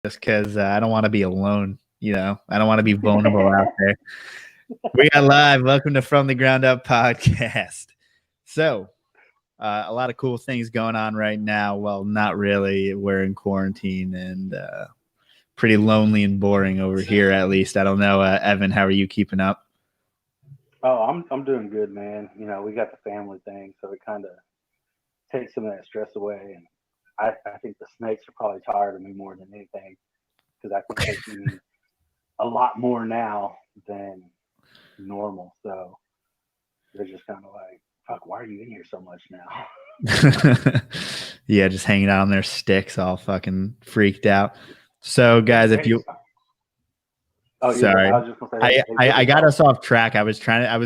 just because I don't want to be alone. I don't want to be vulnerable out there. We got live. Welcome to From the Ground Up podcast. So, a lot of cool things going on right now. Well, not really. We're in quarantine and pretty lonely and boring over here, at least. I don't know. Evan, how are you keeping up? Oh, I'm doing good, man. We got the family thing, so it kind of takes some of that stress away. And I think the snakes are probably tired of me more than anything because I think they see me a lot more now than normal. So they're just kind of like, "Fuck, why are you in here so much now?" Yeah, just hanging out on their sticks, all fucking freaked out. So, Yeah, guys, if you oh, you're good. sorry, I was just gonna say, I got us off track. I was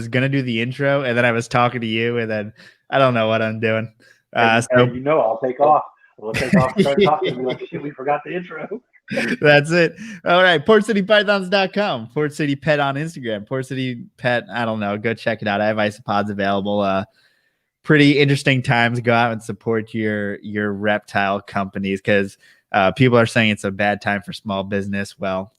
gonna do the intro, and then I was talking to you, and then I don't know what I'm doing. Hey, I'll take off. We'll take off and start talking and be like, "Shit, we forgot the intro." That's it. All right. PortCityPythons.com. Port City Pet on Instagram. Port City Pet. I don't know. Go check it out. I have isopods available. Pretty interesting times. Go out and support your reptile companies because people are saying it's a bad time for small business. Well,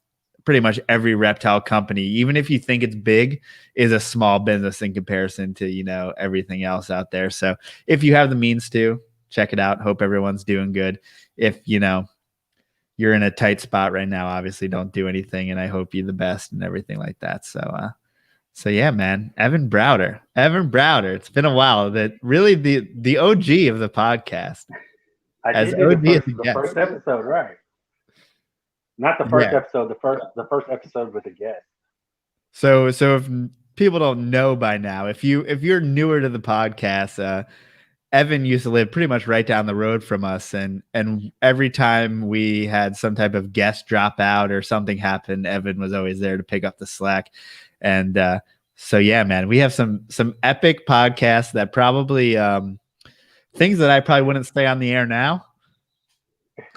pretty much every reptile company, even if you think it's big, is a small business in comparison to everything else out there. So if you have the means to, check it out. Hope everyone's doing good. If you're in a tight spot right now, obviously don't do anything, and I hope you the best and everything like that. So yeah, man. Evan Browder. It's been a while. That really the OG of the podcast. I did do the first episode, right? Not the first episode, the first episode with a guest. So if people don't know by now, if you're newer to the podcast, Evan used to live pretty much right down the road from us, and every time we had some type of guest drop out or something happen, Evan was always there to pick up the slack. And so yeah, man, we have some epic podcasts that probably things that I probably wouldn't stay on the air now.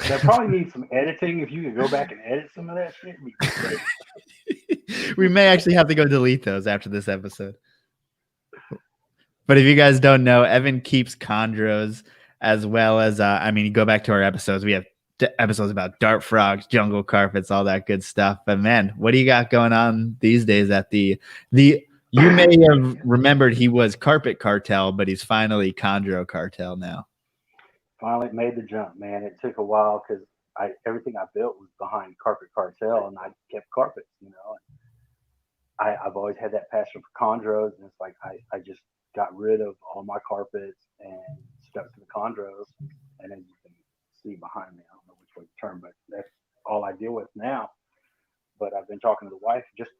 That probably needs some editing. If you could go back and edit some of that shit, it'd be great. We may actually have to go delete those after this episode. But if you guys don't know, Evan keeps chondros as well as, you go back to our episodes. We have episodes about dart frogs, jungle carpets, all that good stuff. But man, what do you got going on these days at the you may have remembered he was Carpet Cartel, but he's finally Chondro Cartel now. Finally made the jump, man. It took a while because everything I built was behind Carpet Cartel, and I kept carpets, I've always had that passion for chondros, and it's like I just got rid of all my carpets and stuck to the chondros, and as you can see behind me, I don't know which way to turn, but that's all I deal with now. But I've been talking to the wife, just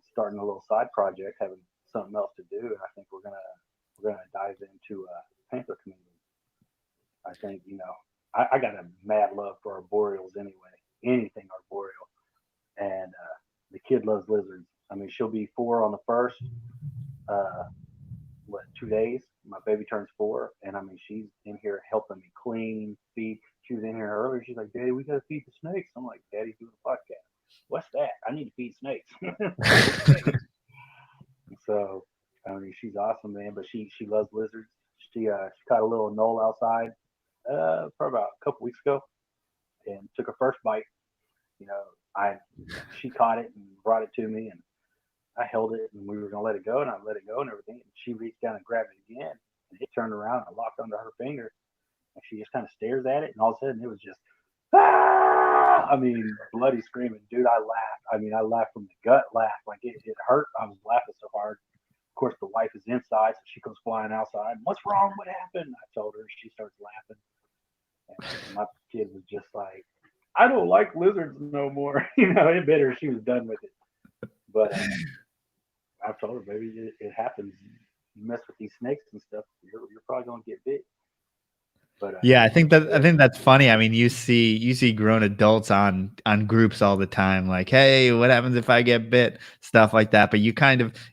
starting a little side project, having something else to do, and I think we're gonna dive into panther community. I think I got a mad love for arboreals anyway, anything arboreal, and the kid loves lizards. I mean, she'll be 4 on the first. 2 days. My baby turns 4, and I mean, she's in here helping me clean, feed. She was in here earlier. She's like, "Daddy, we gotta feed the snakes." I'm like, "Daddy's doing a podcast. What's that? I need to feed snakes." So, I mean, she's awesome, man. But she loves lizards. She caught a little knoll outside, probably about a couple weeks ago, and took her first bite. She caught it and brought it to me, and I held it, and we were gonna let it go, and I let it go and everything. And she reached down and grabbed it again, and it turned around and locked under her finger, and she just kind of stares at it, and all of a sudden it was just, ah! I mean, bloody screaming, dude. I laughed. I mean, I laughed from the gut, laugh like it hurt. I was laughing so hard. Of course, the wife is inside, so she goes flying outside. "What's wrong? What happened?" I told her. She starts laughing, and my kid was just like, "I don't like lizards no more." It bit her. She was done with it, but. I told her, baby, it happens. You mess with these snakes and stuff, you're probably gonna get bit. But yeah, I think that's funny. I mean, you see grown adults on groups all the time, like, "Hey, what happens if I get bit?" Stuff like that. But you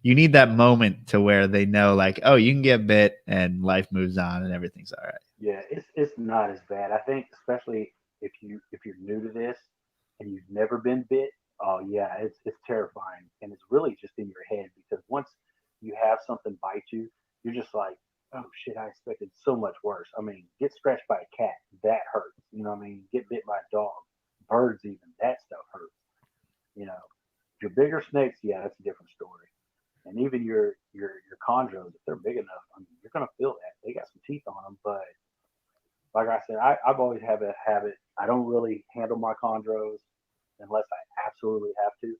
need that moment to where they know, like, oh, you can get bit and life moves on and everything's all right. Yeah, it's not as bad. I think, especially if you're new to this and you've never been bit. Oh yeah, it's terrifying, and it's really just in your head because once you have something bite you, you're just like, "Oh shit, I expected so much worse." I mean, get scratched by a cat, that hurts. You know what I mean? Get bit by a dog, birds even, that stuff hurts. You know, your bigger snakes, yeah, that's a different story. And even your chondros, if they're big enough, I mean, you're gonna feel that. They got some teeth on them, but like I said, I've always had a habit. I don't really handle my chondros unless I absolutely have to,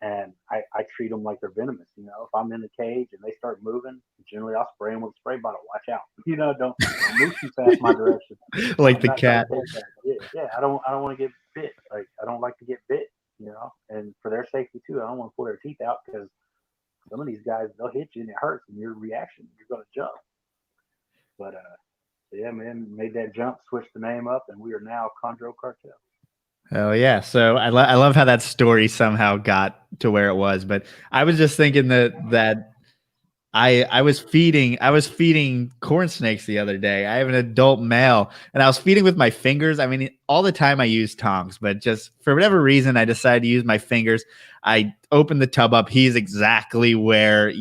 and I treat them like they're venomous. You know, if I'm in the cage and they start moving, generally I'll spray them with a spray bottle. Watch out, you know, don't move too fast my direction. Like I'm the not trying cat. to take that. Yeah. I don't want to get bit. Like I don't like to get bit. You know, and for their safety too, I don't want to pull their teeth out because some of these guys they'll hit you and it hurts, and your reaction you're gonna jump. But yeah, man, made that jump, switched the name up, and we are now Chondro Cartel. Oh yeah. So I love how that story somehow got to where it was. But I was just thinking that I was feeding corn snakes the other day. I have an adult male and I was feeding with my fingers. I mean, all the time I use tongs, but just for whatever reason, I decided to use my fingers. I opened the tub up. He's exactly where,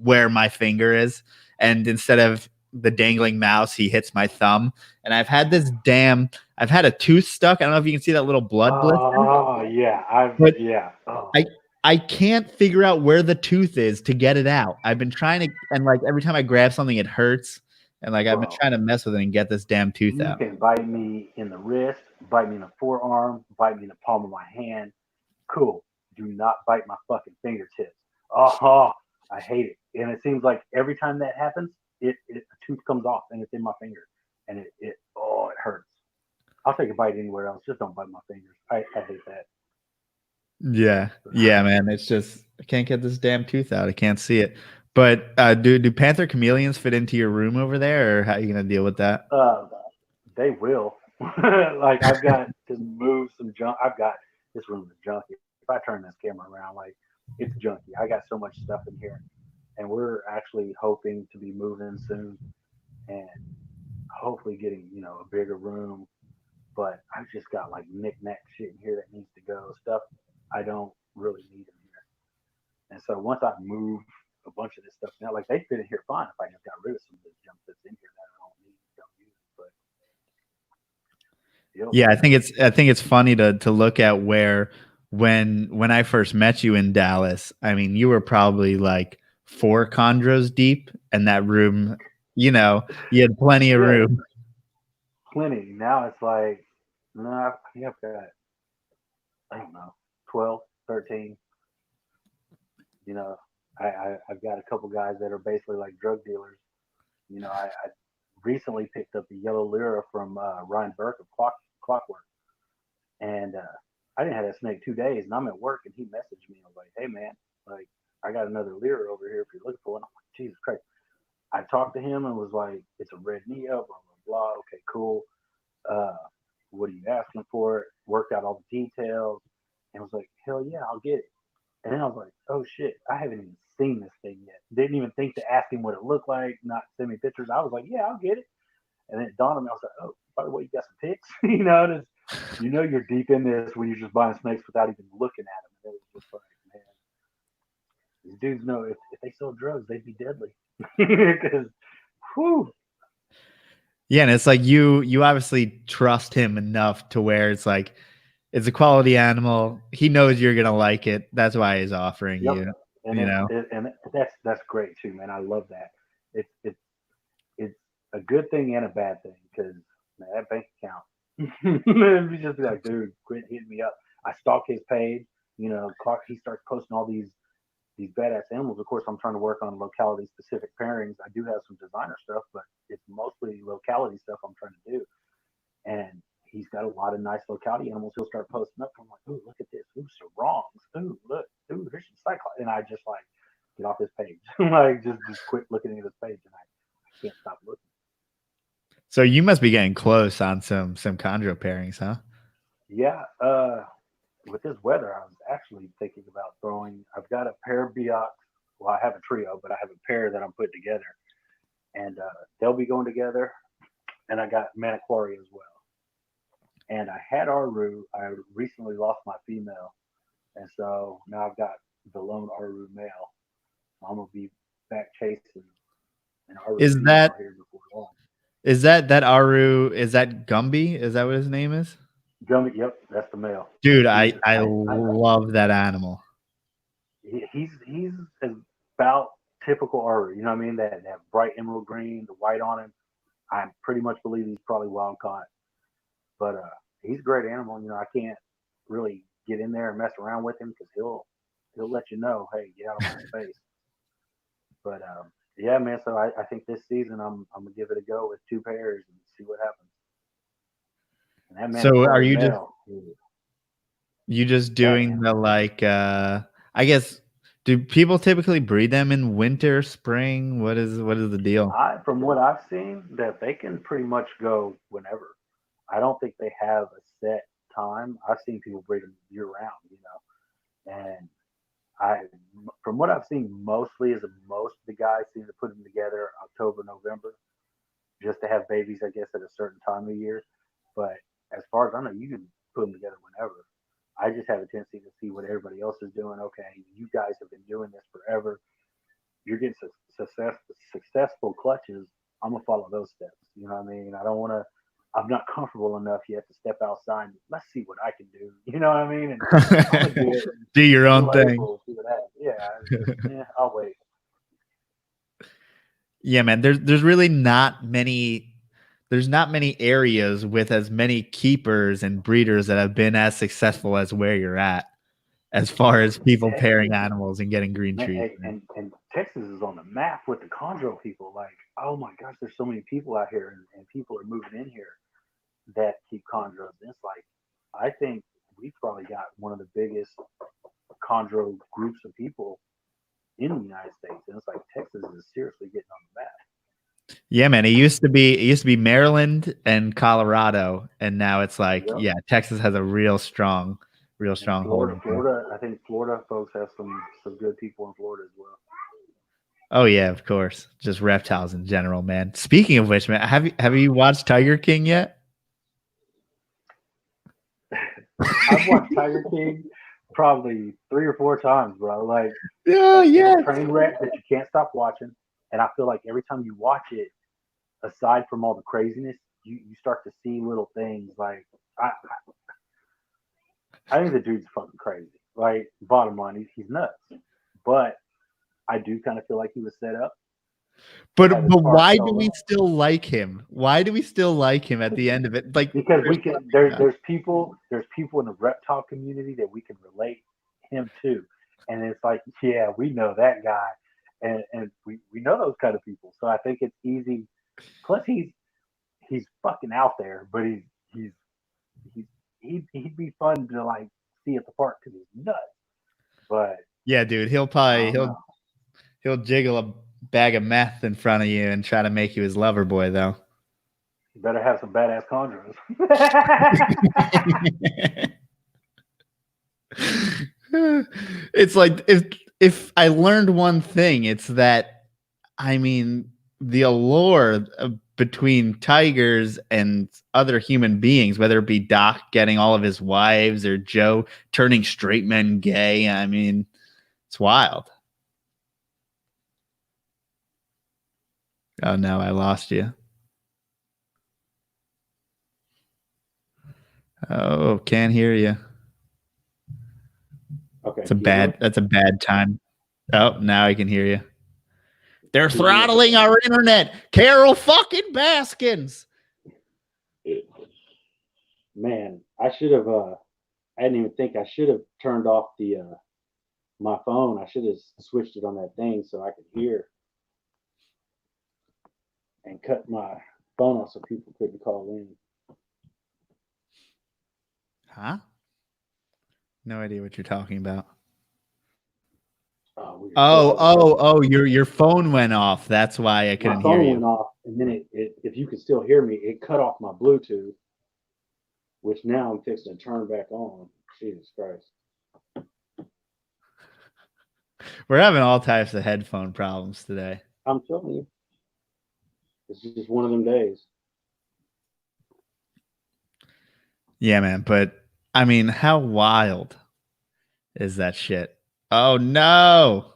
where my finger is. And instead of the dangling mouse, he hits my thumb. And I've had a tooth stuck. I don't know if you can see that little blood blister. Oh yeah, But yeah. Oh. I can't figure out where the tooth is to get it out. I've been trying to, and like every time I grab something, it hurts. And like I've been Bro, trying to mess with it and get this damn tooth you out. can bite me in the wrist, bite me in the forearm, bite me in the palm of my hand. Cool. Do not bite my fucking fingertips. Oh, I hate it. And it seems like every time that happens, a tooth comes off and it's in my finger, and it hurts. I'll take a bite anywhere else. Just don't bite my fingers. I hate that. Yeah. Yeah, man. It's just, I can't get this damn tooth out. I can't see it. But do panther chameleons fit into your room over there, or how are you going to deal with that? Uh, they will. Like I've got to move some junk. I've got this room is junky. If I turn this camera around, like it's junky. I got so much stuff in here, and we're actually hoping to be moving soon, and hopefully getting a bigger room. But I've just got like knick-knack shit in here that needs to go. Stuff I don't really need in here. And so once I move a bunch of this stuff now, like they fit in here fine if I just got rid of some of this junk that's in here that I don't need, don't use. But yep. Yeah, I think it's funny to look at where when I first met you in Dallas, I mean, you were probably like 4 chondros deep, and that room, you had plenty of Yeah, room. plenty. Now it's like, no, I think I've got, I don't know, 12, 13. You know, I've got a couple guys that are basically like drug dealers. I recently picked up the yellow lyra from Ryan Burke of Clockwork. And I didn't have that snake 2 days, and I'm at work, and he messaged me. I was like, "Hey man, like I got another lyra over here if you're looking for one." I'm like, "Jesus Christ!" I talked to him and was like, "It's a red Neo, blah blah blah. Okay, cool. Uh, what are you asking for it?" Worked out all the details, and was like, "Hell yeah, I'll get it." And then I was like, "Oh shit, I haven't even seen this thing yet." Didn't even think to ask him what it looked like, not send me pictures. I was like, "Yeah, I'll get it." And then it dawned on me, I was like, "Oh, by the way, you got some pics?" You're deep in this when you're just buying snakes without even looking at them. And it was just like, man, these dudes know if they sold drugs, they'd be deadly. Because, whew, Yeah, and it's like you obviously trust him enough to where it's like it's a quality animal. He knows you're gonna like it. That's why he's offering yep. you. And You it, know. it and that's great too, man. I love that. It's it's a good thing and a bad thing because that bank account. You just be like, dude, quit hitting me up. I stalk his page. Clark, he starts posting all these badass animals. Of course, I'm trying to work on locality specific pairings. I do have some designer stuff, but it's mostly locality stuff I'm trying to do. And he's got a lot of nice locality animals. He'll start posting up. I'm like, ooh, look at this. Ooh, sarongs. Ooh, look. Ooh, here's some cyclops. And I just like get off his page. Like just quit looking at his page, and I can't stop looking. So you must be getting close on some chondro pairings, huh? Yeah. With this weather, I was actually thinking about throwing. I've got a pair of Beox. Well, I have a trio, but I have a pair that I'm putting together, and they'll be going together. And I got Maniquari as well. And I had Aru. I recently lost my female, and so now I've got the lone Aru male. I'm gonna be back chasing an Aru Is female that here before long. is that Aru? Is that Gumby? Is that what his name is? Gummy, yep, that's the male. Dude, I love that animal. He's about typical arbor. You know what I mean? That bright emerald green, the white on him. I pretty much believe he's probably wild caught, but he's a great animal. You know, I can't really get in there and mess around with him because he'll let you know, hey, get out of my space. But yeah, man. So I think this season I'm gonna give it a go with two pairs and see what happens. And that So are mandatory you male, yeah, doing man. the like I guess do people typically breed them in winter, spring? What is the deal? From what I've seen, that they can pretty much go whenever. I don't think they have a set time. I've seen people breed them year round, you know, and I, from what I've seen, mostly is most of the guys seem to put them together October, November, just to have babies, I guess, at a certain time of year. But as far as I know, you can put them together whenever. I just have a tendency to see what everybody else is doing. Okay, you guys have been doing this forever. You're getting successful clutches. I'm gonna follow those steps. You know what I mean? I don't want to. I'm not comfortable enough yet to step outside. Let's see what I can do. You know what I mean? And I'm gonna do it. Do your own Until thing. April, see what happens. Yeah, I'll wait. Yeah, man. There's really not many. There's not many areas with as many keepers and breeders that have been as successful as where you're at, as far as people pairing Texas, animals and getting green man, trees. and Texas is on the map with the chondro people. Like, oh my gosh, there's so many people out here, and people are moving in here that keep chondros. And it's like, I think we've probably got one of the biggest chondro groups of people in the United States, and it's like Texas is seriously getting on the map. Yeah, man. It used to be Maryland and Colorado, and now it's like, Yep. yeah, Texas has a real And strong hold. I think Florida folks have some good people in Florida as well. Oh yeah, of course. Just reptiles in general, man. Speaking of which, man, have you watched Tiger King yet? I've watched Tiger King probably 3 or 4 times, bro. Like Oh it's yeah. a train wreck that you can't stop watching. And I feel like every time you watch it, aside from all the craziness, you start to see little things. Like I think the dude's fucking crazy. Like bottom line, he's nuts. But I do kind of feel like he was set up to have But his card why so do we well. still like him? Why do we still like him at the end of it? Like Because we first can let me know. there's people in the reptile community that we can relate him to. And it's like, yeah, we know that guy. And we know those kind of people. So I think it's easy. Plus he's fucking out there, but he's he'd be fun to like see at the park because he's nuts. But Yeah, dude, he'll I probably don't know. he'll jiggle a bag of meth in front of you and try to make you his lover boy though. You better have some badass chondros. It's like if I learned one thing, it's that I mean the allure between tigers and other human beings, whether it be Doc getting all of his wives or Joe turning straight men gay. I mean, it's wild. Oh no, I lost you. Oh, can't hear you. Okay, It's a can you hear me? bad. That's a bad time. Oh, now I can hear you. They're Can you hear me? throttling our internet. Carol fucking Baskins. Man, I should have. I didn't even think I should have turned off the my phone. I should have switched it on that thing so I could hear and cut my phone off so people couldn't call in. Huh? No idea what you're talking about. Oh, weird. So I Oh, was just oh, saying, oh, your phone went off. That's why I my couldn't hear phone you. went off, and then if you could still hear me, it cut off my Bluetooth, which now I'm fixing to turn back on. Jesus Christ. We're having all types of headphone problems today. I'm telling you, it's just one of them days. Yeah, man. But I mean, how wild is that shit? Oh no.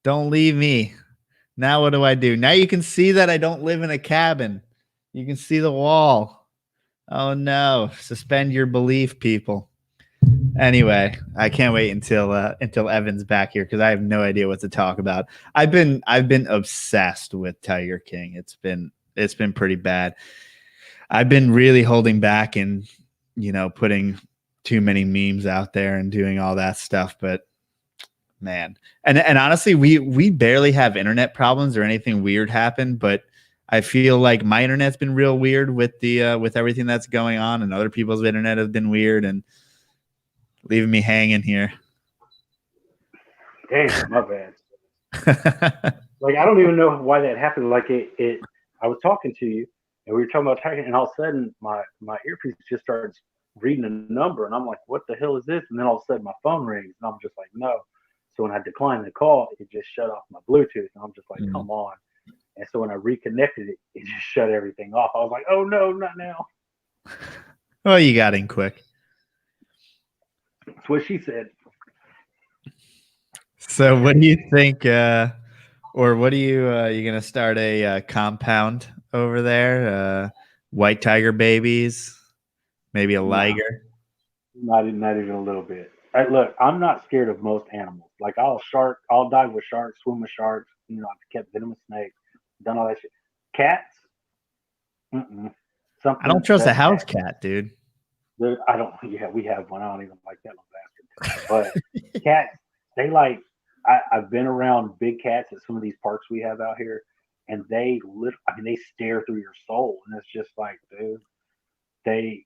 Don't leave me. Now what do I do? Now you can see that I don't live in a cabin. You can see the wall. Oh no, suspend your belief, people. Anyway, I can't wait until Evan's back here because I have no idea what to talk about. I've been obsessed with Tiger King. It's been pretty bad. I've been really holding back and putting too many memes out there and doing all that stuff, but man. And honestly, we barely have internet problems or anything weird happen, but I feel like my internet's been real weird with the with everything that's going on, and other people's internet has been weird and leaving me hanging here. Damn, my bad. Like I don't even know why that happened. Like I was talking to you and we were talking about Tiger, and all of a sudden my earpiece just starts reading a number, and I'm like, what the hell is this? And then all of a sudden my phone rings, and I'm just like, no. So when I declined the call, it just shut off my Bluetooth, and I'm just like, come on. And so when I reconnected it, it just shut everything off. I was like, oh no, not now. Well, you got in quick. That's what she said. So what do you think, or what do you gonna start a compound over there? White tiger babies, maybe a liger? Not even a little bit. Look, I'm not scared of most animals. Like I'll dive with sharks, swim with sharks. You know, I've kept venomous snakes, done all that shit. Cats, I don't trust a house cat, dude. I don't. Yeah, we have one. I don't even like that little bastard. But cats, they like. I've been around big cats at some of these parks we have out here, and they stare through your soul, and it's just like, dude, they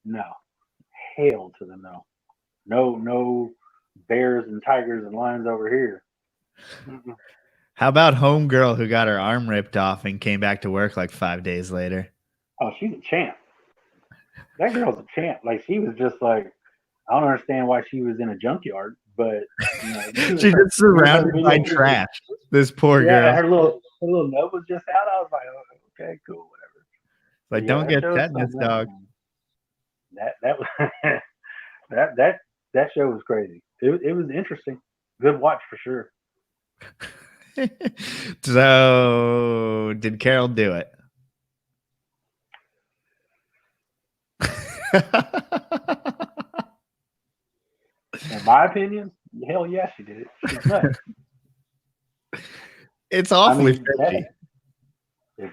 no, hell to the no. No bears and tigers and lions over here. Mm-mm. How about homegirl who got her arm ripped off and came back to work like 5 days later? Oh, she's a champ. That girl's a champ. Like she was just like, I don't understand why she was in a junkyard, but she's just surrounded by trash. This poor girl. Her little note was just out. I was like, oh, okay, cool, whatever. Like, don't get tetanus, dog. That that show was crazy. It was interesting. Good watch for sure. So, did Carol do it? In my opinion, hell yeah, she did it. She's nuts. It's awfully fishy.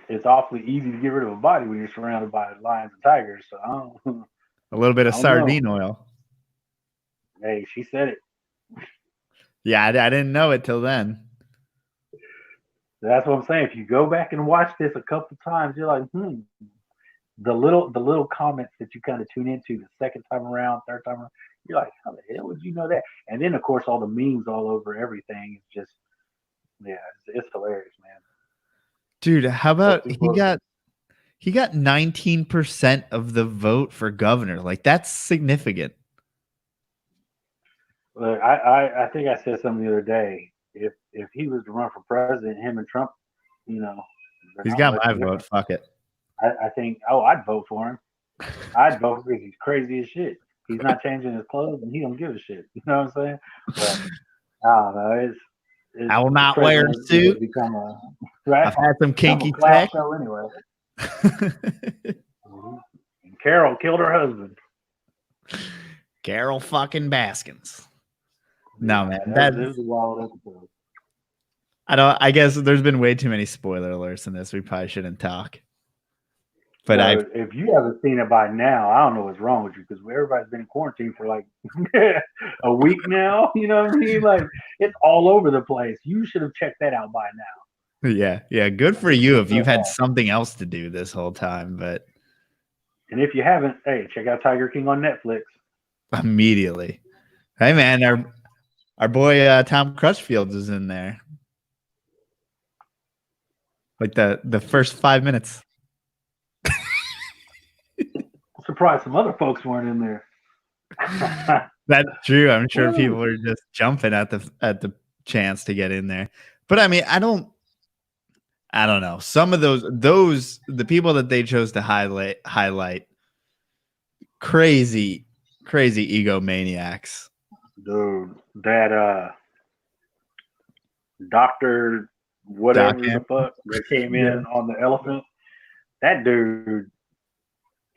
It's awfully easy to get rid of a body when you're surrounded by lions and tigers. So a little bit of sardine oil. Hey, she said it. Yeah, I didn't know it till then. That's what I'm saying. If you go back and watch this a couple times, you're like, The little comments that you kind of tune into the second time around, third time around, you're like, how the hell would you know that? And then of course all the memes all over everything. It's just, it's hilarious, man. Dude, how about he got 19% of the vote for governor? Like that's significant. Look, I think I said something the other day. If he was to run for president, him and Trump, he's got my vote. Fuck it. I think, I'd vote for him. I'd vote because he's crazy as shit. He's not changing his clothes and he don't give a shit. You know what I'm saying? But I don't know. I will not wear a suit. I've had some kinky sex. Anyway. And Carol killed her husband. Carol fucking Baskins. No, man. That is a wild episode. I guess there's been way too many spoiler alerts in this. We probably shouldn't talk. But if you haven't seen it by now, I don't know what's wrong with you because everybody's been in quarantine for like a week now. You know what I mean? Like it's all over the place. You should have checked that out by now. Yeah. Good for you if you've had something else to do this whole time. But and if you haven't, hey, check out Tiger King on Netflix. Immediately. Hey man, our boy Tom Crutchfield is in there. Like the first 5 minutes. Surprised some other folks weren't in there. That's true. I'm sure people are just jumping at the chance to get in there. But I mean, I don't know. Some of the people that they chose to highlight crazy egomaniacs. Dude, that Dr. whatever the fuck that came in on the elephant, that dude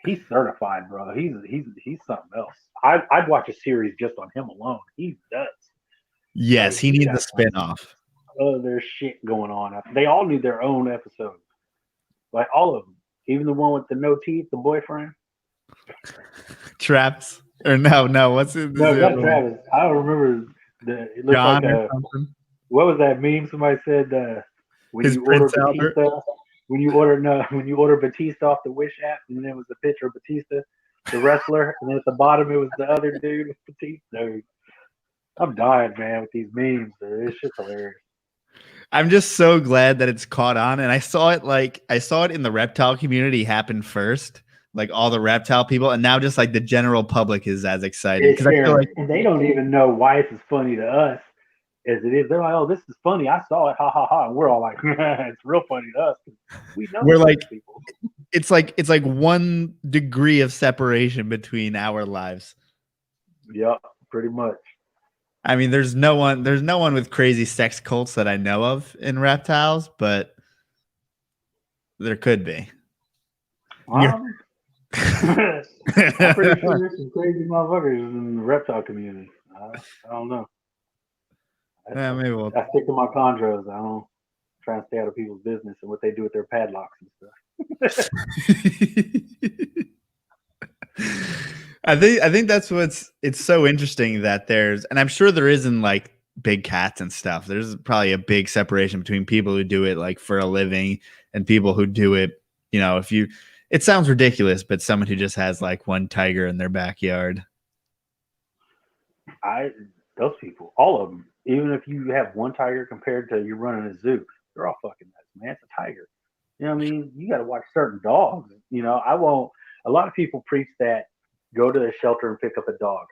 He's certified, bro. He's something else. I'd watch a series just on him alone. He's nuts. Yes, Like he he's needs a got some spinoff. other shit going on. They all need their own episodes. Like all of them. Even the one with the no teeth, the boyfriend. Traps or no? What's it? No, The not other one? Travis. I don't remember the. It looked like John or a. something? What was that meme? Somebody said when His you order Prince Albert. Batista, when you order Batista off the Wish app, and then it was a picture of Batista, the wrestler, and then at the bottom it was the other dude with Batista. Dude, I'm dying, man, with these memes. Dude. It's just hilarious. I'm just so glad that it's caught on, and I saw it in the reptile community happen first, like all the reptile people, and now just like the general public is as excited It's because I feel sharing, like and they don't even know why it's as funny to us as it is. They're like, "Oh, this is funny. I saw it, ha ha ha," and we're all like, "It's real funny to us. We know we're certain like people." it's like 1 degree of separation between our lives. Yep, pretty much. I mean, there's no one with crazy sex cults that I know of in reptiles, but there could be. You're- Um, I'm pretty sure there's some crazy motherfuckers in the reptile community. I don't know. Yeah, maybe we'll. I stick to my chondros. I don't try and stay out of people's business and what they do with their padlocks and stuff. I think that's it's so interesting that there's, and I'm sure there is in like big cats and stuff. There's probably a big separation between people who do it like for a living and people who do it, if you, it sounds ridiculous, but someone who just has like one tiger in their backyard. I those people, all of them, even if you have one tiger compared to you running a zoo, they're all fucking nuts, man. It's a tiger. You know what I mean? You got to watch certain dogs. I won't. A lot of people preach that go to the shelter and pick up a dog.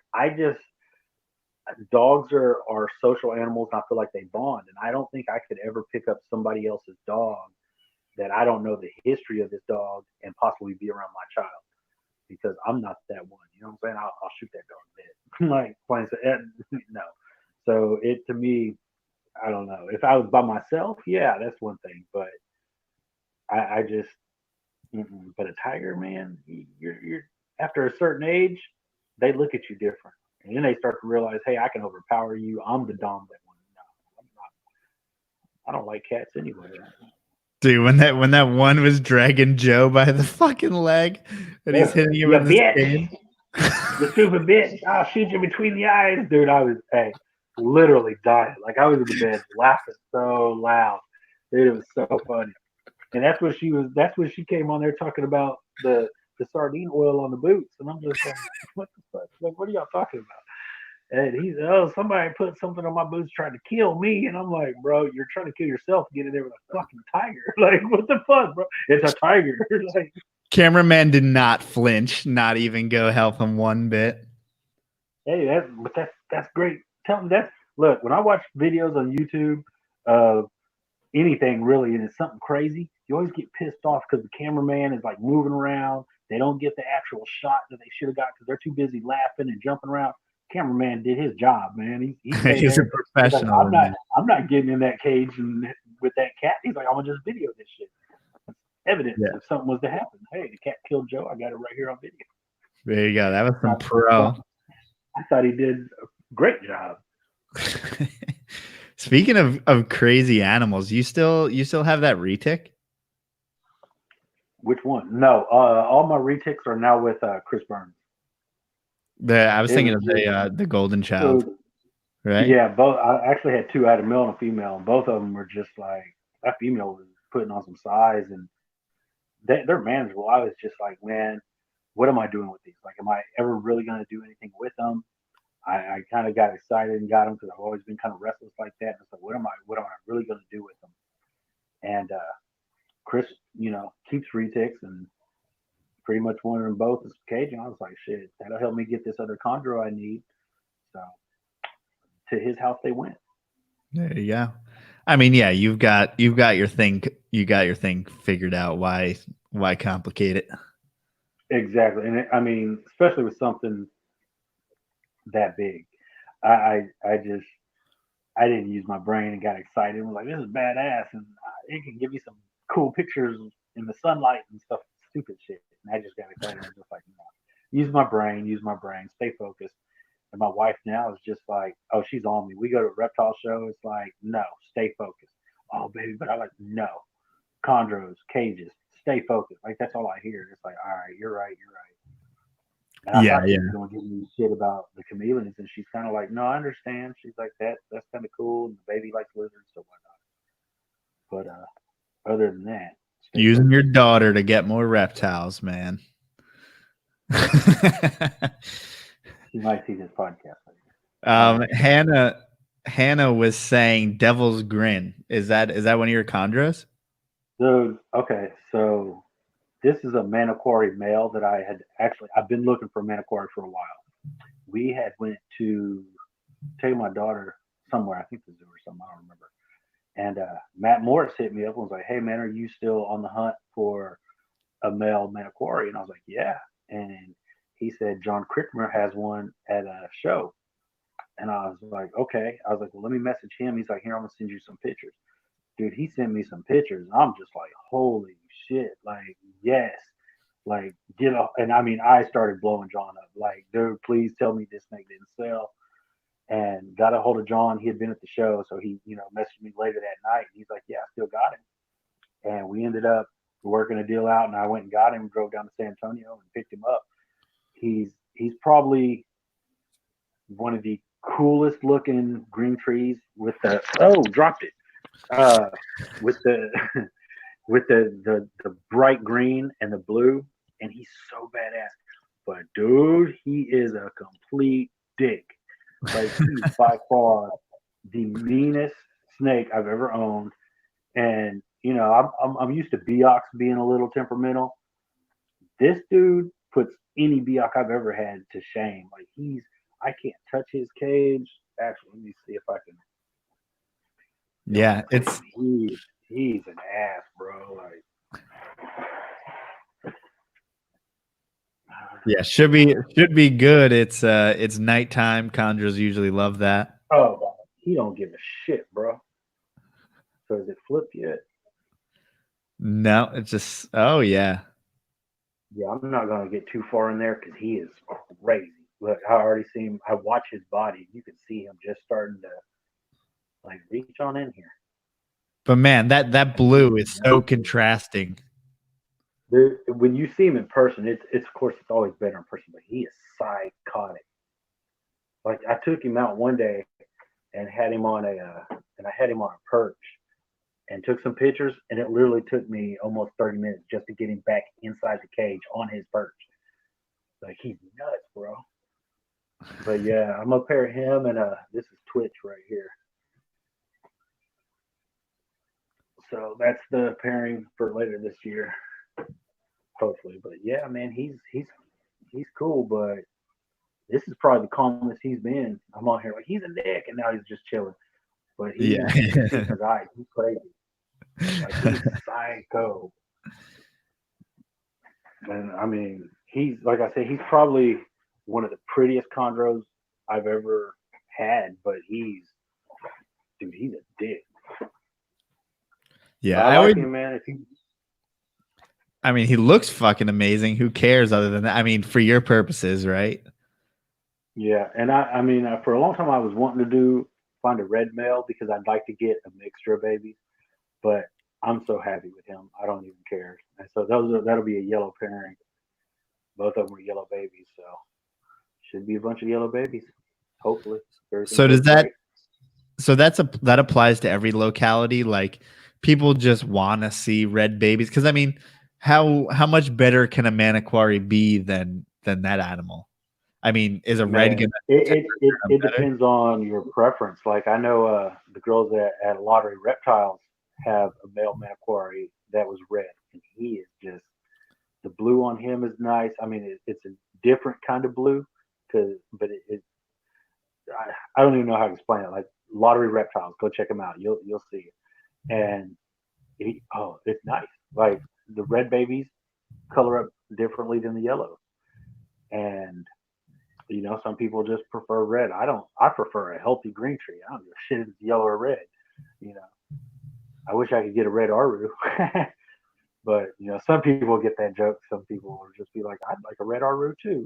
Dogs are social animals, and I feel like they bond. And I don't think I could ever pick up somebody else's dog that I don't know the history of this dog and possibly be around my child because I'm not that one. You know what I'm saying? I'll shoot that dog dead. Like plain no. So it to me, I don't know. If I was by myself, yeah, that's one thing. But I just, but a tiger, man, you're after a certain age, they look at you different, and then they start to realize, hey, I can overpower you. I'm the dominant one. No, I'm not. I don't like cats anyway. Dude, when that one was dragging Joe by the fucking leg and he's hitting him You in the bitch, skin. you stupid bitch! I'll shoot you between the eyes, dude. I was, hey, literally dying. Like I was in the bed laughing so loud, dude. It was so funny. And that's what she was. That's what she came on there talking about the sardine oil on the boots, and I'm just like, what the fuck? Like, what are y'all talking about? And he's, oh, somebody put something on my boots trying to kill me, and I'm like, bro, you're trying to kill yourself to get in there with a fucking tiger. Like, what the fuck, bro? It's a tiger. Like, Cameraman did not flinch, not even go help him one bit. hey, that's great. Tell me that. Look, when I watch videos on YouTube of anything really, and it's something crazy, you always get pissed off because the cameraman is like moving around. They don't get the actual shot that they should have got because they're too busy laughing and jumping around. Cameraman did his job, man. He stayed He's a there. He's like, professional. I'm not getting in that cage and with that cat. He's like, I'm gonna just video this shit. Evidence Yeah, if something was to happen. Hey, the cat killed Joe. I got it right here on video. there you go. That was some pro. I thought he did a great job. Speaking of crazy animals, you still have that retic? Which one? No, all my retics are now with Chris Burns. I was It thinking was of just the golden child, so right? yeah, both. I actually had two. I had a male and a female, and both of them were just like that. Female was putting on some size, and they're manageable. I was just like, man, what am I doing with these? Like, am I ever really going to do anything with them? I kind of got excited and got them because I've always been kind of restless like that. And it's like, what am I really going to do with them? And Chris, keeps retics and pretty much wanted them both as Cajun. I was like, shit, that'll help me get this other chondro I need. So to his house they went. There you go. I mean, yeah, you've got your thing. You got your thing figured out. Why complicate it? Exactly, and I mean, especially with something that big, I just I didn't use my brain and got excited. I was like, this is badass, and it can give you some cool pictures in the sunlight and stuff. Stupid shit. And I just got excited. I'm just like, no. Use my brain, stay focused. And my wife now is just like, oh, she's on me. We go to a reptile show. It's like, no, stay focused. Oh, baby, but I like, no. Chondros, cages, stay focused. Like, that's all I hear. It's like, all right, you're right, you're right. And I Yeah, thought she yeah. was going to give me shit about the chameleons. And she's kind of like, no, I understand. She's like, that's kind of cool. And the baby likes lizards, so whatnot. But other than that, stay Using your focused. daughter to get more reptiles, man. She might see this podcast later. Hannah was saying Devil's Grin. Is that one of your chondros? Dude, okay, so this is a Maniquari male that I've been looking for Maniquari for a while. We had went to take my daughter somewhere, I think the zoo or something, I don't remember. And Matt Morris hit me up and was like, hey man, are you still on the hunt for a male Maniquari? And I was like, yeah. And he said John Crickmer has one at a show. And I was like, okay. I was like, well, let me message him. He's like, here, I'm gonna send you some pictures. Dude, he sent me some pictures. I'm just like, holy shit. Like, yes. Like, get off. And I mean, I started blowing John up. Like, dude, please tell me this snake didn't sell. And got a hold of John. He had been at the show. So he, messaged me later that night. He's like, yeah, I still got him. And we ended up working a deal out. And I went and got him, drove down to San Antonio and picked him up. He's probably one of the coolest looking green trees with the, dropped it. With the with the bright green and the blue, and he's so badass. But dude, he is a complete dick. Like, he's by far the meanest snake I've ever owned. And I'm used to Beox being a little temperamental. This dude puts any Beox I've ever had to shame. Like, I can't touch his cage. Actually, let me see if I can. Yeah, it's he's an ass, bro. Like, yeah, should be good. It's nighttime. Chondros usually love that. oh, he don't give a shit, bro. So is it flipped yet? No, it's just yeah. Yeah, I'm not gonna get too far in there because he is crazy. Look, I already see him. I watch his body. You can see him just starting to like reach on in here. But man, that blue is so contrasting. When you see him in person, it's of course it's always better in person, but he is psychotic. Like, I took him out one day and had him on a perch and took some pictures, and it literally took me almost 30 minutes just to get him back inside the cage on his perch. Like, he's nuts, bro. But yeah, I'm gonna pair him and this is Twitch right here. So that's the pairing for later this year, hopefully. But yeah, man, he's cool, but this is probably the calmest he's been. I'm on here like, he's a dick, and now he's just chilling. But he's right. He's crazy. Like, he's psycho. And I mean, he's, like I said, he's probably one of the prettiest chondros I've ever had. But he's a dick. Yeah, I like him, man. I mean, he looks fucking amazing. Who cares other than that? I mean, for your purposes, right? Yeah, and I mean, for a long time I was wanting to find a red male because I'd like to get a mixture of babies, but I'm so happy with him. I don't even care. And so that'll be a yellow pairing. Both of them are yellow babies, so should be a bunch of yellow babies. Hopefully. So does that? Great. So that applies to every locality. Like, people just want to see red babies because I mean, how much better can a Maniquari be than that animal? I mean, is a red gonna? It depends on your preference. Like, I know the girls at Lottery Reptiles have a male Maniquari that was red, and he is just, the blue on him is nice. I mean, it's a different kind of blue, but I don't even know how to explain it. Like, Lottery Reptiles, go check them out. You'll see it. And it's nice. Like, the red babies color up differently than the yellows, and some people just prefer red. I prefer a healthy green tree. I don't give a shit if it's yellow or red. I wish I could get a red Aru, But some people get that joke. Some people will just be like, "I'd like a red Aru too."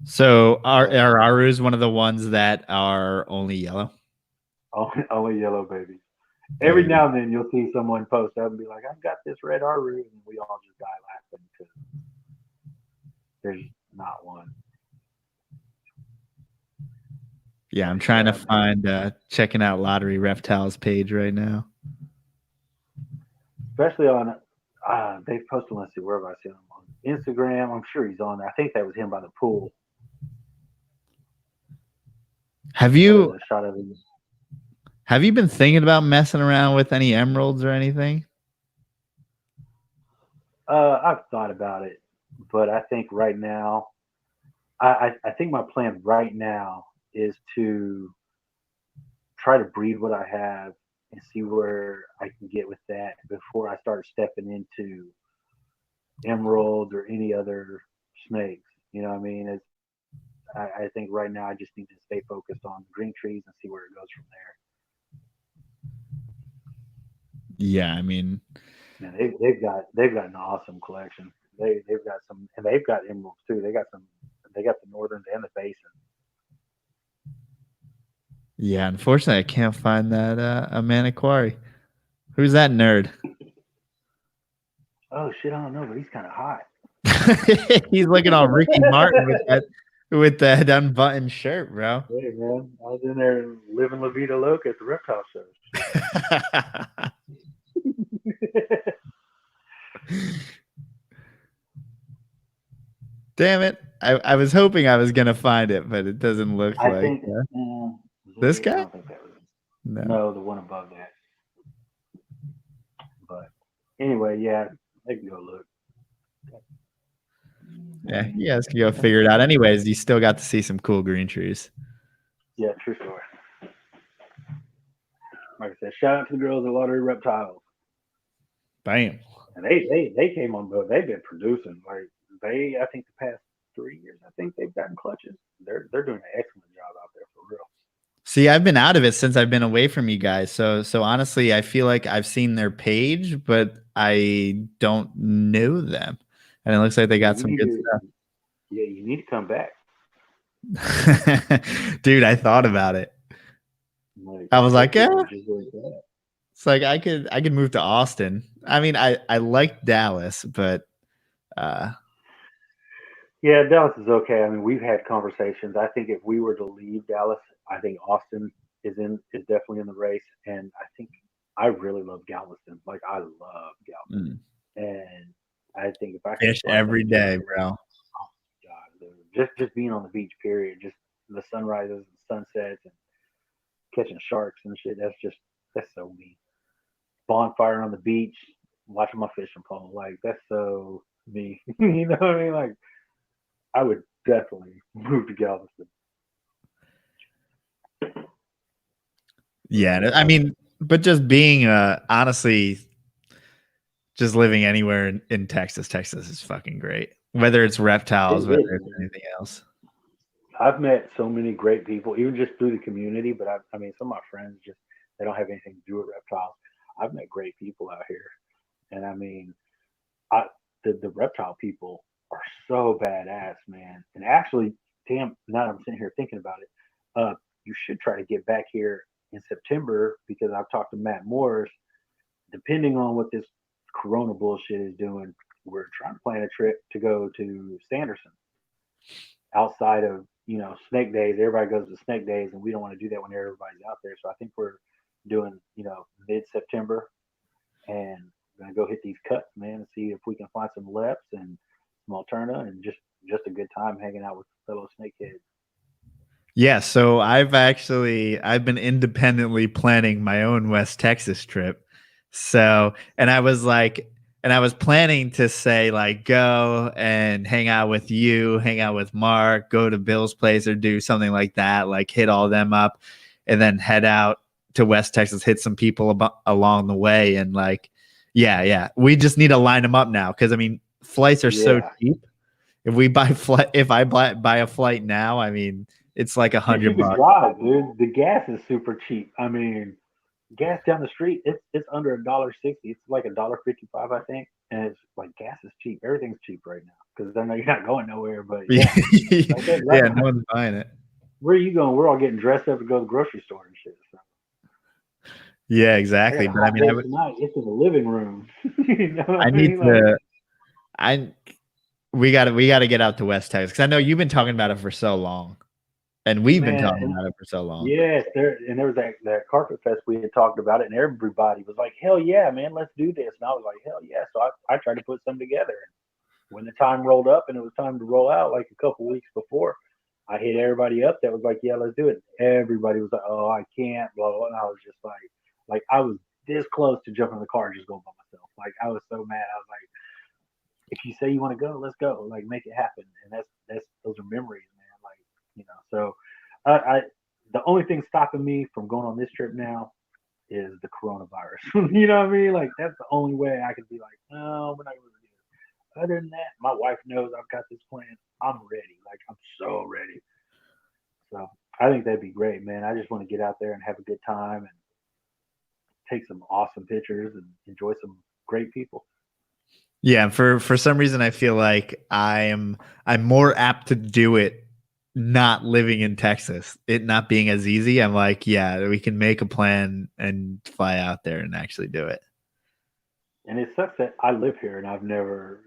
So are Arus one of the ones that are only yellow? Only yellow babies. There Every you now and then you'll see someone post up and be like, "I've got this red Aru," and we all just die laughing because there's not one. Yeah, I'm trying to find checking out Lottery Reptiles page right now. Especially on they've posted. Let's see, where have I seen him on Instagram? I'm sure he's on there. I think that was him by the pool. Have There's you a shot of him. have you been thinking about messing around with any emeralds or anything? I've thought about it, but I think right now, I think my plan right now is to try to breed what I have and see where I can get with that before I start stepping into emeralds or any other snakes. You know what I mean? I think right now I just need to stay focused on green trees and see where it goes from there. Yeah, I mean, Man, they've got an awesome collection. They've got some, and they've got emeralds too. They got some. They got the northerns and the basin. yeah, unfortunately I can't find that a Maniquari. Who's that nerd? Oh shit, I don't know, but he's kind of hot. He's looking all Ricky Martin with that unbuttoned shirt, bro. Hey man, I was in there living La Vida Loca at the reptile shows. Damn it. I was hoping I was going to find it, but it doesn't look I like think this I guy? don't think that was no, the one above that. But anyway, yeah, they can go look. Yeah, you guys can go figure it out. Anyways, you still got to see some cool green trees. Yeah, true story. Like I said, shout out to the girls at Lottery Reptiles. Bam. And they came on board. They've been producing. Like I think the past 3 years, I think they've gotten clutches. They're doing an excellent job out there for real. See, I've been out of it since I've been away from you guys. So honestly, I feel like I've seen their page, but I don't know them. And it looks like they got some good stuff. Yeah, you need to come back. Dude, I thought about it. Like, I was like, yeah. It's like I could move to Austin. I mean, I like Dallas, but yeah, Dallas is okay. I mean, we've had conversations. I think if we were to leave Dallas, I think Austin is definitely in the race. And I think I really love Galveston. Like I love Galveston. And I think if I could fish every day, bro. Oh God, dude. Just being on the beach, period. Just the sunrises and sunsets and catching sharks and shit. That's so me. Bonfire on the beach, watching my fishing pole. Like that's so me. You know what I mean? Like I would definitely move to Galveston. Yeah, I mean, but just being honestly, just living anywhere in Texas is fucking great. Whether it's reptiles, whether it's anything else. I've met so many great people, even just through the community. But I mean, some of my friends they don't have anything to do with reptiles. I've met great people out here, and I mean, the reptile people are so badass, man. And actually, damn, now that I'm sitting here thinking about it, you should try to get back here in September because I've talked to Matt Morris. Depending on what this Corona bullshit is doing, we're trying to plan a trip to go to Sanderson. Outside of snake days, everybody goes to snake days, and we don't want to do that when everybody's out there. So I think we're doing mid-September, and we're gonna go hit these cuts, man, and see if we can find some leps and some alterna, and just a good time hanging out with fellow snakeheads. Yeah, so I've been independently planning my own West Texas trip. So, and I was planning to say like go and hang out with you, hang out with Mark, go to Bill's place or do something like that, like hit all them up and then head out to West Texas, hit some people along the way. And like, yeah, we just need to line them up now. Cause I mean, flights are so cheap. If I buy a flight now, I mean, it's like $100. Drive, dude. The gas is super cheap. I mean, gas down the street, it's under $1.60. It's like $1.55, I think. And it's like gas is cheap. Everything's cheap right now because I know you're not going nowhere. But yeah, like that, Yeah, no one's buying it. where are you going? We're all getting dressed up to go to the grocery store and shit. So Yeah, I got exactly. a But I hot mean, date tonight. It's in the living room. You know what I I need mean? Like, to. I we gotta get out to West Texas because I know you've been talking about it for so long, and we've been man, talking and about it for so long. yes, there was that carpet fest we had talked about it, and everybody was like, "Hell yeah, man, let's do this." And I was like, "Hell yeah!" So I tried to put some together. When the time rolled up and it was time to roll out, like a couple weeks before, I hit everybody up that was like, "Yeah, let's do it." Everybody was like, "Oh, I can't," blah blah. And I was just like I was this close to jumping in the car and just going by myself. Like I was so mad. I was like, "If you say you want to go, let's go. Like make it happen." And that's those are memories, man. Like so I the only thing stopping me from going on this trip now is the coronavirus. You know what I mean? Like that's the only way I could be like, no, we're not gonna do it. Other than that, my wife knows I've got this plan. I'm ready. Like I'm so ready. So I think that'd be great, man. I just want to get out there and have a good time and take some awesome pictures and enjoy some great people. Yeah, for some reason I feel like I'm more apt to do it not living in Texas. It not being as easy. I'm like, yeah, we can make a plan and fly out there and actually do it. And it sucks that I live here and I've never,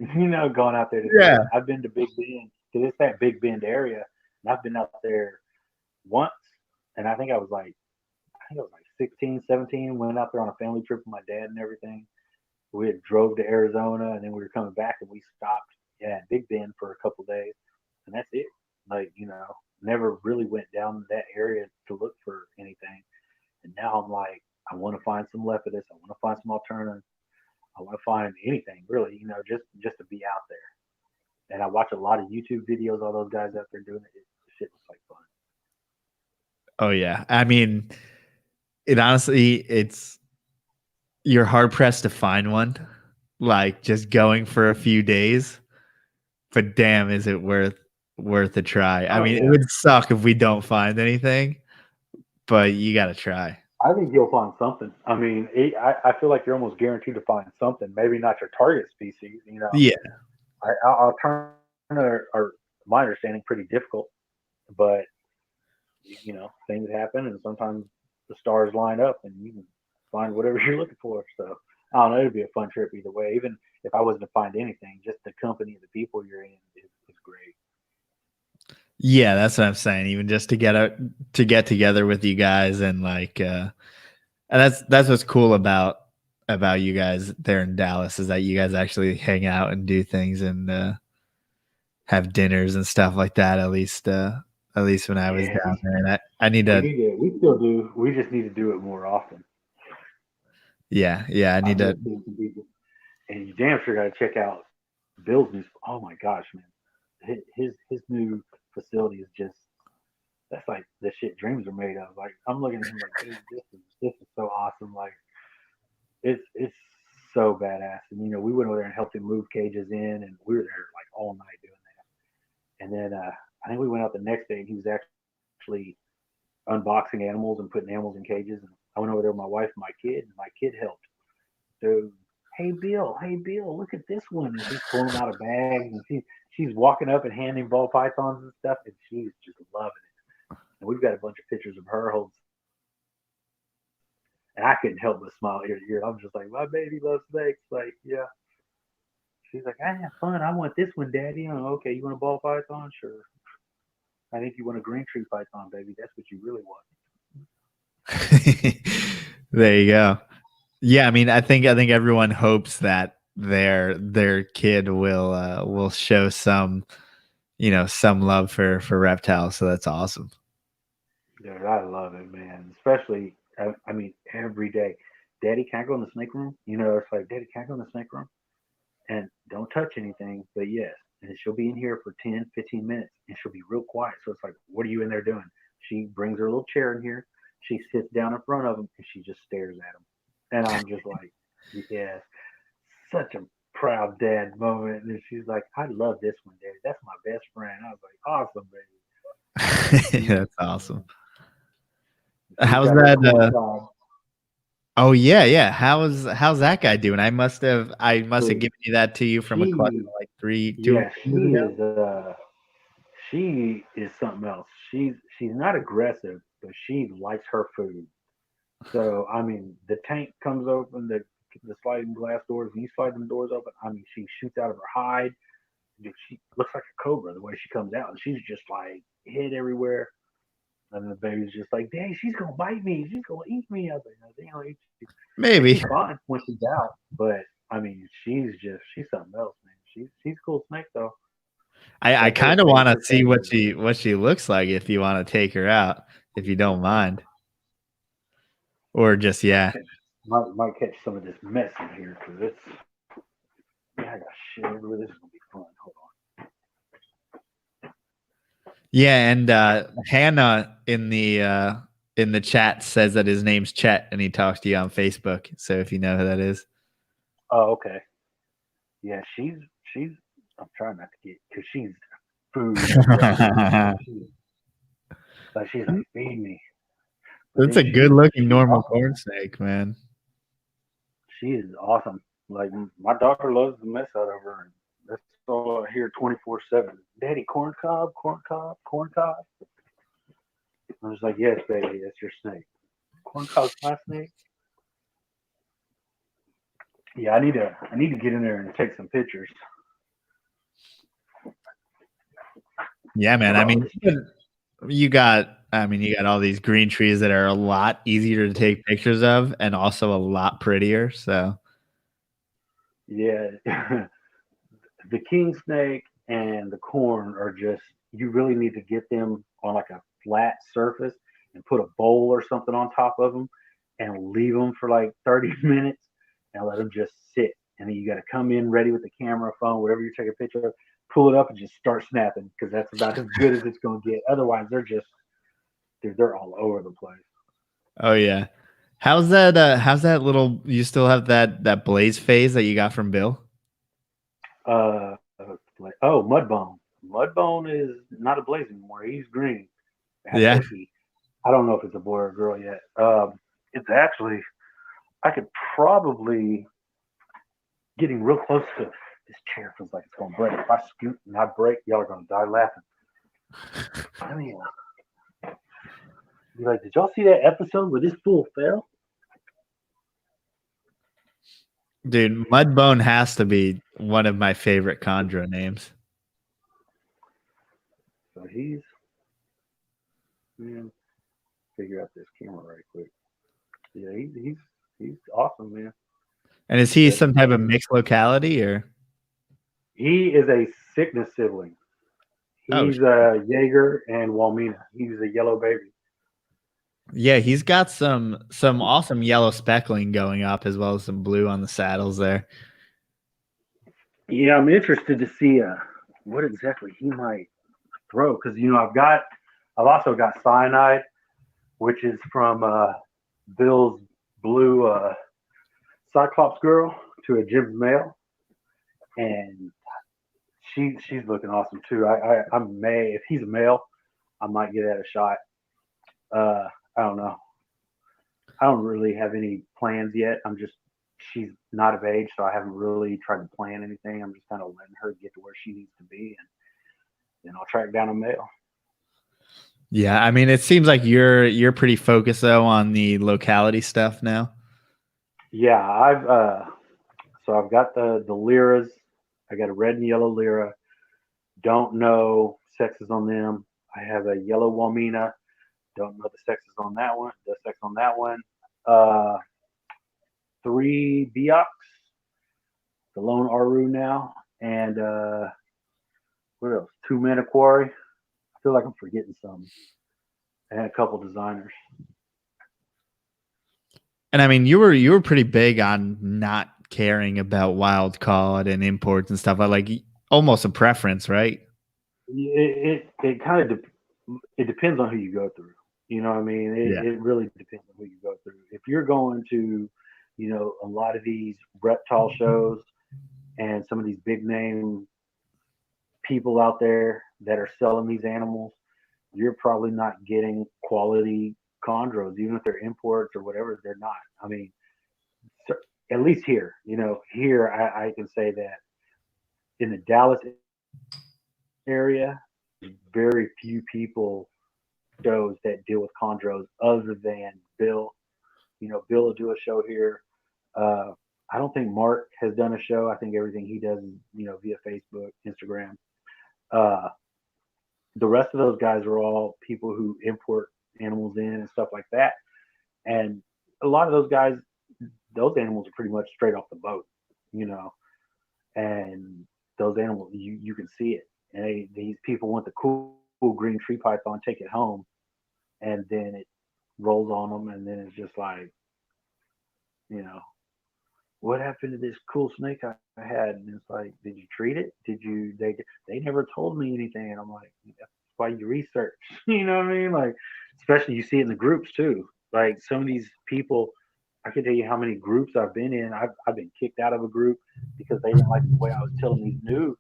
gone out there to do Yeah. it. I've been to Big Bend because it's that Big Bend area, and I've been out there once, and I think I was like 16, 17. Went out there on a family trip with my dad and everything. We had drove to Arizona, and then we were coming back, and we stopped at Big Bend for a couple of days, and that's it. Like never really went down that area to look for anything. And now I'm like, I want to find some lepidus. I want to find some alternatives. I want to find anything really, just to be out there. And I watch a lot of YouTube videos. All those guys out there doing it. Shit looks like fun. Oh yeah. I mean, it's you're hard pressed to find one. Like just going for a few days, but damn, is it worth a try? I Oh mean, it yeah, would suck if we don't find anything, but you got to try. I think you'll find something. I mean, I feel like you're almost guaranteed to find something. Maybe not your target species. Yeah. Are my understanding pretty difficult, but things happen, and sometimes the stars line up, and you can find whatever you're looking for. So I don't know. It'd be a fun trip either way. Even if I wasn't to find anything, just the company of the people you're in is great. Yeah, that's what I'm saying. Even just to get together with you guys and and that's what's cool about you guys there in Dallas is that you guys actually hang out and do things and have dinners and stuff like that. At least when I was Yeah, down there, and I need we to. need to. We still do. We just need to do it more often. Yeah, I I need miss to. seeing some people, and you damn sure got to check out Bill's new. Oh my gosh, man, his new facility is just that's like the shit dreams are made of. Like I'm looking at him like, dude, this is so awesome. Like it's so badass. And we went over there and helped him move cages in, and we were there like all night doing that. And then I think we went out the next day, and he was actually unboxing animals and putting animals in cages. And I went over there with my wife and my kid, and my kid helped. So hey Bill, look at this one, and she's pulling them out of bags, and she's walking up and handing ball pythons and stuff, and she's just loving it. And we've got a bunch of pictures of her holding and I couldn't help but smile ear to ear. I'm just like, my baby loves snakes. Like, yeah. She's like, I have fun. I want this one, Daddy. Oh, okay. You want a ball python? Sure. I think you want a green tree python, baby. That's what you really want. There you go. Yeah, I mean, I think everyone hopes that their kid will show some love for reptiles. So that's awesome. Dude, I love it, man. Especially, I mean, every day. Daddy, can I go in the snake room? It's like, Daddy, can I go in the snake room? And don't touch anything, but yes. And she'll be in here for 10, 15 minutes, and she'll be real quiet. So it's like, what are you in there doing? She brings her little chair in here. She sits down in front of him, and she just stares at him. And I'm just like, yes, such a proud dad moment. And she's like, I love this one, Daddy. That's my best friend. I was like, awesome, baby. She's, That's awesome. she's How's got her that? corn cob. Oh yeah. How's that guy doing? I must have So given you that to you from a clutch she, like two yeah, years ago. she is something else. She's not aggressive, but she likes her food. So I mean, the tank comes open, the sliding glass doors, and you slide them doors open. I mean, she shoots out of her hide. Dude, she looks like a cobra the way she comes out, and she's just like hid everywhere. And the baby's just like, "Dang, she's gonna bite me. She's gonna eat me." I was like, "No, they don't eat you." And Maybe. she's fine when she's out, but I mean, she's something else, man. She's a cool snake though. I That's her kind of want to her see favorite. what she looks like if you want to take her out, if you don't mind, or just Might yeah. catch might catch some of this mess in here because it's yeah, I got shit everywhere. This is gonna be fun. Hold Yeah, and Hannah in the chat says that his name's Chet and he talks to you on Facebook. So if you know who that is. on. Oh, okay. Yeah, she's. I'm trying not to get because she's food aggressive. She's like feed me, but That's then a good looking she's normal awesome. corn snake, man. She is awesome. Like my daughter loves the mess out of her. And that's all I hear 24/7. Daddy, corn cob, corn cob, corn cob. I was like, yes, baby, that's your snake. Corn cob's my snake. Yeah, I need to get in there and take some pictures. Yeah, man. I mean, you got all these green trees that are a lot easier to take pictures of and also a lot prettier. So Yeah, the king snake and the corn are just you really need to get them on like a flat surface and put a bowl or something on top of them and leave them for like 30 minutes and let them just sit. And then you got to come in ready with the camera, phone, whatever you're taking a picture of, pull it up and just start snapping because that's about as good as it's going to get. Otherwise, they're all over the place. oh yeah. How's that little you still have that blaze phase that you got from Bill? Like, oh, Mudbone. Mudbone is not a blaze anymore. He's green. Yeah. Or he. I don't know if it's a boy or a girl yet. It's actually I could probably getting real close to this chair feels like it's gonna break. If I scoot and I break, y'all are gonna die laughing. I mean, be like, did y'all see that episode where this fool fell? Dude, Mudbone has to be one of my favorite Chondro names. So he's man, figure out this camera right quick. Yeah, he's awesome, man. And is he That's some type of mixed locality or? he is a sickness sibling. Oh, He's a Jaeger and Walmina. He's a yellow baby. yeah, he's got some awesome yellow speckling going up as well as some blue on the saddles there. Yeah, I'm interested to see what exactly he might throw because I've also got cyanide, which is from Bill's blue Cyclops girl to a Jim's male, and she's looking awesome too. I may if he's a male, I might get at a shot. I don't know. I don't really have any plans yet. She's not of age, so I haven't really tried to plan anything. I'm just kind of letting her get to where she needs to be, and then I'll track down a male. Yeah, I mean, it seems like you're pretty focused though on the locality stuff now. Yeah, I've got the lyras. I got a red and yellow lyra. Don't know sexes on them. I have a yellow Wamina. Don't know the sexes on that one. The sex on that one. Uh, three Beox, the lone Aru now, and what else? Two Maniquari. I feel like I'm forgetting some. And a couple designers. And I mean, you were pretty big on not caring about wild caught and imports and stuff. Like almost a preference, right? It kind of it depends on who you go through. You know what I mean? Yeah. It really depends on who you go through. If you're going to, a lot of these reptile shows and some of these big name people out there that are selling these animals, you're probably not getting quality chondros, even if they're imports or whatever. They're not. I mean, So at least here, here I can say that in the Dallas area, very few people shows that deal with chondros other than Bill. Bill will do a show here. Uh, I don't think Mark has done a show. I think everything he does is, via Facebook, Instagram. Uh, the rest of those guys are all people who import animals in and stuff like that. And a lot of those guys, those animals are pretty much straight off the boat, you know, and those animals, you can see it. And these people want the cool green tree python, take it home, and then it rolls on them, and then it's just like, you know, what happened to this cool snake I had? And it's like, did you treat it? Did you? They never told me anything. And I'm like, that's why you research. You know what I mean? Like, especially you see it in the groups too. Like some of these people, I can tell you how many groups I've been in. I've been kicked out of a group because they didn't like the way I was telling these news.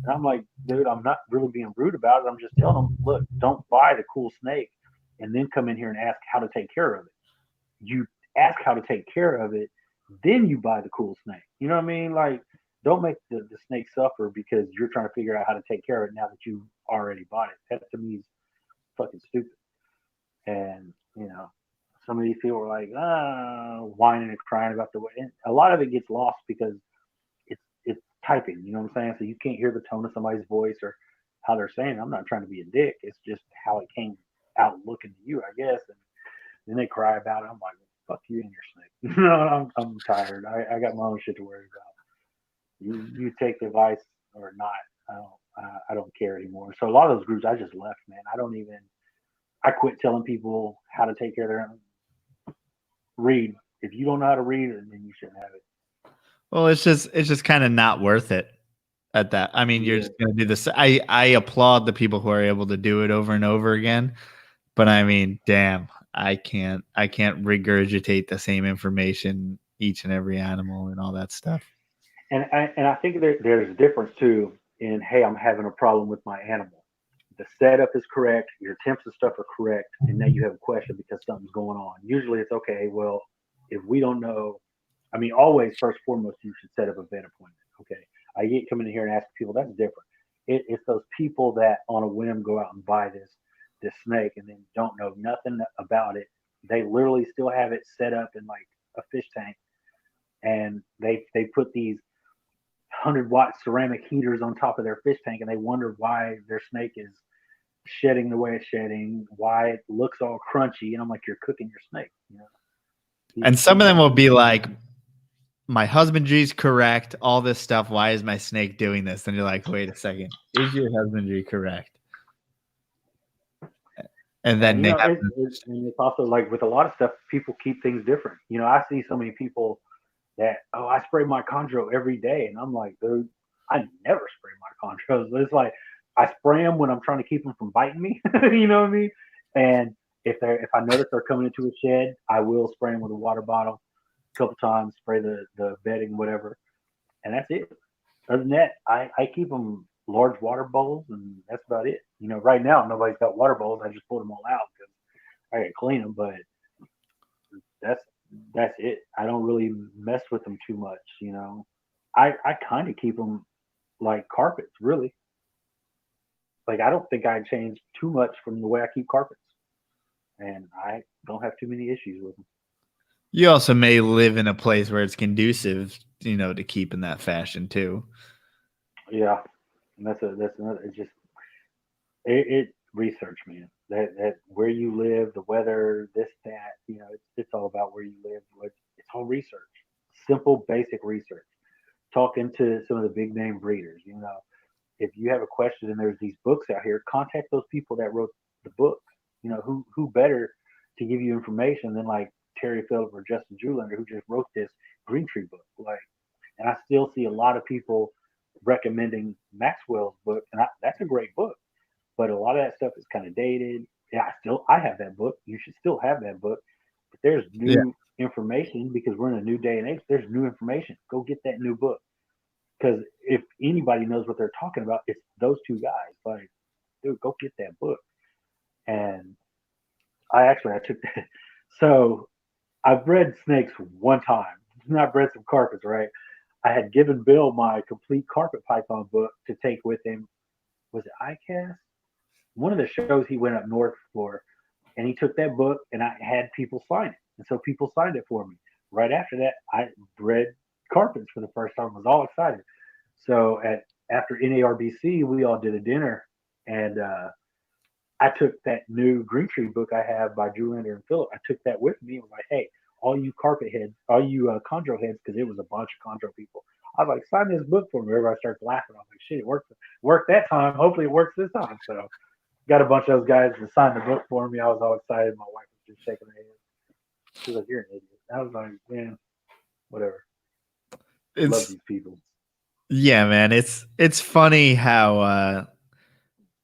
And I'm like, dude, I'm not really being rude about it. I'm just telling them, look, don't buy the cool snake and then come in here and ask how to take care of it. You ask how to take care of it, then you buy the cool snake. You know what I mean? Like, don't make the snake suffer because you're trying to figure out how to take care of it now that you already bought it. That to me is fucking stupid. And, some of these people are like, whining and crying about the way. And a lot of it gets lost because it's typing, you know what I'm saying? So you can't hear the tone of somebody's voice or how they're saying it. I'm not trying to be a dick. It's just how it came out looking to you, I guess. And then they cry about it. I'm like, fuck you and your snake. I'm tired. I got my own shit to worry about. You take the advice or not. I don't care anymore. So a lot of those groups I just left, man. I quit telling people how to take care of their own. Read. If you don't know how to read, then you shouldn't have it. Well, it's just kind of not worth it at that. I mean, you're Yeah. just gonna do this. I applaud the people who are able to do it over and over again, but I mean, damn, I can't regurgitate the same information each and every animal and all that stuff. And I think there's a difference too in, hey, I'm having a problem with my animal. The setup is correct, your temps and stuff are correct, and now you have a question because something's going on. Usually it's okay. Well, if we don't know, I mean, always first and foremost, you should set up a vet appointment. Okay, I get coming in here and asking people. That's different. It's those people that on a whim go out and buy this snake and then don't know nothing about it. They literally still have it set up in like a fish tank, and they put these 100-watt ceramic heaters on top of their fish tank, and they wonder why their snake is shedding the way it's shedding, why it looks all crunchy. And I'm like, you're cooking your snake. And some of them will be like, my husbandry's correct, all this stuff. Why is my snake doing this? And you're like, wait a second, is your husbandry correct? And then And they have and it's also like with a lot of stuff, people keep things different. I see so many people that, oh, I spray my chondro every day, and I'm like, dude, I never spray my chondros. But it's like I spray them when I'm trying to keep them from biting me. You know what I mean? And if I notice they're coming into a shed, I will spray them with a water bottle a couple times, spray the bedding, whatever, and that's it. Other than that, I keep them large water bowls, and that's about it. Right now nobody's got water bowls. I just pulled them all out because I got to clean them, but that's that's it. I don't really mess with them too much. I kind of keep them like carpets, really. Like I don't think I changed too much from the way I keep carpets, and I don't have too many issues with them. you also may live in a place where it's conducive, to keep in that fashion too. Yeah, and that's another. It's just it research, man. That where you live, the weather, this that. It's all about where you live. It's all research. Simple, basic research. Talking to some of the big name breeders. If you have a question and there's these books out here, contact those people that wrote the book. Who better to give you information than like Terry Phillip or Justin Julander, who just wrote this Green Tree book. Like, and I still see a lot of people recommending Maxwell's book, and that's a great book. But a lot of that stuff is kind of dated. Yeah, I have that book. You should still have that book. But there's Yeah. new information because we're in a new day and age. There's new information. Go get that new book. Because if anybody knows what they're talking about, it's those two guys. Like, dude, go get that book. And I took that. So I've read snakes one time, I bred some carpets, right? I had given Bill my complete carpet python book to take with him. Was it ICAST? One of the shows he went up north for, and he took that book, and I had people sign it, and so people signed it for me. Right after that, I bred carpets for the first time. I was all excited. So at after NARBC, we all did a dinner, and I took that new Green Tree book I have by Drew Lander and Phillip. I took that with me and was like, hey, all you carpet heads, all you chondro heads, because it was a bunch of chondro people. I was like, sign this book for me. Everybody started laughing. I was like, shit, it worked that time. Hopefully it works this time. So got a bunch of those guys to sign the book for me. I was all excited. My wife was just shaking her head. She was like, you're an idiot. I was like, man, whatever. Love It's these people. yeah, man. It's funny how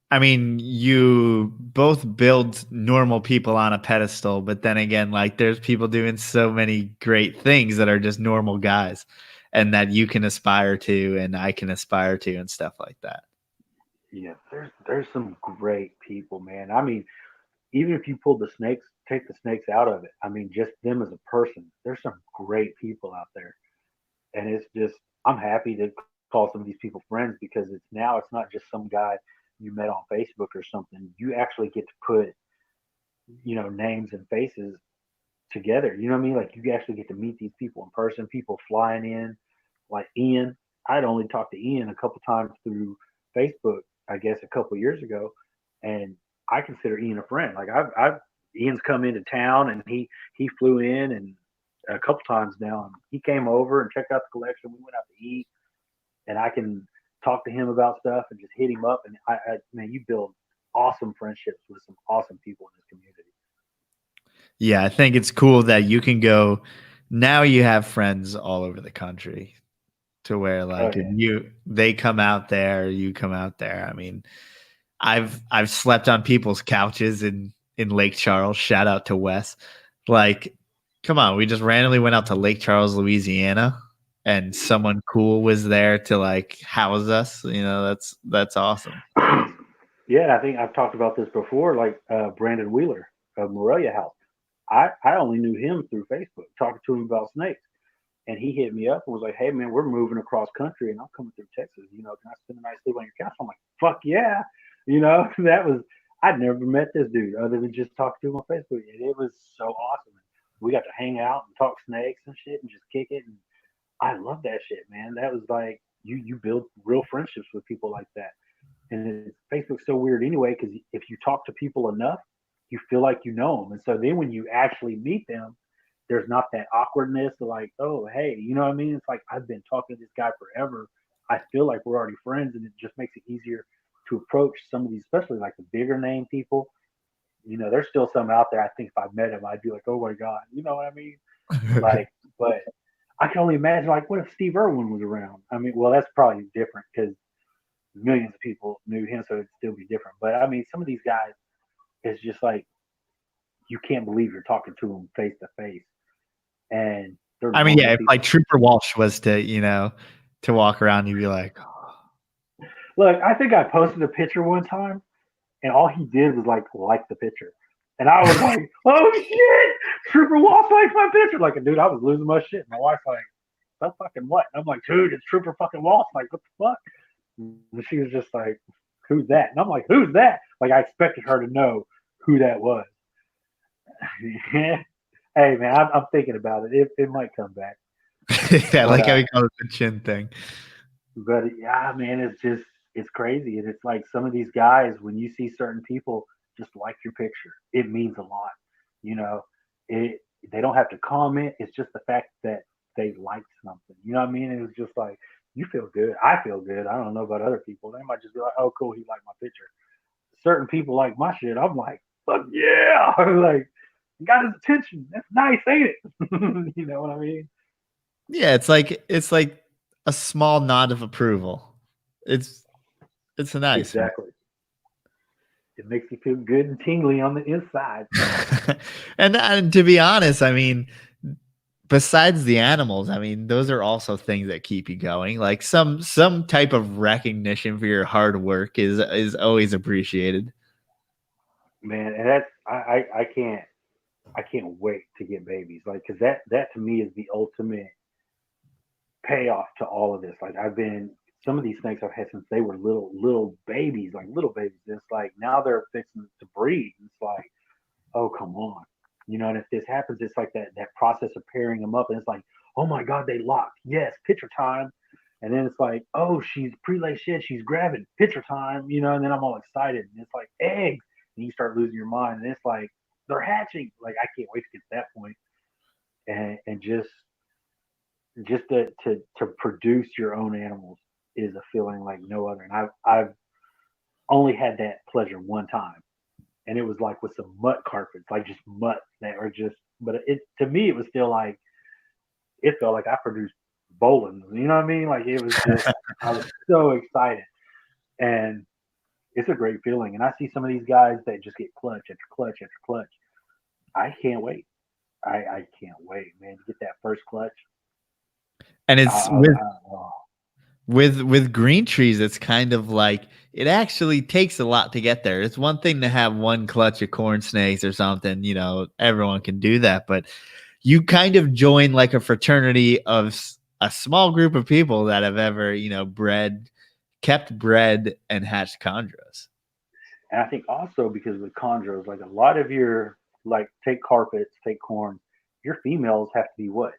I mean, you both build normal people on a pedestal, but then again, like there's people doing so many great things that are just normal guys and that you can aspire to and I can aspire to and stuff like that. Yeah, there's some great people, man. I mean, even if you pull the snakes, take the snakes out of it. I mean, just them as a person. There's some great people out there, and it's just I'm happy to call some of these people friends because it's not just some guy you met on Facebook or something. You actually get to put names and faces together. You know what I mean? Like you actually get to meet these people in person. People flying in, like Ian. I'd only talked to Ian a couple times through Facebook, I guess, a couple years ago, and I consider Ian a friend. Like I've Ian's come into town and he flew in and a couple times now, and he came over and checked out the collection. We went out to eat, and I can talk to him about stuff and just hit him up. And I man, you build awesome friendships with some awesome people in this community. Yeah, I think it's cool that you can go now you have friends all over the country to where Oh like if yeah. they come out there, you come out there. I mean, I've slept on people's couches in Lake Charles. Shout out to Wes. Like, come on, we just randomly went out to Lake Charles, Louisiana, and someone cool was there to like house us. You know, that's awesome. Yeah, I think I've talked about this before, like Brandon Wheeler of Morelia House. I only knew him through Facebook, talking to him about snakes. And he hit me up and was like, hey, man, we're moving across country and I'm coming through Texas. Can I spend the night sleep on your couch? I'm like, fuck yeah. That was, I'd never met this dude other than just talking to him on Facebook. And it was so awesome. We got to hang out and talk snakes and shit and just kick it. And I love that shit, man. That was like, you build real friendships with people like that. And Facebook's so weird anyway because if you talk to people enough, you feel like you know them, and so then when you actually meet them, there's not that awkwardness of like, oh hey, you know what I mean? It's like I've been talking to this guy forever. I feel like we're already friends, and it just makes it easier to approach some of these, especially like the bigger name people. There's still some out there. I think if I met him, I'd be like, oh my god, you know what I mean? Like, but I can only imagine like, what if Steve Irwin was around? I mean, well, that's probably different because millions of people knew him, so it'd still be different. But I mean, some of these guys, it's just like you can't believe you're talking to them face to face, and they're I mean, normal yeah, if like people. Trooper Walsh was to, to walk around, you'd be like, Look, I think I posted a picture one time, and all he did was like the picture, and I was like, "Oh shit, Trooper Walsh likes my picture!" Like, dude, I was losing my shit. My wife's like, "That's fucking what?" And I'm like, "Dude, it's Trooper fucking Walsh!" Like, what the fuck? And she was just like, "Who's that?" And I'm like, "Who's that?" Like, I expected her to know who that was. Hey man, I'm thinking about it. It might come back, yeah, but like how he called it the chin thing. yeah, man, it's crazy, and it's like some of these guys when you see certain people just like your picture, it means a lot. You know, it they don't have to comment. It's just the fact that they liked something. You know what I mean? It was just like you feel good. I feel good. I don't know about other people. They might just be like, oh, cool, he liked my picture. Certain people like my shit. I'm like, fuck yeah, like got his attention. That's nice, ain't it? You know what I mean? Yeah, it's like a small nod of approval. It's it's nice, man. Exactly. It makes you feel good and tingly on the inside. And to be honest, I mean, besides the animals, I mean, those are also things that keep you going. Like some type of recognition for your hard work is always appreciated. Man, and that's I can't wait to get babies. Like, cause that to me is the ultimate. payoff to all of this. Like some of these snakes I've had since they were little babies, like little babies. It's like now they're fixing to breed. It's like, oh come on, And if this happens, it's like that process of pairing them up, and it's like, oh my god, they locked. Yes, picture time. And then it's like, oh, she's pre-laced shit. She's grabbing picture time, And then I'm all excited, and it's like eggs, and you start losing your mind, and it's like they're hatching. Like I can't wait to get to that point, and just to produce your own animals is a feeling like no other. And I've only had that pleasure one time, and it was like with some mutt carpets, like just mutts that are just. But it to me, it was still like it felt like I produced bowling. You know what I mean? Like it was just I was so excited, and it's a great feeling. And I see some of these guys that just get clutch after clutch after clutch. I can't wait. I can't wait, man, to get that first clutch. And it's with green trees, it's kind of like it actually takes a lot to get there. It's one thing to have one clutch of corn snakes or something, everyone can do that, but you kind of join like a fraternity of a small group of people that have ever, kept bred and hatched chondros. And I think also because with chondros, like a lot of your like take carpets, take corn, your females have to be what?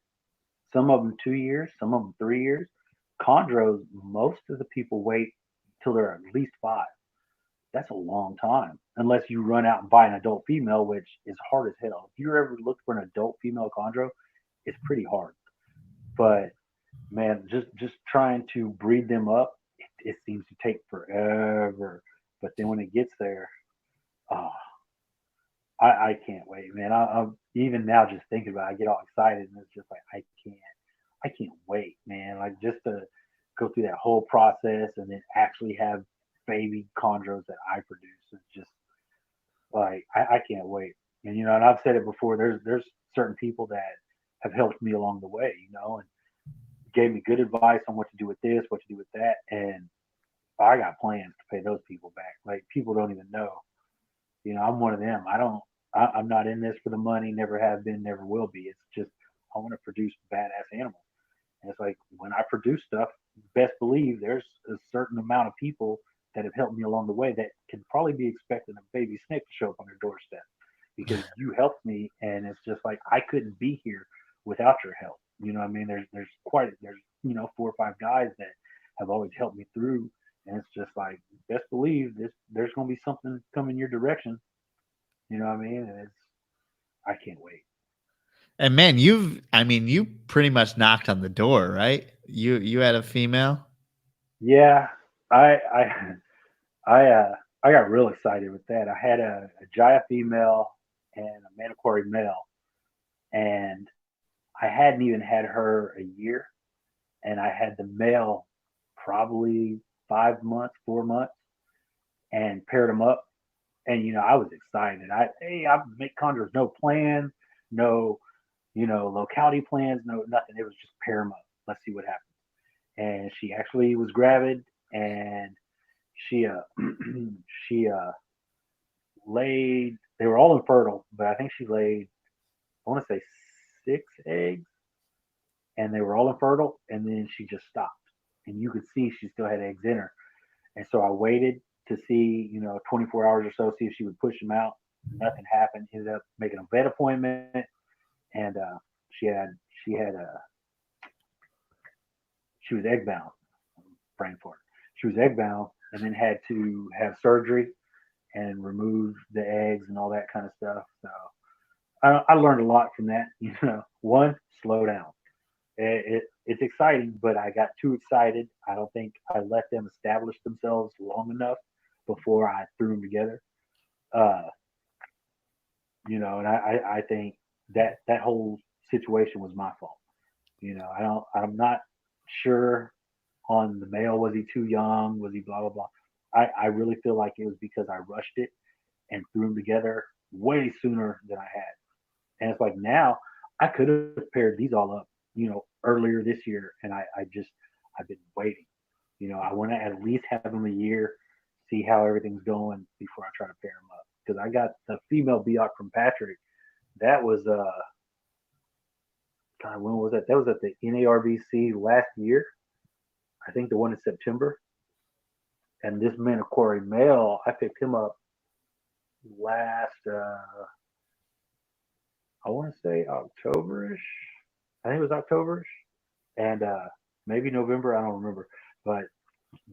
Some of them 2 years, some of them 3 years. Chondros, most of the people wait till they're at least 5. That's a long time, unless you run out and buy an adult female, which is hard as hell. If you ever look for an adult female chondro, it's pretty hard. But man, just trying to breed them up, it seems to take forever. But then when it gets there, oh, I can't wait, man. I'm even now just thinking about it, I get all excited, and it's just like I can't wait, man. Like just to go through that whole process and then actually have baby chondros that I produce is just like I can't wait. And I've said it before. There's certain people that have helped me along the way, and gave me good advice on what to do with this, what to do with that, and I got plans to pay those people back. Like people don't even know. I'm one of them. I'm not in this for the money. Never have been. Never will be. It's just I want to produce badass animals. And it's like when I produce stuff, best believe there's a certain amount of people that have helped me along the way that can probably be expecting a baby snake to show up on their doorstep because you helped me. And it's just like I couldn't be here without your help. You know what I mean? There's 4 or 5 guys that have always helped me through. And it's just like best believe there's gonna be something coming your direction. You know what I mean? And I can't wait. And man, you pretty much knocked on the door, right? You had a female? Yeah, I I got real excited with that. I had a Jaya female and a Maniquari male, and I hadn't even had her a year, and I had the male probably 5 months, 4 months, and paired them up. And I was excited. I make chondros, no plans, no locality plans, no nothing. It was just pair them up. Let's see what happens. And she actually was gravid, and she she laid. They were all infertile, but I think she laid. I want to say 6 eggs, and they were all infertile. And then she just stopped, and you could see she still had eggs in her. And so I waited to see, 24 hours or so, see if she would push them out. Nothing happened. Ended up making a vet appointment, and she had she had she was egg bound. Brain fart. She was egg bound, and then had to have surgery and remove the eggs and all that kind of stuff. So I learned a lot from that. One, slow down. It's exciting, but I got too excited. I don't think I let them establish themselves long enough before I threw them together. Uh, and I think that whole situation was my fault. I'm not sure on the male. Was he too young? Was he blah blah blah? I really feel like it was because I rushed it and threw them together way sooner than I had. And it's like now I could have paired these all up, earlier this year, and I've been waiting. I want to at least have them a year, see how everything's going before I try to pair them up. Because I got the female Biak from Patrick. That was God, when was that? That was at the NARBC last year. I think the one in September. And this Maniquari male, I picked him up last, I want to say Octoberish. I think it was Octoberish, and maybe November. I don't remember, but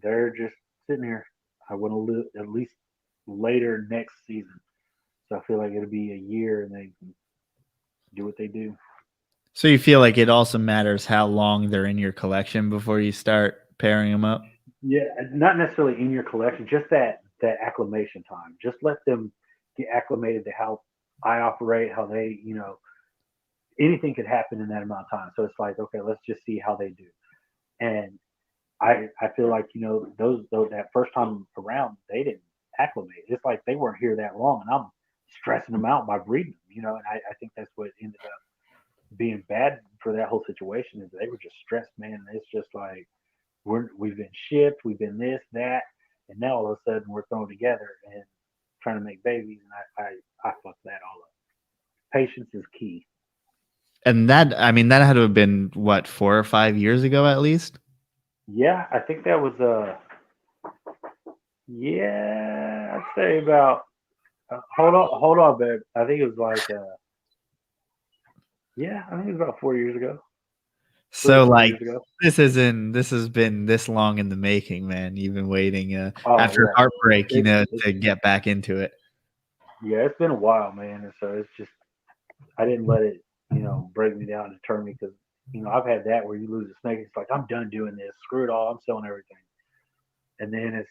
they're just sitting here. I want to live at least later next season, so I feel like it'll be a year and they can do what they do. So you feel like it also matters how long they're in your collection before you start pairing them up? Yeah, not necessarily in your collection, just that acclimation time. Just let them get acclimated to how I operate, how they, anything could happen in that amount of time. So it's like, okay, let's just see how they do. And I feel like those that first time around they didn't acclimate. It's like they weren't here that long, and I'm stressing them out by breeding them. And I think that's what ended up being bad for that whole situation is they were just stressed, man. It's just like we've been shipped, we've been this that, and now all of a sudden we're thrown together and trying to make babies, and I fucked that all up. Patience is key. And that, I mean, that had to have been what, 4 or 5 years ago at least? Yeah, I think that was yeah, I'd say about hold on, babe. I think it was like yeah, I think it was about 4 years ago, three or So four like years ago. this has been this long in the making, man. You've been waiting Oh after yeah, heartbreak, it's to get back into it. yeah, it's been a while, man, and so it's just I didn't let it break me down and turn me because I've had that where you lose a snake. It's like I'm done doing this. Screw it all. I'm selling everything. And then it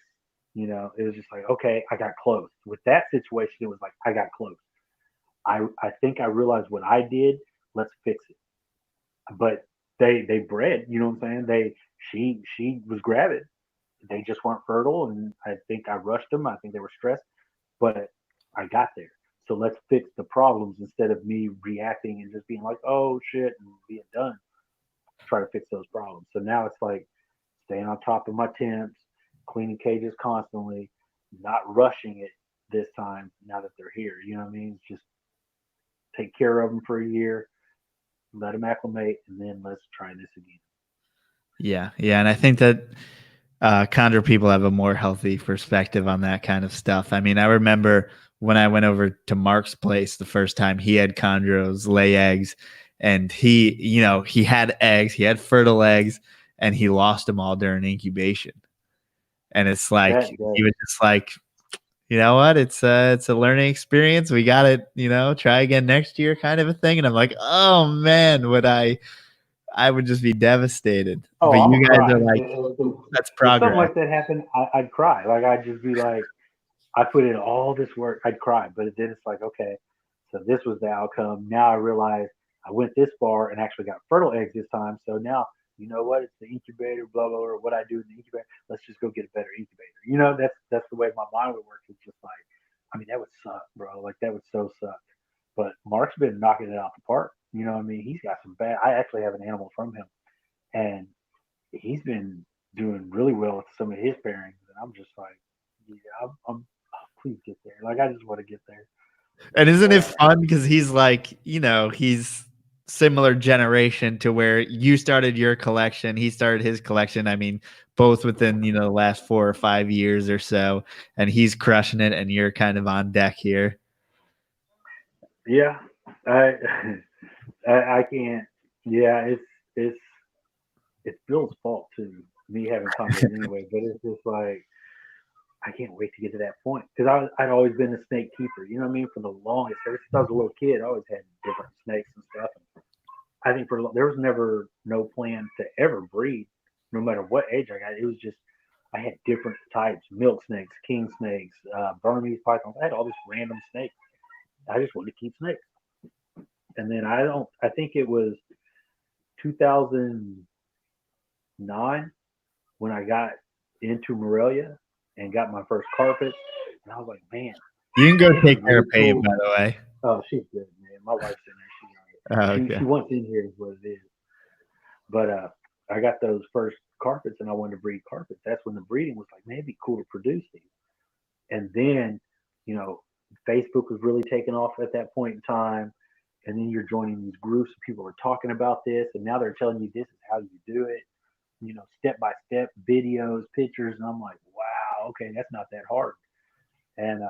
was just like okay, I got close with that situation. It was like I got close. I think I realized what I did. Let's fix it. But they bred. You know what I'm saying? She was gravid. They just weren't fertile, and I think I rushed them. I think they were stressed, but I got there. So let's fix the problems instead of me reacting and just being like, oh shit, and being done. Try to fix those problems. So now it's like staying on top of my temps, cleaning cages constantly, not rushing it this time now that they're here. You know what I mean? Just take care of them for a year, let them acclimate, and then let's try this again. Yeah, yeah, and I think that Chondro people have a more healthy perspective on that kind of stuff. I mean, I remember when I went over to Mark's place the first time, he had chondros lay eggs, and he had eggs, he had fertile eggs, and he lost them all during incubation. And it's like That he was just like, you know what? It's a learning experience. We got it. Try again next year, kind of a thing. And I'm like, oh man, I would just be devastated. oh, But I'm a you guys cry. are like, that's If something progress. like that happened, I'd cry. Like I'd just be like, I put in all this work, I'd cry. But then it's like, okay, so this was the outcome. Now I realize I went this far and actually got fertile eggs this time. So now, you know what? It's the incubator, blah blah, or what I do in the incubator. Let's just go get a better incubator. That's the way my mind would work. It's just like, I mean, that would suck, bro. Like that would so suck. But Mark's been knocking it out the park. You know what I mean? He's got some bad. I actually have an animal from him, and he's been doing really well with some of his pairings. And I'm just like, yeah, I'm please get there. Like I just want to get there. And isn't But it fun because he's like, he's similar generation to where you started your collection, he started his collection. I mean, both within, the last 4 or 5 years or so, and he's crushing it and you're kind of on deck here. yeah, I I can't. Yeah, it's it's Bill's fault too. Me having condos anyway, but it's just like I can't wait to get to that point because I'd always been a snake keeper. You know what I mean? For the longest, ever since I was a little kid, I always had different snakes and stuff. I think there was never no plan to ever breed, no matter what age I got. It was just I had different types: milk snakes, king snakes, Burmese pythons. I had all these random snakes. I just wanted to keep snakes. And then I don't. I think it was 2009 when I got into Morelia and got my first carpet. And I was like, man, You can go this is take care really of Payne, cool. by the way. Oh, she's good, man. My wife's in there. She's all Oh, right. She okay. wants in here is what it is. But I got those first carpets and I wanted to breed carpets. That's when the breeding was like, man, it'd be cool to produce these. And then, you know, Facebook was really taking off at that point in time. and then you're joining these groups and people are talking about this, and now they're telling you this is how you do it, step by step videos, pictures, and I'm like, wow, okay, that's not that hard. And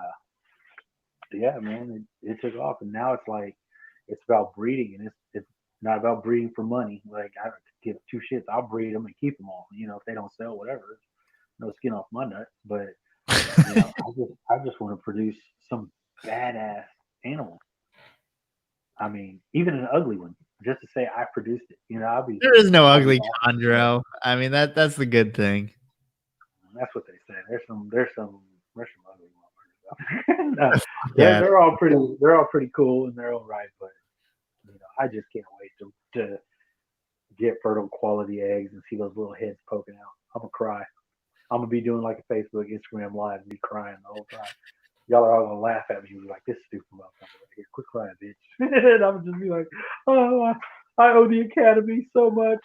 yeah, man, it took off, and now it's like it's about breeding, and it's not about breeding for money. Like I don't give two shits. I'll breed them and keep them all. If they don't sell, whatever. No skin off my nut. But I just want to produce some badass animal. I mean, even an ugly one, just to say I produced it. There is no I'll be ugly awesome. chondro. I mean, that's the good thing. That's what they say. There's some ugly ones. No, they're Yeah. they're all pretty cool in their own right, but I just can't wait to get fertile quality eggs and see those little heads poking out. I'm gonna cry. I'm gonna be doing like a Facebook, Instagram live, and be crying the whole time. Y'all are all gonna laugh at me and be like, "This stupid motherfucker right here, quit crying, bitch." And I'm just be like, "Oh, I owe the academy so much."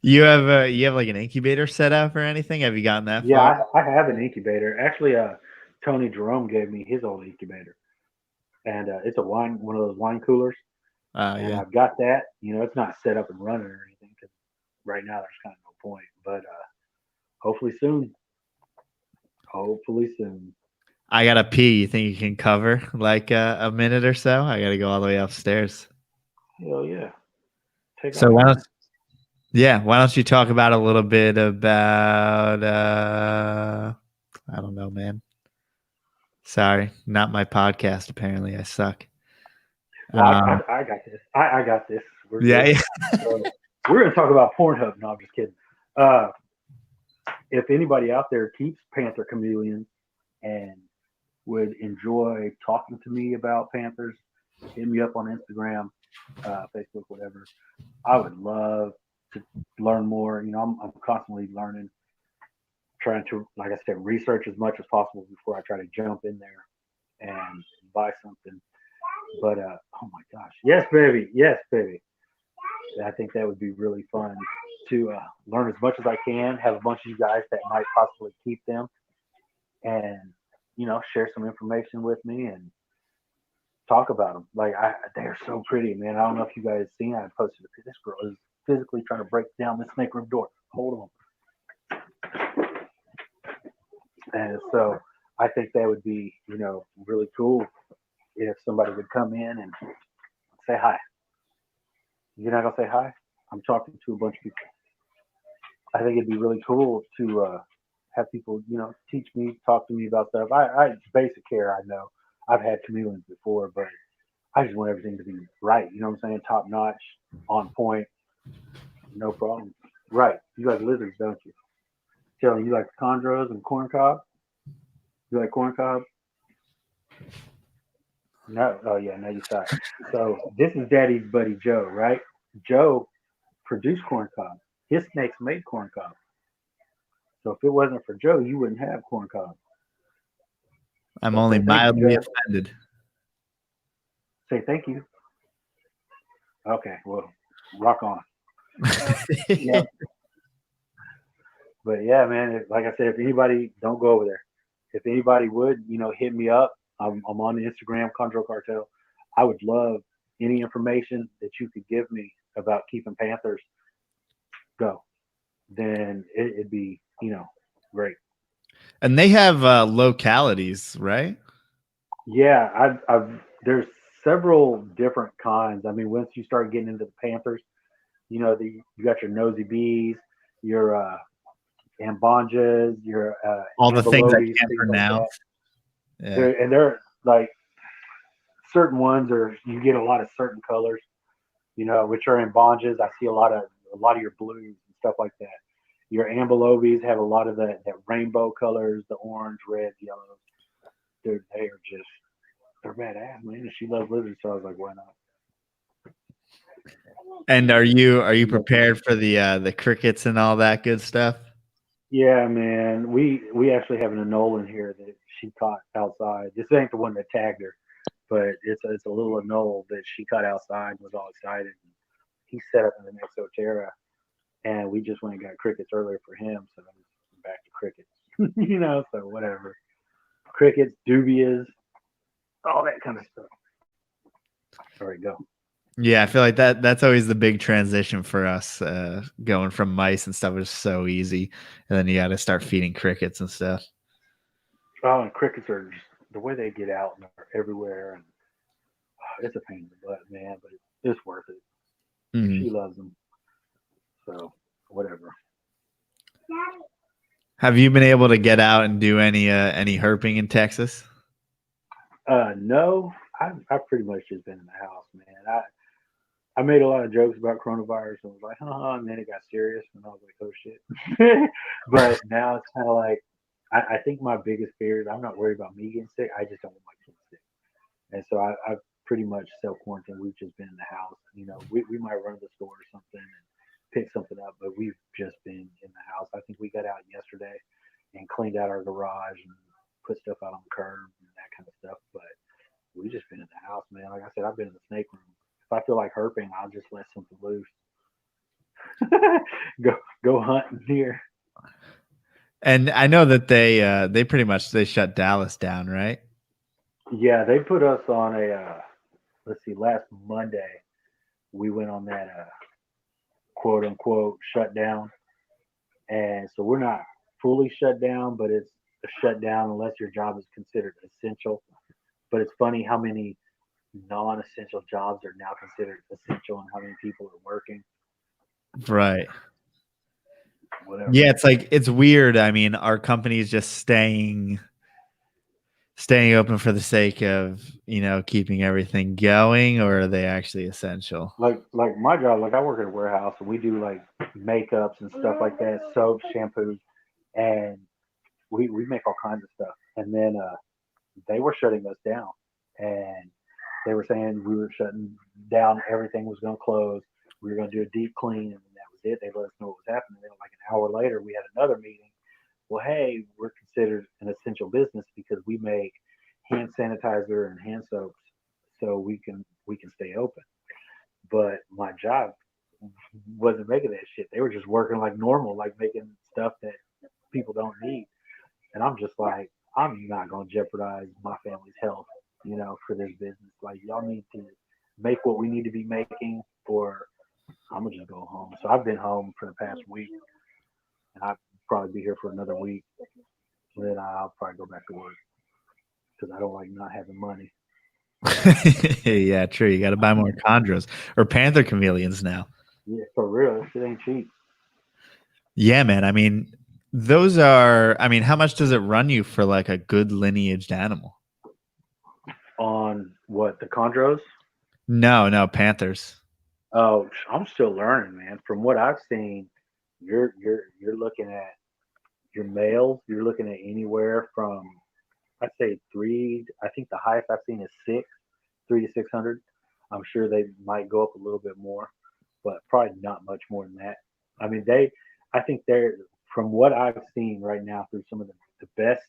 You have like an incubator set up or anything? Have you gotten that Yeah, far? I have an incubator. Actually, Tony Jerome gave me his old incubator, and it's one of those wine coolers, Oh and yeah. I've got that. It's not set up and running or anything because right now there's kind of no point. But hopefully soon. Hopefully soon. I gotta pee. You think you can cover like a minute or so? I gotta go all the way upstairs. Hell yeah. Take So off, man. why don't you talk about a little bit about I don't know, man. Sorry, not my podcast. Apparently, I suck. Well, Um, I got this. I got this. We're yeah, good. yeah. So we're going to talk about Pornhub. No, I'm just kidding. Uh, if anybody out there keeps Panther chameleons and would enjoy talking to me about Panthers, hit me up on Instagram, Facebook, whatever. I would love to learn more. I'm constantly learning, trying to, like I said, research as much as possible before I try to jump in there and buy something. But oh my gosh, yes, baby, yes, baby. I think that would be really fun to learn as much as I can. Have a bunch of you guys that might possibly keep them, and share some information with me and talk about them. Like they're so pretty, man. I don't know if you guys seen. I posted a picture. This girl is physically trying to break down the snake room door. Hold on. And so I think that would be, really cool if somebody would come in and say hi. You're not gonna say hi? I'm talking to a bunch of people. I think it'd be really cool to have people, teach me, talk to me about stuff. I basic care. I know I've had chameleons before, but I just want everything to be right. You know what I'm saying? Top notch, on point, no problem. Right. You like lizards, don't you? Telling you like chondros and corn cob. You like corn cob? No. Oh yeah, no, you suck. So this is Daddy's buddy Joe, right? Joe produced corn cob. His snakes made corn cob. So if it wasn't for Joe, you wouldn't have corn cob. I'm So only say thank you, mildly Joe. offended. Say thank you. Okay, well, rock on. Yeah, but yeah, man. Like I said, if anybody don't go over there, if anybody would, hit me up. I'm on the Instagram, Chondro Cartel. I would love any information that you could give me about keeping Panthers. Go, then it'd be, great. And they have localities, right? Yeah, I've there's several different kinds. I mean, once you start getting into the Panthers, you got your nosy bees, your ambanjas, your All the things I ambelobes, can't things like that. pronounce. Yeah. They're like certain ones are you get a lot of certain colors, which are ambanjas. I see a lot of your blues and stuff like that. Your ambelobes have a lot of that rainbow colors, the orange, red, yellows. Dude, they're badass, man. And she loves lizards, so I was like, why not? And are you She loves prepared for the crickets and all that good stuff? Yeah, man. We actually have an anole in here that she caught outside. This ain't the one that tagged her, but it's a little anole that she caught outside and was all excited. He set up in the Nexoterra, and we just went and got crickets earlier for him, so I'm back to crickets. So whatever. Crickets, dubias, all that kind of stuff. All right, go. Yeah, I feel like that's always the big transition for us, going from mice and stuff is so easy, and then you got to start feeding crickets and stuff. Oh, and crickets are just the way they get out and are everywhere, and it's a pain in the butt, man. But it's worth it. Mhm. She loves them, so whatever. Have you been able to get out and do any herping in Texas? No, I've pretty much just been in the house, man. I made a lot of jokes about coronavirus and was like, and then it got serious, and I was like, oh shit. But now it's kind of like, I think my biggest fear is I'm not worried about me getting sick. I just don't want my kids sick. And so I've pretty much self quarantined. We've just been in the house. You know, we might run to the store or something and pick something up, but we've just been in the house. I think we got out yesterday and cleaned out our garage and put stuff out on the curb and that kind of stuff. But we just been in the house, man. Like I said, I've been in the snake room. If I feel like herping, I'll just let something loose. go hunting here. And I know that they pretty much they shut Dallas down, right? Yeah, they put us on a let's see, last Monday we went on that quote unquote shutdown, and so we're not fully shut down, but it's a shutdown unless your job is considered essential. But it's funny how many non-essential jobs are now considered essential and how many people are working. Right. Whatever. Yeah, it's like it's weird. I mean, our company is just staying open for the sake of, keeping everything going, or are they actually essential? Like my job, like I work at a warehouse and we do like makeups and stuff like that, soaps, shampoos, and we make all kinds of stuff. And then they were shutting us down, and they were saying we were shutting down. Everything was going to close. We were going to do a deep clean, and that was it. They let us know what was happening. Then, like an hour later, we had another meeting. Well, hey, we're considered an essential business because we make hand sanitizer and hand soaps, so we can stay open. But my job wasn't making that shit. They were just working like normal, like making stuff that people don't need. And I'm just like, I'm not going to jeopardize my family's health, for this business. Like, y'all need to make what we need to be making, or I'm going to just go home. So I've been home for the past week, and I'll probably be here for another week. Then I'll probably go back to work because I don't like not having money. Yeah, true. You got to buy more chondros or panther chameleons now. Yeah, for real. That shit ain't cheap. Yeah, man. I mean, those are. I mean, how much does it run you for like a good lineaged animal? On what, the chondros? No, panthers. Oh, I'm still learning, man. From what I've seen, you're looking at your males. You're looking at anywhere from, I'd say three. I think the highest I've seen is six, 3 to 600. I'm sure they might go up a little bit more, but probably not much more than that. I mean, I think they're, from what I've seen right now through some of the best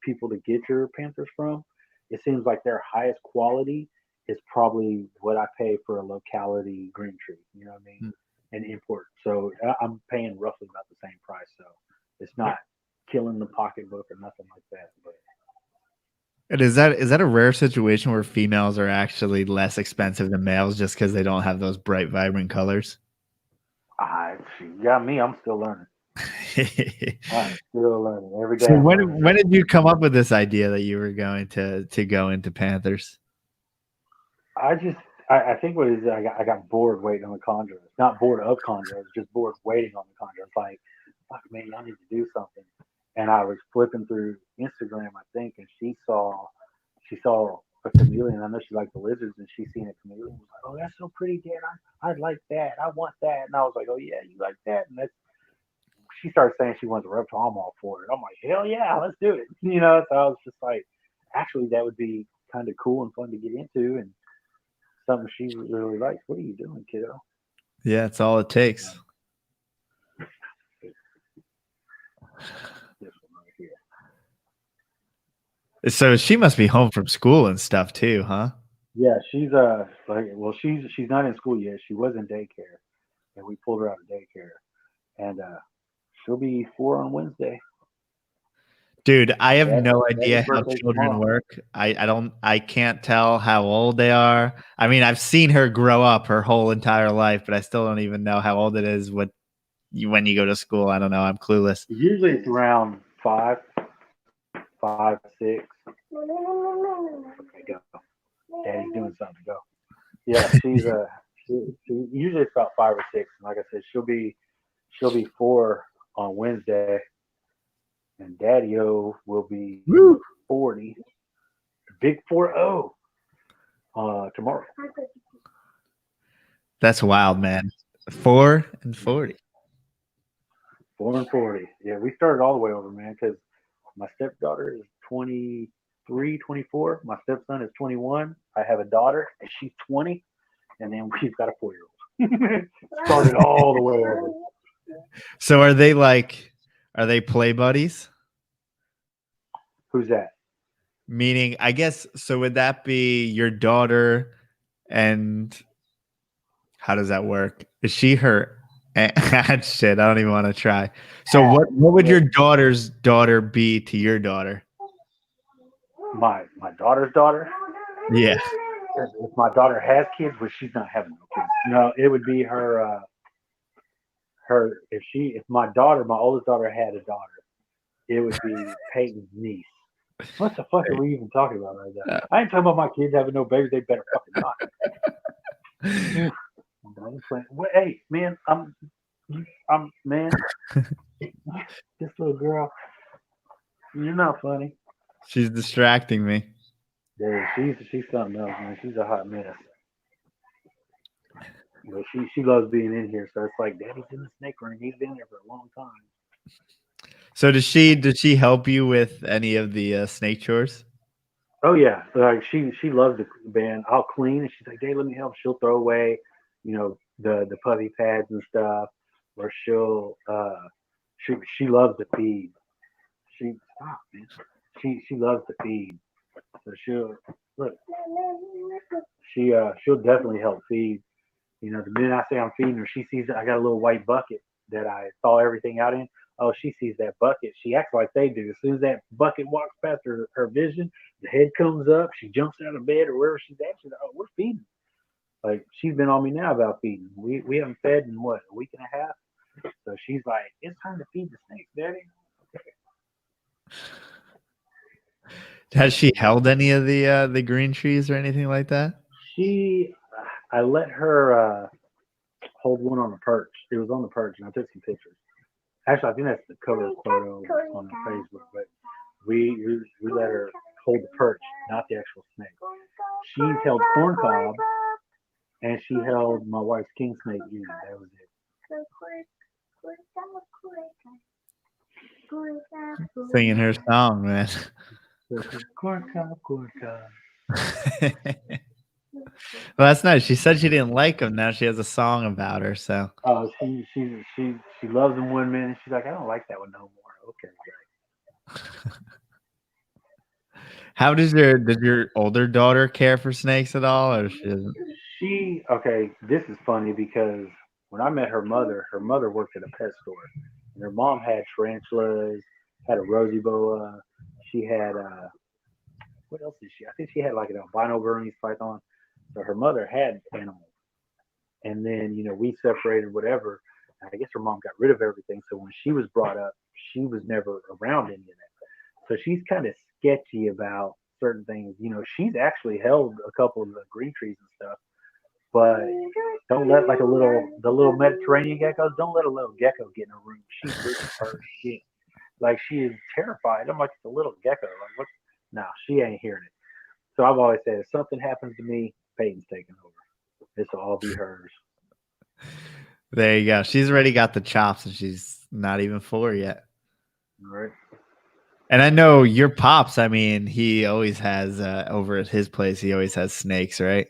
people to get your Panthers from, it seems like their highest quality is probably what I pay for a locality green tree. You know what I mean? Hmm. And import. So I'm paying roughly about the same price. So it's not killing the pocketbook or nothing like that. But And is that a rare situation where females are actually less expensive than males just because they don't have those bright, vibrant colors? you got me. I'm still learning. I'm still learning. Every day So I'm learning. when did you come up with this idea that you were going to go into Panthers? I just I think what it is, I got bored waiting on the Chondros. Not bored of Chondros, just bored waiting on the Chondros. Like, fuck man, I need to do something. And I was flipping through Instagram, I think, and she saw a chameleon. I know she liked the lizards, and she seen a chameleon. Was like, oh, that's so pretty, Dad. I'd like that. I want that. And I was like, oh yeah, you like that? And that's she started saying she wants a reptile. I'm all for it. I'm like, hell yeah, let's do it. So I was just like, actually, that would be kind of cool and fun to get into, and something she really likes. What are you doing, kiddo? Yeah, it's all it takes. This one right here. So she must be home from school and stuff too, huh? Yeah, she's like, well, she's not in school yet. She was in daycare, and we pulled her out of daycare, and she'll be 4 on Wednesday. Dude, I have no Daddy's idea how birthday's children tomorrow. work. I can't tell how old they are. I mean, I've seen her grow up her whole entire life, but I still don't even know how old it is when you go to school. I don't know. I'm clueless. Usually it's around 5, 6. Okay, go. Daddy's doing something. Go. Yeah, she usually it's about 5 or 6. And like I said, she'll be 4 on Wednesday, and Daddy-O will be Woo! 40, big 40 tomorrow. That's wild, man. 4 and 40. 4 and 40. Yeah, we started all the way over, man, because my stepdaughter is 23, 24. My stepson is 21. I have a daughter, and she's 20. And then we've got a 4-year-old. Started all the way over. So are they play buddies? Who's that? Meaning, I guess, so would that be your daughter and how does that work? Is she her shit? I don't even want to try. So what would your daughter's daughter be to your daughter? My daughter's daughter? Yeah. If my daughter has kids, but she's not having no kids. No, it would be her if my oldest daughter had a daughter, it would be Peyton's niece. What the fuck are we even talking about right now? I ain't talking about my kids having no babies. They better fucking not. Hey, man, I'm man. This little girl, you're not funny. She's distracting me. Yeah, she's something else, man. She's a hot mess. But she loves being in here, so it's like Daddy's in the snake ring. He's been there for a long time. So does she help you with any of the snake chores? Oh yeah, like she loves the band. I'll clean, and she's like, "Dad, let me help." She'll throw away, the puppy pads and stuff, or she loves to feed. Stop, man. She loves to feed, so she'll definitely help feed. The minute I say I'm feeding her, she sees that I got a little white bucket that I thaw everything out in. Oh, she sees that bucket. She acts like they do. As soon as that bucket walks past her vision, the head comes up. She jumps out of bed or wherever she's at. She's like, "Oh, we're feeding." Like, she's been on me now about feeding. We haven't fed in what, a week and a half. So she's like, "It's time to feed the snakes, Daddy." Has she held any of the green trees or anything like that? I let her hold one on the perch. It was on the perch, and I took some pictures. Actually, I think that's the cover photo on Facebook. But we let her hold the perch, not the actual snake. She's held corncob, and she held my wife's king snake unit. That was it. Singing her song, man. Corncob. Well, that's nice. She said she didn't like him. Now she has a song about her. So. She loves him one minute. She's like, "I don't like that one no more." Okay, great. How does your older daughter care for snakes at all, or she doesn't? Okay. This is funny because when I met her mother worked at a pet store, and her mom had tarantulas, had a rosy boa. She had what else did she? I think she had like an albino Burmese python. So her mother had animals, and then we separated, whatever. I guess her mom got rid of everything. So when she was brought up, she was never around any of that. So she's kind of sketchy about certain things. She's actually held a couple of the green trees and stuff, but don't let the little Mediterranean geckos. Don't let a little gecko get in her room. She loses her shit. Like, she is terrified. I'm like, it's a little gecko. Like, what? No, she ain't hearing it. So I've always said, if something happens to me, Peyton's taking over. This will all be hers. There you go. She's already got the chops, and she's not even 4 yet. All right. And I know your pops. I mean, he always has over at his place. He always has snakes, right?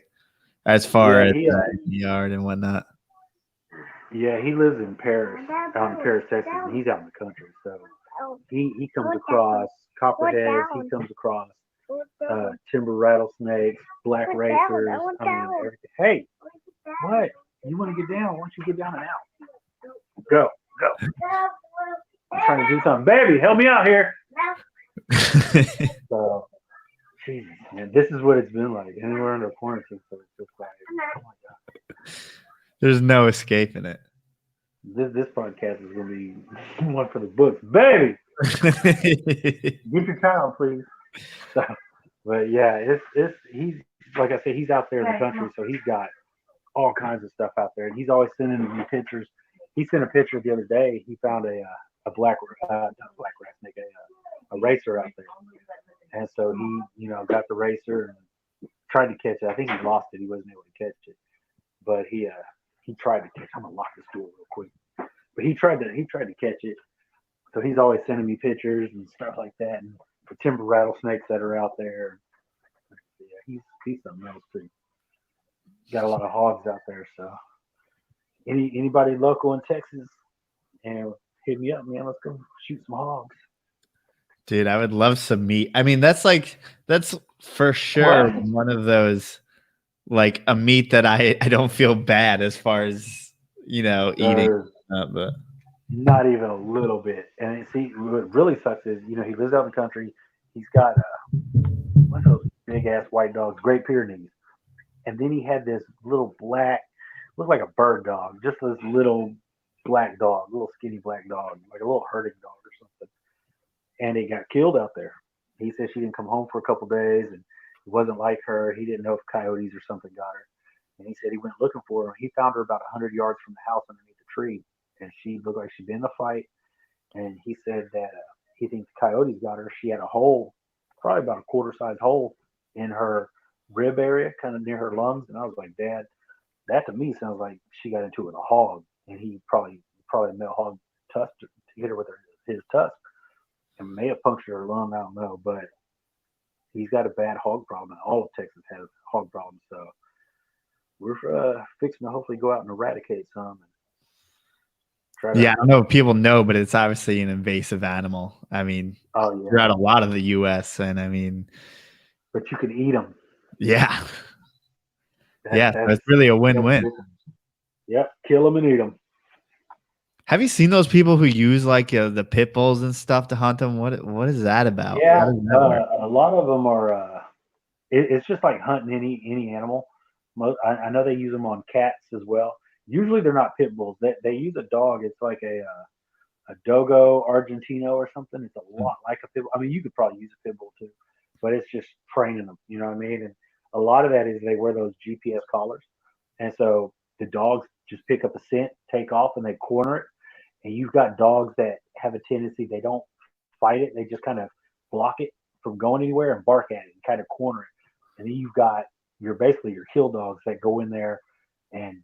As far as the yard and whatnot. Yeah, he lives in Paris, out in Paris, Texas, and he's out in the country. So he comes across copperheads. He comes across timber rattlesnakes, black racers. I mean, everything. Hey, what? You want to get down? Why don't you get down and out? Go. I'm trying to do something. Baby, help me out here. So, Jesus, man, this is what it's been like. Anywhere under quarantine, so it's just like, oh my god, There's no escaping it. this podcast is gonna be one for the books, baby. Get your child, please. So, but yeah, it's he's like I said, he's out there in the country, so he's got all kinds of stuff out there, and he's always sending me pictures. He sent a picture the other day. He found a black not black rat snake, a racer out there, and so he got the racer and tried to catch it. I think he lost it. He wasn't able to catch it, but he tried to catch. I'm gonna lock this door real quick. But he tried to catch it. So he's always sending me pictures and stuff like that, and the timber rattlesnakes that are out there. Yeah, he's something else too. Got a lot of hogs out there. So anybody local in Texas, and hit me up, man. Let's go shoot some hogs. Dude, I would love some meat. I mean, that's for sure one of those, like a meat that I don't feel bad as far as, eating. But Not even a little bit. And see, what really sucks is, he lives out in the country. He's got one of those big ass white dogs, Great Pyrenees. And then he had this little black, looked like a bird dog, just this little black dog, little skinny black dog, like a little herding dog or something. And it got killed out there. He said she didn't come home for a couple days, and it wasn't like her. He didn't know if coyotes or something got her. And he said he went looking for her. He found her about 100 yards from the house underneath the tree, and she looked like she'd been in a fight. And he said that he thinks coyotes got her. She had a hole, probably about a quarter size hole in her rib area, kind of near her lungs. And I was like, Dad, that to me sounds like she got into it with a hog, and he probably a male hog tusked her, to hit her with his tusk, and may have punctured her lung. I don't know, but he's got a bad hog problem. All of Texas has hog problems, so we're fixing to hopefully go out and eradicate some. And try to, yeah, I don't know if people know, but it's obviously an invasive animal. I mean, throughout a lot of the U.S., and I mean, but you can eat them. Yeah. So it's really a win-win. Yep, kill them and eat them. Have you seen those people who use like the pit bulls and stuff to hunt them? What is that about? Yeah, a lot of them are. It's just like hunting any animal. I know they use them on cats as well. Usually they're not pit bulls. They use a dog. It's like a Dogo Argentino or something. It's a lot like a pit bull. I mean, you could probably use a pit bull too, but it's just training them. You know what I mean? And a lot of that is they wear those GPS collars, and so the dogs just pick up a scent, take off, and they corner it. And you've got dogs that have a tendency, they don't fight it, they just kind of block it from going anywhere and bark at it and kind of corner it. And then you've got basically your kill dogs that go in there and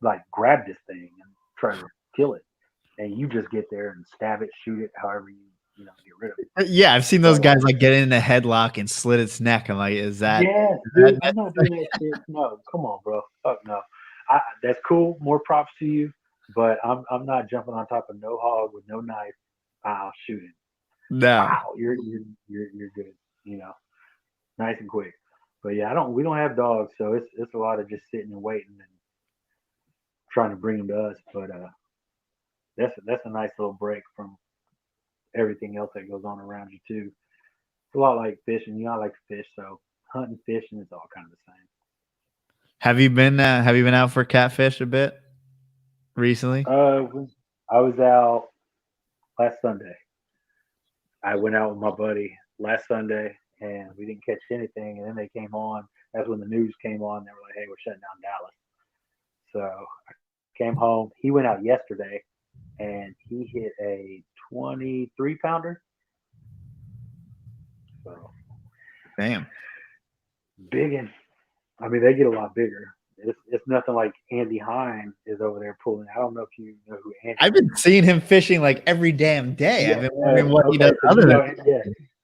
like grab this thing and try to kill it. And you just get there and stab it, shoot it, however you get rid of it. Yeah, I've seen those guys like get in a headlock and slit its neck. I'm like, is that? Yeah, dude, I'm not doing that shit. No, come on, bro. Fuck no. That's cool. More props to you. But I'm not jumping on top of no hog with no knife. I'll shoot him. No, wow, you're good. Nice and quick. But yeah, we don't have dogs, so it's a lot of just sitting and waiting and trying to bring them to us. But that's a nice little break from everything else that goes on around you too. It's a lot like fishing. I like to fish, so hunting, fishing, it's all kind of the same. Have you been out for catfish a bit recently? I was out last Sunday. I went out with my buddy last Sunday, and we didn't catch anything. And then they came on. That's when the news came on. They were like, "Hey, we're shutting down Dallas." So I came home. He went out yesterday, and he hit a 23-pounder. So, damn, big one. I mean, they get a lot bigger. It's nothing like Andy Hine is over there pulling. I don't know if you know who Andy. I've been seeing him fishing like every damn day. Yeah, I've been wondering what he does other than.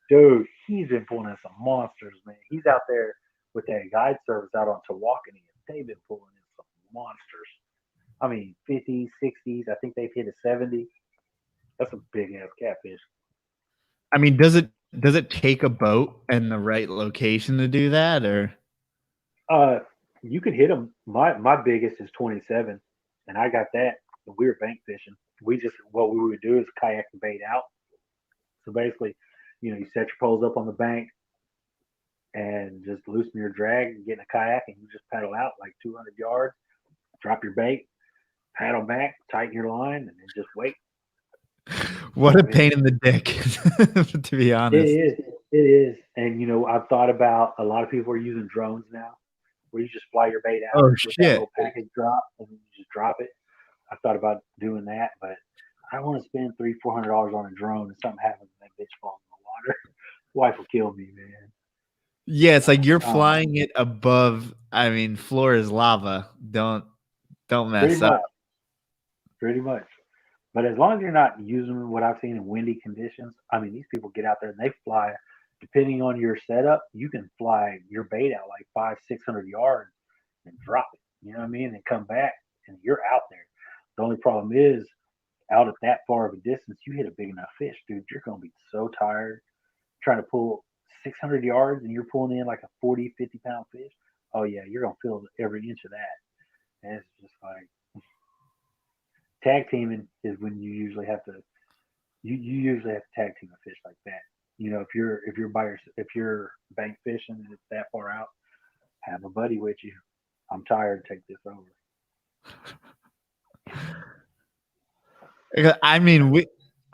Dude, he's been pulling in some monsters, man. He's out there with that guide service out on Tawakoni. They've been pulling in some monsters. I mean, 50s, 60s. I think they've hit a 70. That's a big ass catfish. I mean, does it take a boat and the right location to do that, or? You could hit them. My biggest is 27, and I got that. We were bank fishing. What we would do is kayak the bait out. So basically, you set your poles up on the bank and just loosen your drag, get in a kayak, and you just paddle out like 200 yards, drop your bait, paddle back, tighten your line, and then just wait. What a pain in the dick, to be It honest. is. It is. And, I've thought about a lot of people are using drones now where you just fly your bait out Oh with that shit. little package drop and then you just drop it. I thought about doing that, but I don't want to spend $300-400 on a drone and something happens and that bitch falls in the water. Wife will kill me, man. Yeah, it's like you're Um, flying it above. I mean, floor is lava. Don't Pretty mess up. much. Pretty much. But as long as you're not using what I've seen in windy conditions, I mean, these people get out there and they fly. Depending on your setup, you can fly your bait out like 500-600 yards and drop it. You know what I mean? And come back and you're out there. The only problem is out at that far of a distance, you hit a big enough fish, dude. You're gonna be so tired trying to pull 600 yards and you're pulling in like a 40, 50 pound fish. Oh yeah, you're gonna feel every inch of that. And it's just like tag teaming is when you usually have to tag team a fish like that. If you're if you're bank fishing and it's that far out, have a buddy with you. I'm tired. Take this over. I mean,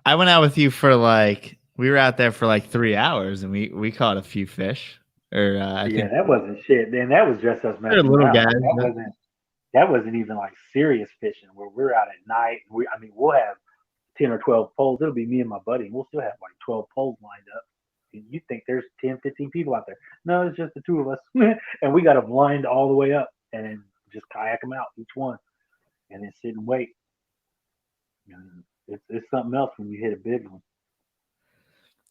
I went out with you for like we were out there for like 3 hours and we caught a few fish. Or I Yeah, think that wasn't shit. Then that was just us they're messing little around. guys. Like But, that wasn't even like serious fishing where we're out at night. I mean, we'll have 10 or 12 poles. It'll be me and my buddy, and we'll still have like 12 poles lined up. And you think there's 10, 15 people out there? No, it's just the two of us, and we got them lined all the way up, and just kayak them out each one, and then sit and wait. And it's something else when you hit a big one.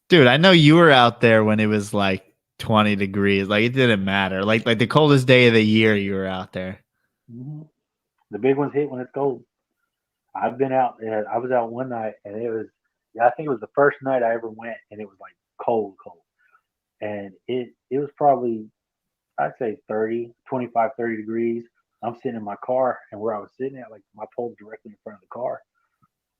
dude, I know you were out there when it was like 20 degrees. Like it didn't matter. Like the coldest day of the year, you were out there. Hmm. The big ones hit when it's cold. I've been out. I was out one night, and it was. Yeah, I think it was the first night I ever went, and it was like cold, cold, and it was probably I'd say 30, 25, 30 degrees. I'm sitting in my car, and where I was sitting at, like my pole directly in front of the car.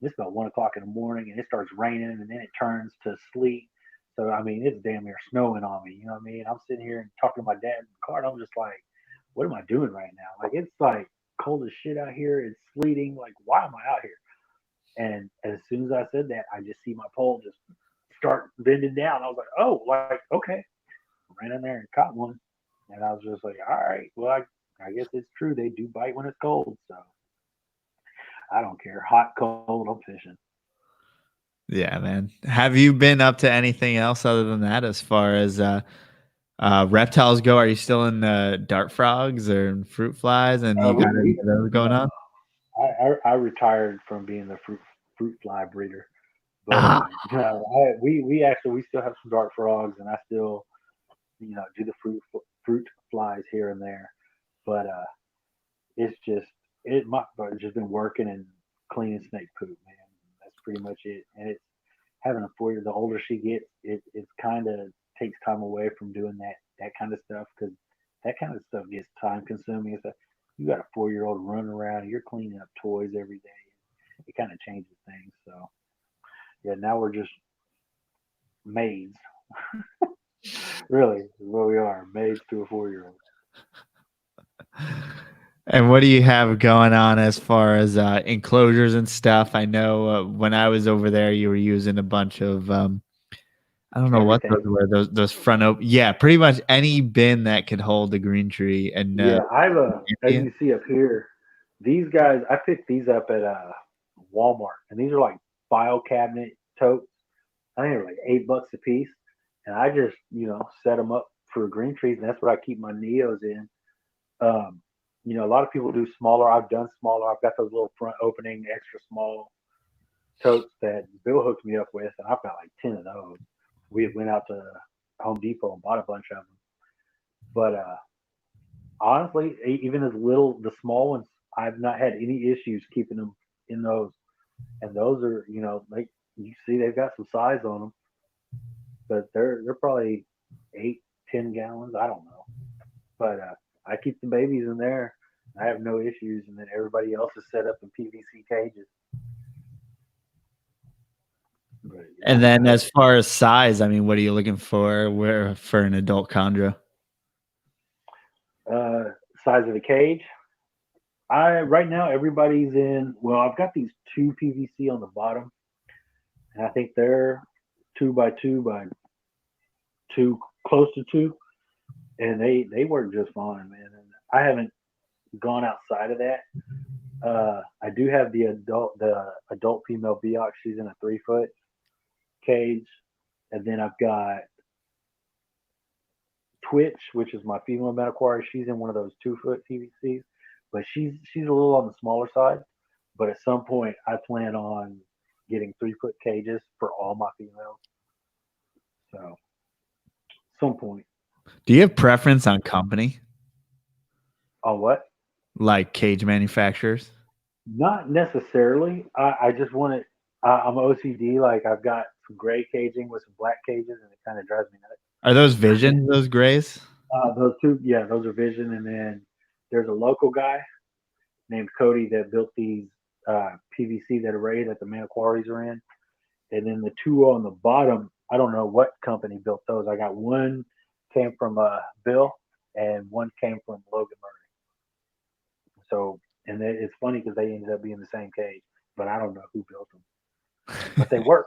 It's about 1 o'clock in the morning, and it starts raining, and then it turns to sleet. So I mean, it's damn near snowing on me. You know what I mean? I'm sitting here and talking to my dad in the car, and I'm just like, what am I doing right now? Like it's like cold as shit out here. It's sleeting. Like why am I out here? And as soon as I said that, I just see my pole just start bending down. I was like, oh, like okay. Ran in there and caught one, and I was just like, all right, well, I guess it's true. They do bite when it's cold, so I don't care. Hot, cold, I'm fishing. Yeah, man. Have you been up to anything else other than that as far as reptiles go? Are you still in dart frogs or fruit flies? And you got any We of those going no, on? I retired from being the fruit fly breeder, but Ah, no, we still have some dart frogs, and I still do the fruit flies here and there, but it's just my I've just been working and cleaning snake poop, man. That's pretty much it. And it's having a 4 year. The older she gets, it kind of takes time away from doing that kind of stuff because that kind of stuff gets time consuming. It's like you got a 4 year old running around, you're cleaning up toys every day. It kind of changes things. So yeah, now we're just maids. Really, is what we are, maids to a 4 year old. and what do you have going on as far as enclosures and stuff? I know when I was over there, you were using a bunch of I don't know what those Everything. were. Those front open. Yeah, pretty much any bin that could hold a green tree and Yeah, I've as yeah. you see up here, these guys I picked these up at Walmart, and these are like file cabinet totes. I think they're like $8 a piece, and I just set them up for green trees, and that's what I keep my neos in. Um, a lot of people do smaller. I've done smaller. I've got those little front opening, extra small totes that Bill hooked me up with, and I've got like 10 of those. We went out to Home Depot and bought a bunch of them, but honestly, even as little, the small ones, I've not had any issues keeping them in those. And those are, like you see, they've got some size on them, but they're probably 8, 10 gallons. I don't know, but I keep the babies in there. I have no issues, and then everybody else is set up in PVC cages. But, And then as far as size, I mean, what are you looking for an adult chondro? Size of the cage. Right now everybody's in. Well, I've got these 2 PVC on the bottom, and I think they're 2x2 by 2, close to 2, and they work just fine, man. And I haven't gone outside of that. I do have the adult female Beox. She's in a 3-foot cage, and then I've got Twitch, which is my female Metaquari. She's in one of those 2-foot PVCs, but she's a little on the smaller side. But at some point, I plan on getting 3-foot cages for all my females. So, some point. Do you have preference on company? On what? Like cage manufacturers? Not necessarily. I just want it. I'm OCD. Like I've got some gray caging with some black cages, and it kind of drives me nuts. Are those Vision, those grays? Those 2, yeah, those are Vision. And then there's a local guy named Cody that built these PVC that array that the Manaquaris are in. And then the 2 on the bottom, I don't know what company built those. I got one came from Bill, and one came from Logan Murray. So, and it's funny because they ended up being the same cage, but I don't know who built them. But they work.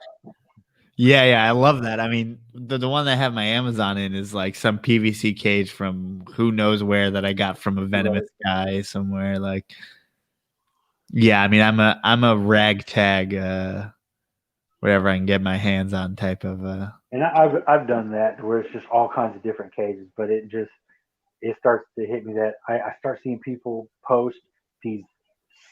Yeah, I love that. I mean, the one that I have my Amazon in is like some PVC cage from who knows where that I got from a venomous guy somewhere. Like, yeah, I mean, I'm a ragtag, whatever I can get my hands on type of. And I've done that where it's just all kinds of different cages, but it starts to hit me that I start seeing people post these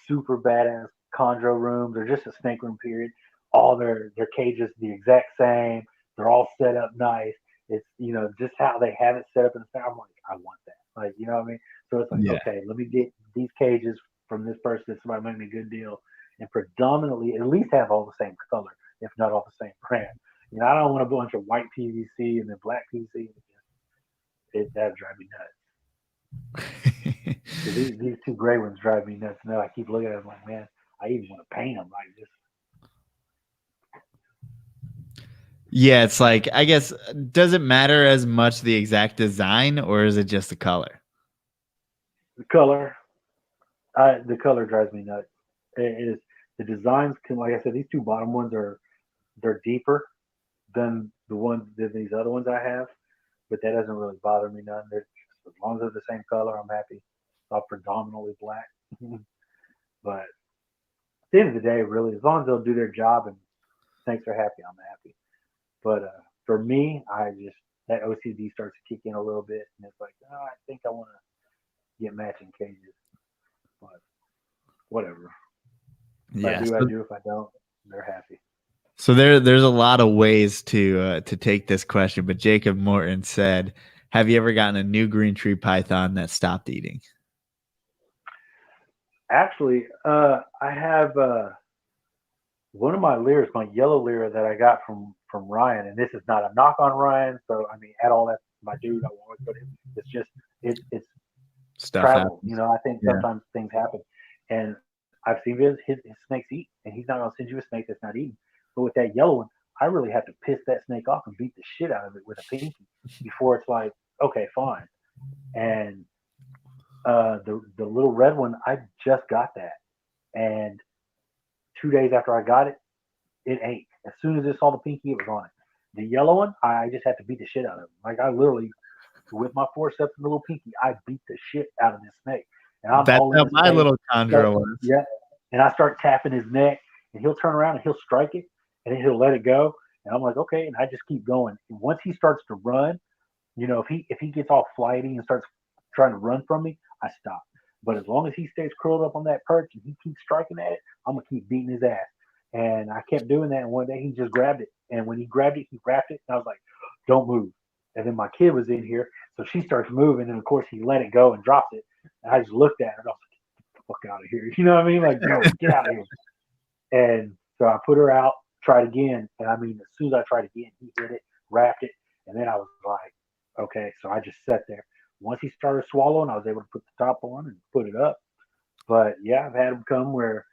super badass chondro rooms or just a snake room period. All their cages the exact same. They're all set up nice. It's just how they have it set up in the center. I'm like, I want that. Like, you know what I mean? So it's like, okay, let me get these cages from this person. Somebody make me a good deal, and predominantly at least have all the same color, if not all the same brand. I don't want a bunch of white PVC and then black PVC. That drive me nuts. These 2 gray ones drive me nuts. And then I keep looking at them like, man, I even want to paint them like this. Yeah, it's like, I guess, does it matter as much the exact design, or is it just the color? The color. The color drives me nuts. It is the designs can, like I said, these 2 bottom ones they're deeper than these other ones I have, but that doesn't really bother me none. They're just, as long as they're the same color, I'm happy. It's predominantly black. But at the end of the day, really, as long as they'll do their job and snakes are happy, I'm happy. But for me, that OCD starts to kick in a little bit, and it's like, I think I want to get matching cages. But whatever. If I do, I do. If I don't, they're happy. So there's a lot of ways to take this question, but Jacob Morton said, have you ever gotten a new green tree python that stopped eating? Actually, I have one of my lyres, my yellow lyre that I got from Ryan, and this is not a knock on Ryan. So I mean, at all, that's my dude. I always go to him. It's just it's stuff travel. happens. I think sometimes things happen, and I've seen his snakes eat, and he's not gonna send you a snake that's not eating. But with that yellow one, I really have to piss that snake off and beat the shit out of it with a pinky before it's like, okay, fine. And the little red one, I just got that, and 2 days after I got it, it ate. As soon as it saw the pinky, it was on it. The yellow one, I just had to beat the shit out of him. Like I literally, with my forceps and little pinky, I beat the shit out of this snake. And I'm That's all in how my little chondro was. Yeah. And I start tapping his neck, and he'll turn around and he'll strike it, and then he'll let it go. And I'm like, okay. And I just keep going. And once he starts to run, if he gets all flighty and starts trying to run from me, I stop. But as long as he stays curled up on that perch and he keeps striking at it, I'm gonna keep beating his ass. And I kept doing that. And one day he just grabbed it. And when he grabbed it, he wrapped it. And I was like, don't move. And then my kid was in here, so she starts moving. And of course, he let it go and dropped it. And I just looked at her and I was like, get the fuck out of here. You know what I mean? Like, no, get out of here. And so I put her out, tried again. And I mean, as soon as I tried again, he hit it, wrapped it. And then I was like, okay. So I just sat there. Once he started swallowing, I was able to put the top on and put it up. But yeah, I've had them come where,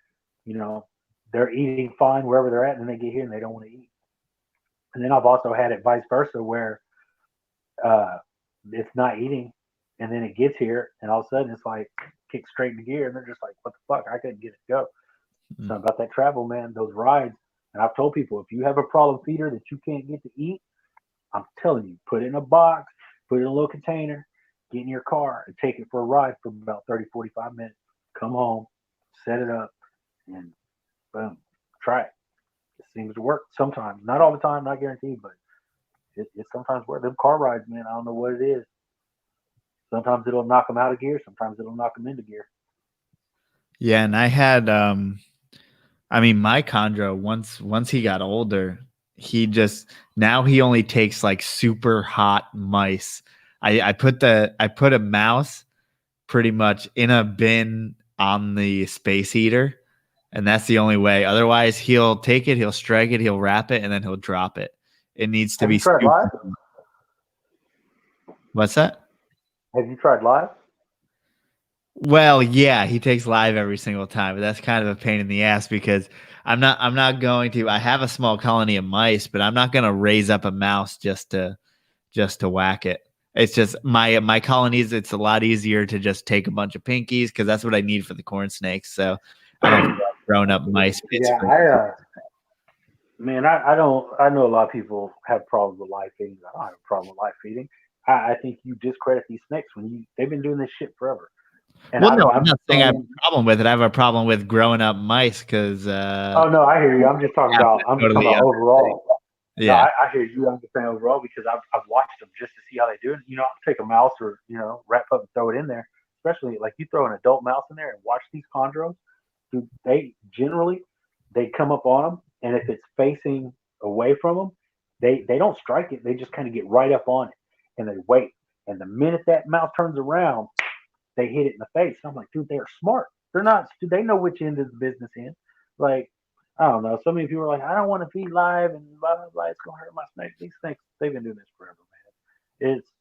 they're eating fine wherever they're at, and then they get here and they don't want to eat. And then I've also had it vice versa where uh, it's not eating, and then it gets here, and all of a sudden it's like kicks straight into gear, and they're just like, "What the fuck? I couldn't get it to go." Mm. Something about that travel, man. Those rides, and I've told people if you have a problem feeder that you can't get to eat, I'm telling you, put it in a box, put it in a little container, get in your car, and take it for a ride for about 30, 45 minutes. Come home, set it up, and boom, try it. It seems to work sometimes. Not all the time, not guaranteed, but it sometimes works. Them car rides, man, I don't know what it is. Sometimes it'll knock them out of gear. Sometimes it'll knock them into gear. Yeah, and I had I mean, my Chondro, once he got older, he just now he only takes like super hot mice. I put a mouse pretty much in a bin on the space heater, and that's the only way. Otherwise, he'll take it, he'll strike it, he'll wrap it, and then he'll drop it. It needs to Have be you tried super. live? What's that? Have you tried live? Well, yeah, he takes live every single time, but that's kind of a pain in the ass because I'm not going to. I have a small colony of mice, but I'm not going to raise up a mouse just to whack it. It's just my colonies. It's a lot easier to just take a bunch of pinkies because that's what I need for the corn snakes. So I don't feel like growing up mice pits. Yeah, man, I don't. I know a lot of people have problems with live feeding. I don't have a problem with live feeding. I think you discredit these snakes when they've been doing this shit forever. And Well, no, I'm I've not saying I have thrown. a problem with it. I have a problem with growing up mice because Oh no, I hear you. I'm just talking about. I'm go just to talking the about overall. No, yeah. I hear you. I'm just saying overall because I've watched them just to see how they do it. I'll take a mouse or wrap up and throw it in there. Especially like you throw an adult mouse in there and watch these chondros. Dude, they generally they come up on them, and if it's facing away from them, they don't strike it. They just kind of get right up on it and they wait. And the minute that mouse turns around, they hit it in the face. I'm like, dude, they're smart. They're not. They know which end is the business in. Like, I don't know. So many people are like, I don't want to feed live and blah blah blah. It's gonna hurt my snake. These snakes, they've been doing this forever, man. It's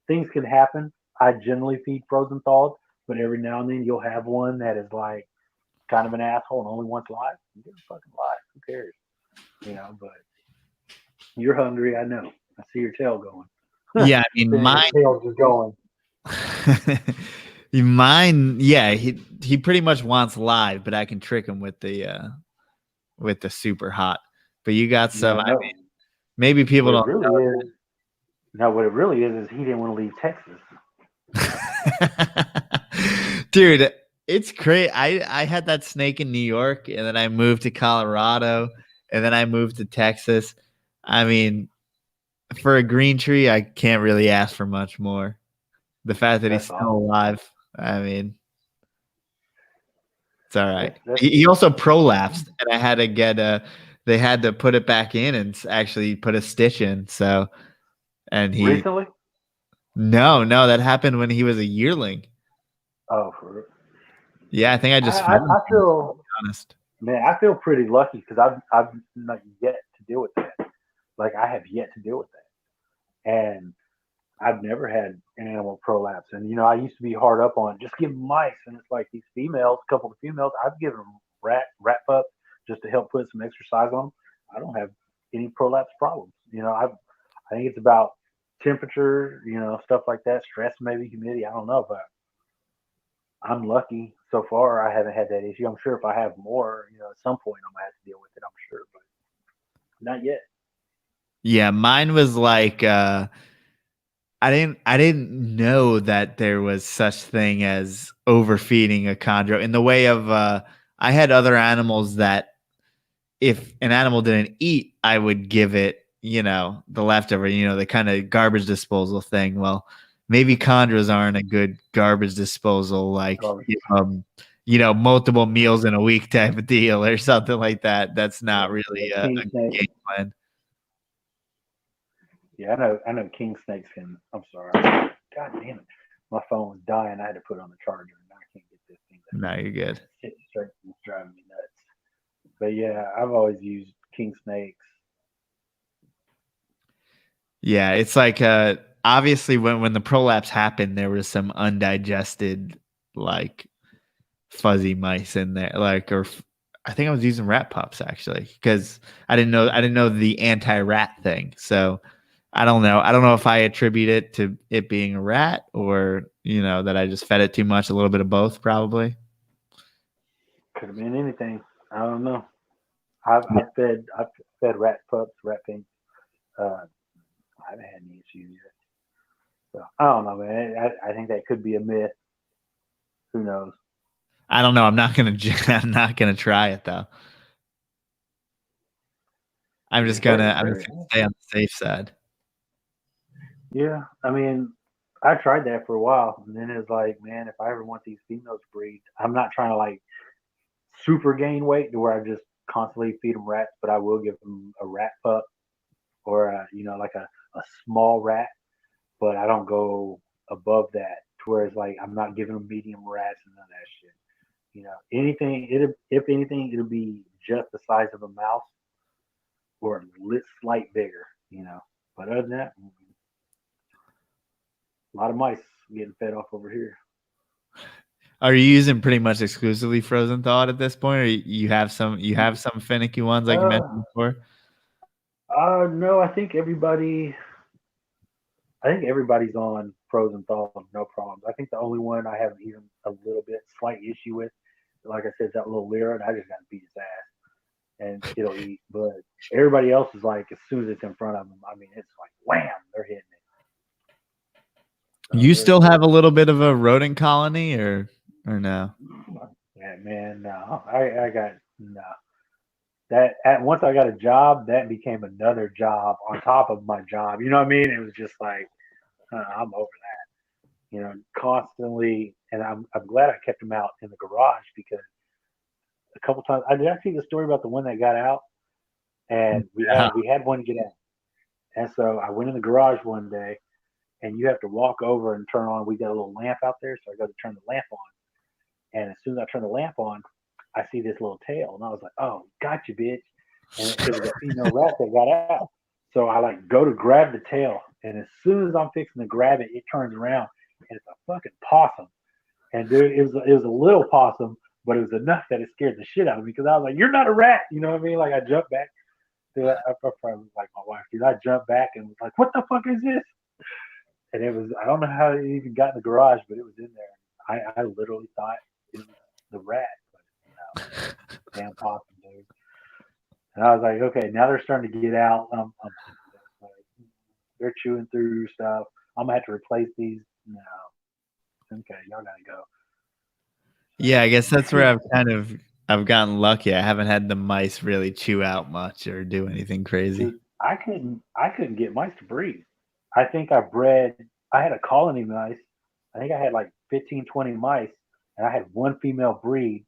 things can happen. I generally feed frozen thawed, but every now and then you'll have one that is like kind of an asshole and only wants live. You get a fucking live. Who cares? But you're hungry. I know. I see your tail going. Yeah, I mean Your mine. tail's just going. Mine, yeah, he pretty much wants live, but I can trick him with the super hot. But you got some. Yeah, I no. mean, maybe people What it don't really is, no, what it really is he didn't want to leave Texas. know. Dude, it's crazy. I had that snake in New York, and then I moved to Colorado, and then I moved to Texas. I mean, for a green tree, I can't really ask for much more. The fact that he's That's still awesome. alive, I mean, it's all right. That's He also prolapsed, and I had to they had to put it back in and actually put a stitch in. So, and recently. no, that happened when he was a yearling. Oh, Yeah, I think I just I, found I him, to be feel honest. man, I feel pretty lucky because I've not yet to deal with that. Like I have yet to deal with that, and I've never had an animal prolapse. And I used to be hard up on just give mice, and it's like these females, a couple of females, I've given them wrap up just to help put some exercise on them. I don't have any prolapse problems. I think it's about temperature, stuff like that, stress, maybe humidity. I don't know, but I'm lucky so far. I haven't had that issue. I'm sure if I have more, at some point I'm gonna have to deal with it. I'm sure, but not yet. Yeah, mine was like I didn't know that there was such thing as overfeeding a chondro in the way of I had other animals that if an animal didn't eat, I would give it, the leftover, the kind of garbage disposal thing. Well, maybe chondros aren't a good garbage disposal, like, So, multiple meals in a week type of deal or something like that. That's not yeah, really king a snake. game plan. Yeah, I know. I know. King snakes can. I'm sorry. God damn it. My phone was dying. I had to put it on the charger, and now I can't get this thing. No, you're good. Shit straight. It's driving me nuts. But yeah, I've always used king snakes. Yeah, it's like obviously when the prolapse happened, there was some undigested like fuzzy mice in there, like I think I was using rat pups actually because I didn't know the anti-rat thing. So I don't know. I don't know if I attribute it to it being a rat or that I just fed it too much. A little bit of both, probably. Could have been anything. I don't know. I've fed rat pups, rat pinks. I haven't had any issues yet. So I don't know, man. I think that could be a myth. Who knows? I don't know. I'm not gonna. I'm not gonna try it though. I'm just gonna. I'm just gonna stay on the safe side. Yeah, I mean, I tried that for a while, and then it's like, man, if I ever want these females to breed, I'm not trying to like super gain weight to where I just constantly feed them rats, but I will give them a rat pup or like a small rat, but I don't go above that to where it's like I'm not giving them medium rats and none of that shit. Anything, if anything, it'll be just the size of a mouse or a slight bigger. But other than that, a lot of mice getting fed off over here. Are you using pretty much exclusively frozen thawed at this point, or you have some finicky ones like you mentioned before? No, I think everybody's on frozen thaw, no problems. I think the only one I have even a little bit slight issue with, like I said, that little lyra, and I just got to beat his ass, and it'll eat. But everybody else is like, as soon as it's in front of them, I mean, it's like wham, they're hitting it. You still have a little bit of a rodent colony, or no? Yeah, man, no, I got no. Once I got a job, that became another job on top of my job. You know what I mean? It was just like I'm over that. Constantly, and I'm glad I kept him out in the garage because a couple times I did actually the story about the one that got out, and we had one get out, and so I went in the garage one day, and you have to walk over and turn on. We got a little lamp out there, so I go to turn the lamp on, and as soon as I turn the lamp on, I see this little tail, and I was like, "Oh, gotcha, bitch!" And it was a female rat that got out. So I like go to grab the tail, and as soon as I'm fixing to grab it, it turns around, and it's a fucking possum. And dude, it was a little possum, but it was enough that it scared the shit out of me because I was like, "You're not a rat," you know what I mean? Like I jumped back. Dude, I probably was like my wife, dude. I jumped back and was like, "What the fuck is this?" And it was I don't know how it even got in the garage, but it was in there. I literally thought it was the rat, but no, damn possum, dude. And I was like, okay, now they're starting to get out. Like, they're chewing through stuff. I'm gonna have to replace these. No, okay, y'all gotta go. Yeah, I guess that's where I've gotten lucky. I haven't had the mice really chew out much or do anything crazy. Dude, I couldn't get mice to breed. I think I had a colony of mice. I think I had like 15, 20 mice, and I had one female breed,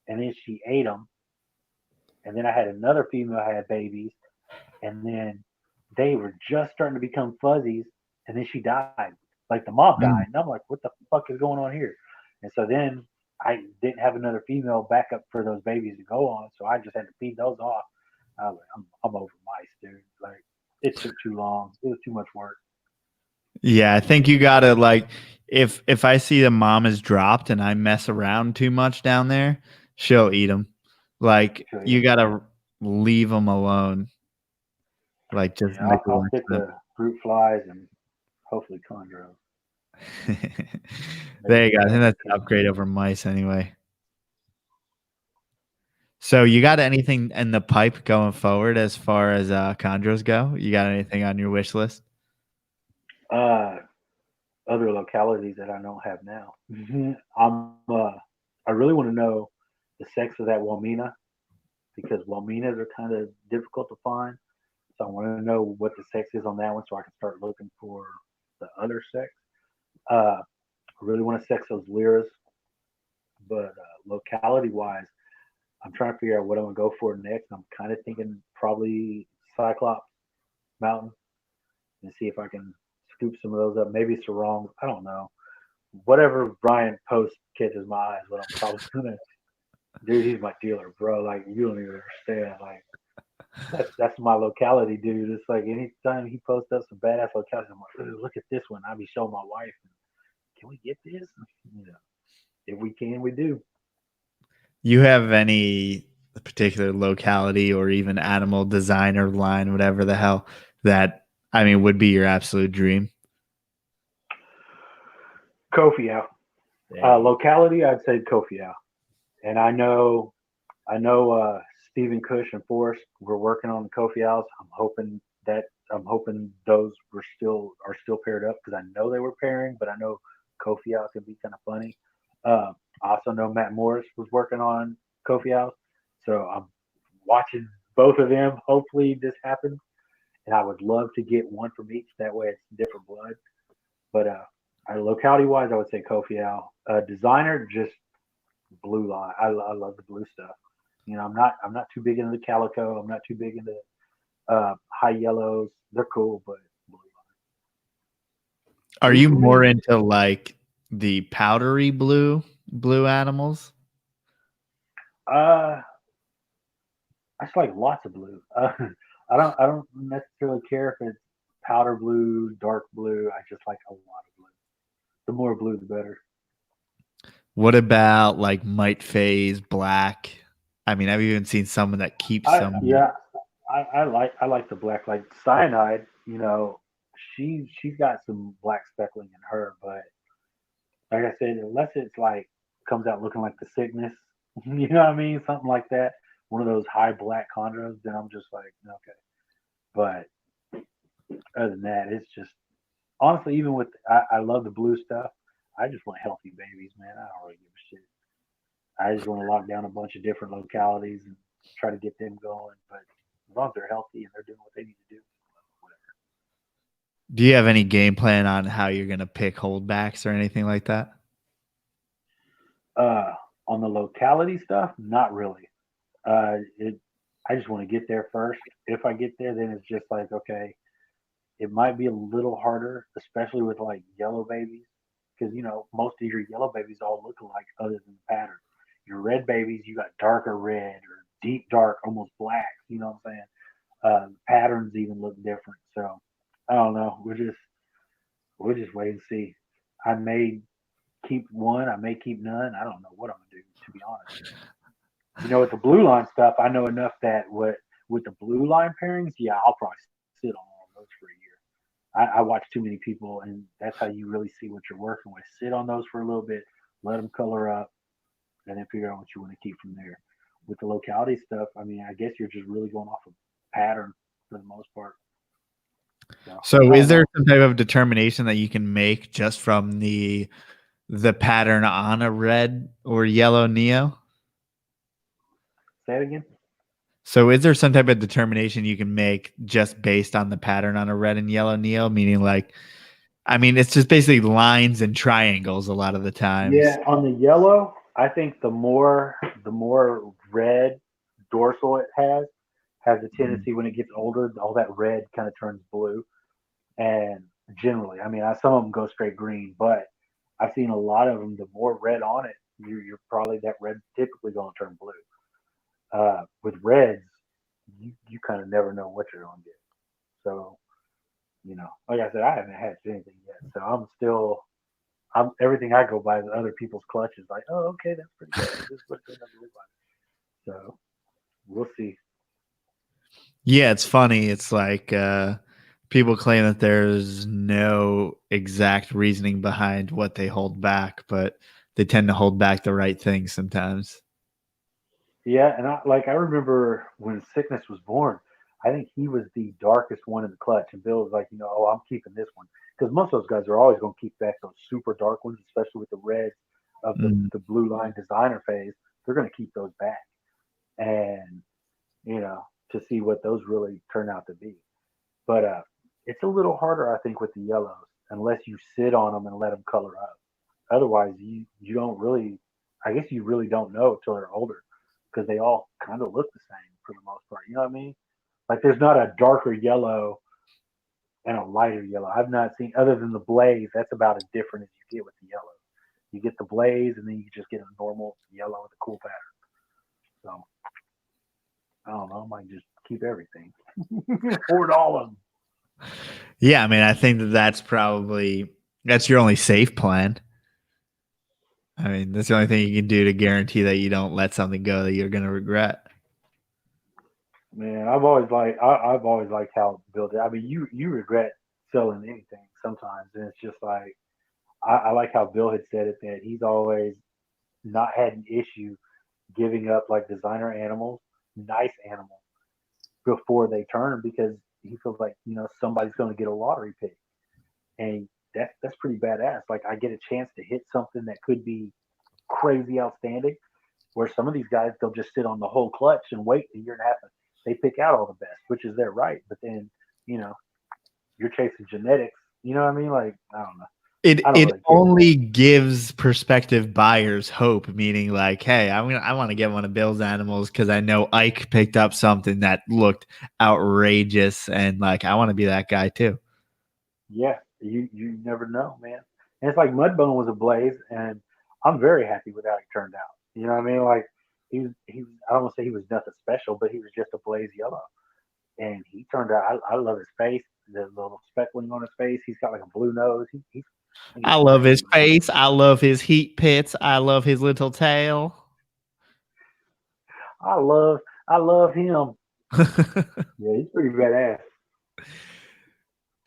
and then she ate them. And then I had another female had babies, and then they were just starting to become fuzzies, and then she died. Like the mom died, and I'm like, what the fuck is going on here? And so then I didn't have another female backup for those babies to go on, so I just had to feed those off. I was like, I'm over mice, dude. Like it took too long. It was too much work. Yeah, I think you gotta like if I see the mom is dropped and I mess around too much down there, she'll eat them. Like you gotta leave them alone. Like just Yeah, I'll pick the fruit flies and hopefully chondro. There you go. I think that's an upgrade over mice anyway. So you got anything in the pipe going forward as far as chondros go? You got anything on your wish list? Uh, Other localities that I don't have now. I really want to know the sex of that Wamina because Waminas are kind of difficult to find. So I want to know what the sex is on that one so I can start looking for the other sex. I really want to sex those liras, but locality wise, I'm trying to figure out what I'm gonna go for next. I'm kind of thinking probably Cyclops Mountain and see if I can scoop some of those up. Maybe sarongs. I don't know. Whatever Brian posts catches my eye is what I'm probably gonna. Dude, he's my dealer, bro. Like you don't even understand. Like that's my locality, dude. It's like anytime he posts up some badass localities, I'm like, look at this one. I be showing my wife. Can we get this? If we can, we do. You have any a particular locality or even animal design or line, whatever the hell, that, I mean, would be your absolute dream? Kofiau. Locality, I'd say Kofiau. And I know Stephen Cush and Forrest were working on the Kofiaus. I'm hoping those are still paired up because I know they were pairing, but I know Kofiau can be kind of funny. I also know Matt Morris was working on Kofiaus, so I'm watching both of them. Hopefully this happens, and I would love to get one from each. That way it's different blood. But locality wise, I would say Kofiau. Designer, just blue line. I love the blue stuff. I'm not too big into the calico. I'm not too big into high yellows. They're cool, but blue Are line. you For more me. into like the powdery blue animals? Uh, I just like lots of blue. I don't necessarily care if it's powder blue, dark blue. I just like a lot of blue. The more blue, the better. What about like might phase black? I mean, I've even seen someone that keeps I some. yeah, I like the black. Like cyanide. She's got some black speckling in her, but like I said, unless it's like comes out looking like the sickness, you know what I mean? Something like that. One of those high black chondros, then I'm just like, okay. But other than that, it's just honestly, even with I love the blue stuff. I just want healthy babies, man. I don't really give a shit. I just want to lock down a bunch of different localities and try to get them going. But as long as they're healthy and they're doing what they need to do, whatever. Do you have any game plan on how you're going to pick holdbacks or anything like that? Uh, on the locality stuff, not really. It I just want to get there first. If I get there, then it's just like okay, it might be a little harder, especially with like yellow babies, because most of your yellow babies all look alike other than the pattern. Your red babies, you got darker red or deep dark, almost black. You know what I'm saying? Patterns even look different. So I don't know. We'll just wait and see. I may keep one. I may keep none. I don't know what I'm gonna do. To be honest, with the blue line stuff, I know enough that with the blue line pairings, yeah, I'll probably sit on all of those for a year. I watch too many people, and that's how you really see what you're working with. Sit on those for a little bit, let them color up, and then figure out what you want to keep from there. With the locality stuff, I mean, I guess you're just really going off of pattern for the most part. So So I is don't there know. some type of determination that you can make just from the pattern on a red or yellow Neo? Say it again. So is there some type of determination you can make just based on the pattern on a red and yellow Neo? Meaning like, I mean, it's just basically lines and triangles a lot of the times. Yeah, on the yellow, I think the more red dorsal it has a Mhm. tendency when it gets older, all that red kind of turns blue. And generally, I mean, some of them go straight green, but I've seen a lot of them. The more red on it, you're probably that red typically going to turn blue. With reds, you kind of never know what you're going to get. So like I said, I haven't had anything yet, so I'm everything I go by is other people's clutches. Like, oh, okay, that's pretty good. This is what it's going to look like. So we'll see. Yeah, it's funny. It's like people claim that there's no exact reasoning behind what they hold back, but they tend to hold back the right things sometimes. Yeah, and I remember when Sickness was born. I think he was the darkest one in the clutch, and Bill was like, oh, I'm keeping this one because most of those guys are always going to keep back those super dark ones, especially with the reds of the Mm. the blue line designer phase. They're going to keep those back, and you know, to see what those really turn out to be. But it's a little harder, I think, with the yellows unless you sit on them and let them color up. Otherwise, you don't really. I guess you really don't know till they're older because they all kind of look the same for the most part. You know what I mean? Like there's not a darker yellow and a lighter yellow. I've not seen other than the blaze. That's about as different as you get with the yellow. You get the blaze, and then you just get a normal yellow with a cool pattern. So I don't know. I might just keep everything, hoard all of them. Yeah, I mean, I think that's your only safe plan. I mean, that's the only thing you can do to guarantee that you don't let something go that you're going to regret. Man, I've always liked how Bill did. I mean, you regret selling anything sometimes, and it's just like I like how Bill had said it that he's always not had an issue giving up like designer animals, nice animals before they turn because he feels like somebody's going to get a lottery pick, and that's pretty badass. Like I get a chance to hit something that could be crazy outstanding. Where some of these guys they'll just sit on the whole clutch and wait a year and a half. And they pick out all the best, which is their right. But then you know you're chasing genetics. You know what I mean? Like I don't know. I don't It really care. only gives prospective buyers hope, meaning like, hey, I want to get one of Bill's animals because I know Ike picked up something that looked outrageous, and like I want to be that guy too. Yeah, you never know, man. And it's like Mudbone was a blaze, and I'm very happy with how he turned out. You know what I mean? Like he was. I don't want to say he was nothing special, but he was just a blaze yellow, and he turned out. I love his face, the little speckling on his face. He's got like a blue nose. I think I he's love his crazy, man. face. I love his heat pits. I love his little tail. I love I love him. Yeah, he's pretty badass.